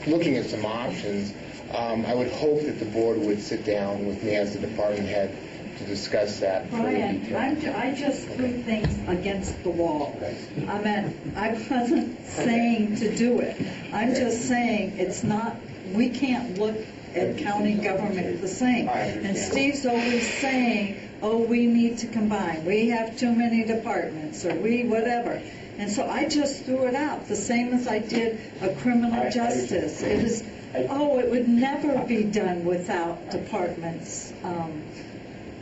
looking at some options. I would hope that the board would sit down with me as the department head to discuss that. Brian, I just threw things against the wall. I wasn't saying to do it. I'm just saying we can't look at county government the same. And Steve's always saying, oh, we need to combine. We have too many departments, or we whatever. And so I just threw it out, the same as I did a criminal justice. It would never be done without departments,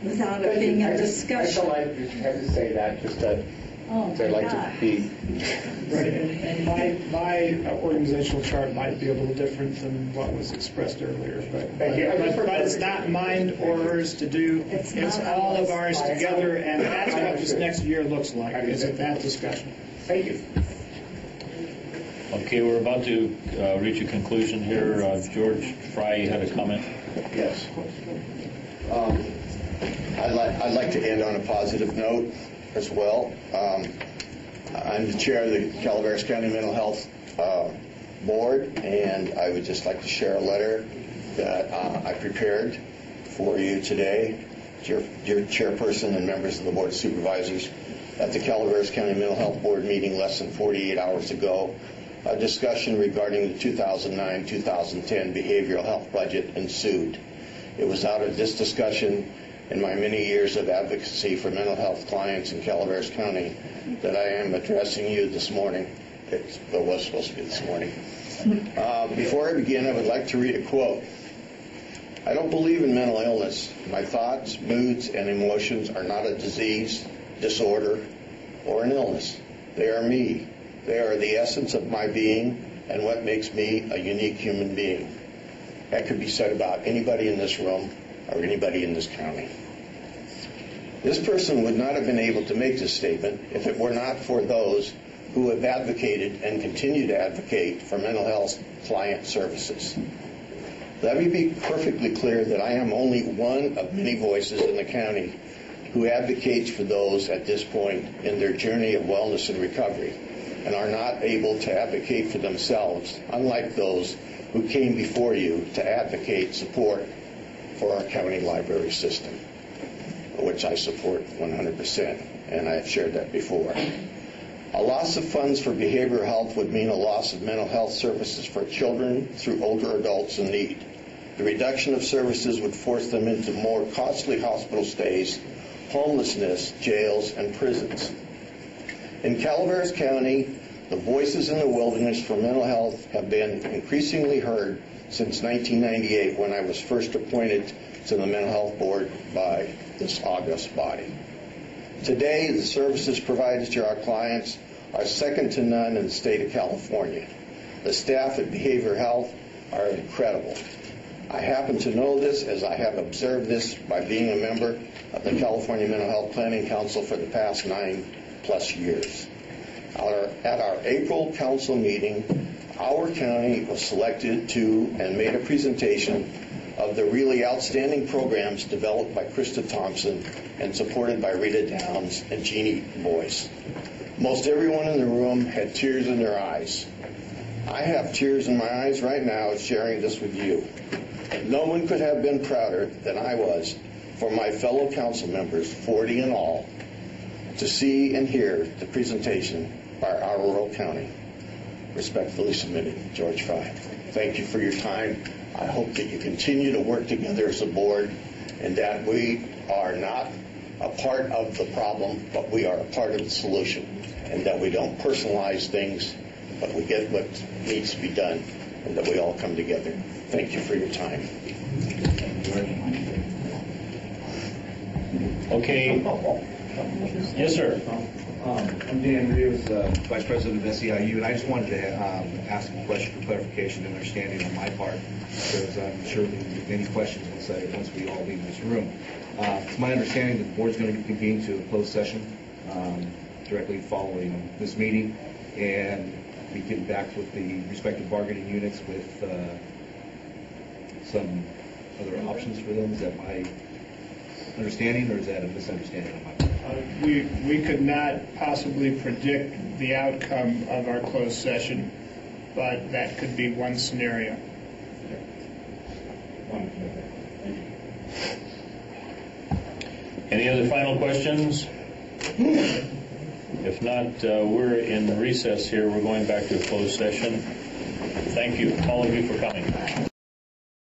without it being a discussion. I have to say that just that I'd like to be. Right, and my organizational chart might be a little different than what was expressed earlier, but it's not mine or hers to do. It's all of ours together, and that's what this next year looks like, is at that discussion. Thank you. Okay, we're about to reach a conclusion here. George Fry, you had a comment? Yes. I'd like to end on a positive note as well. I'm the chair of the Calaveras County Mental Health Board, and I would just like to share a letter that I prepared for you today, your chairperson and members of the Board of Supervisors, at the Calaveras County Mental Health Board meeting less than 48 hours ago. A discussion regarding the 2009-2010 behavioral health budget ensued. It was out of this discussion in my many years of advocacy for mental health clients in Calaveras County that I am addressing you this morning. It was supposed to be this morning. Before I begin, I would like to read a quote. I don't believe in mental illness. My thoughts, moods, and emotions are not a disease, disorder, or an illness. They are me. They are the essence of my being and what makes me a unique human being. That could be said about anybody in this room or anybody in this county. This person would not have been able to make this statement if it were not for those who have advocated and continue to advocate for mental health client services. Let me be perfectly clear that I am only one of many voices in the county who advocates for those at this point in their journey of wellness and recovery and are not able to advocate for themselves, unlike those who came before you to advocate support for our county library system, which I support 100%, and I have shared that before. A loss of funds for behavioral health would mean a loss of mental health services for children through older adults in need. The reduction of services would force them into more costly hospital stays, homelessness, jails, and prisons. In Calaveras County, the voices in the wilderness for mental health have been increasingly heard since 1998, when I was first appointed to the Mental Health Board by this august body. Today, the services provided to our clients are second to none in the state of California. The staff at Behavioral Health are incredible. I happen to know this as I have observed this by being a member of the California Mental Health Planning Council for the past 9+ years. At our April council meeting, our county was selected to and made a presentation of the really outstanding programs developed by Krista Thompson and supported by Rita Downs and Jeannie Boyce. Most everyone in the room had tears in their eyes. I have tears in my eyes right now sharing this with you. No one could have been prouder than I was for my fellow council members, 40 in all, to see and hear the presentation by our rural county. Respectfully submitted, George Fry. Thank you for your time. I hope that you continue to work together as a board and that we are not a part of the problem, but we are a part of the solution, and that we don't personalize things, but we get what needs to be done, and that we all come together. Thank you for your time. Okay. Yes, sir. I'm Dan Rios, Vice President of SEIU, and I just wanted to ask a question for clarification and understanding on my part, because I'm sure there will be many questions once we all leave this room. It's my understanding that the board's going to convene to a closed session directly following this meeting, and be getting back with the respective bargaining units with some other options for them. Is that my understanding, or is that a misunderstanding on my part? We could not possibly predict the outcome of our closed session, but that could be one scenario. Any other final questions? If not, we're in recess here. We're going back to a closed session. Thank you, all of you, for coming.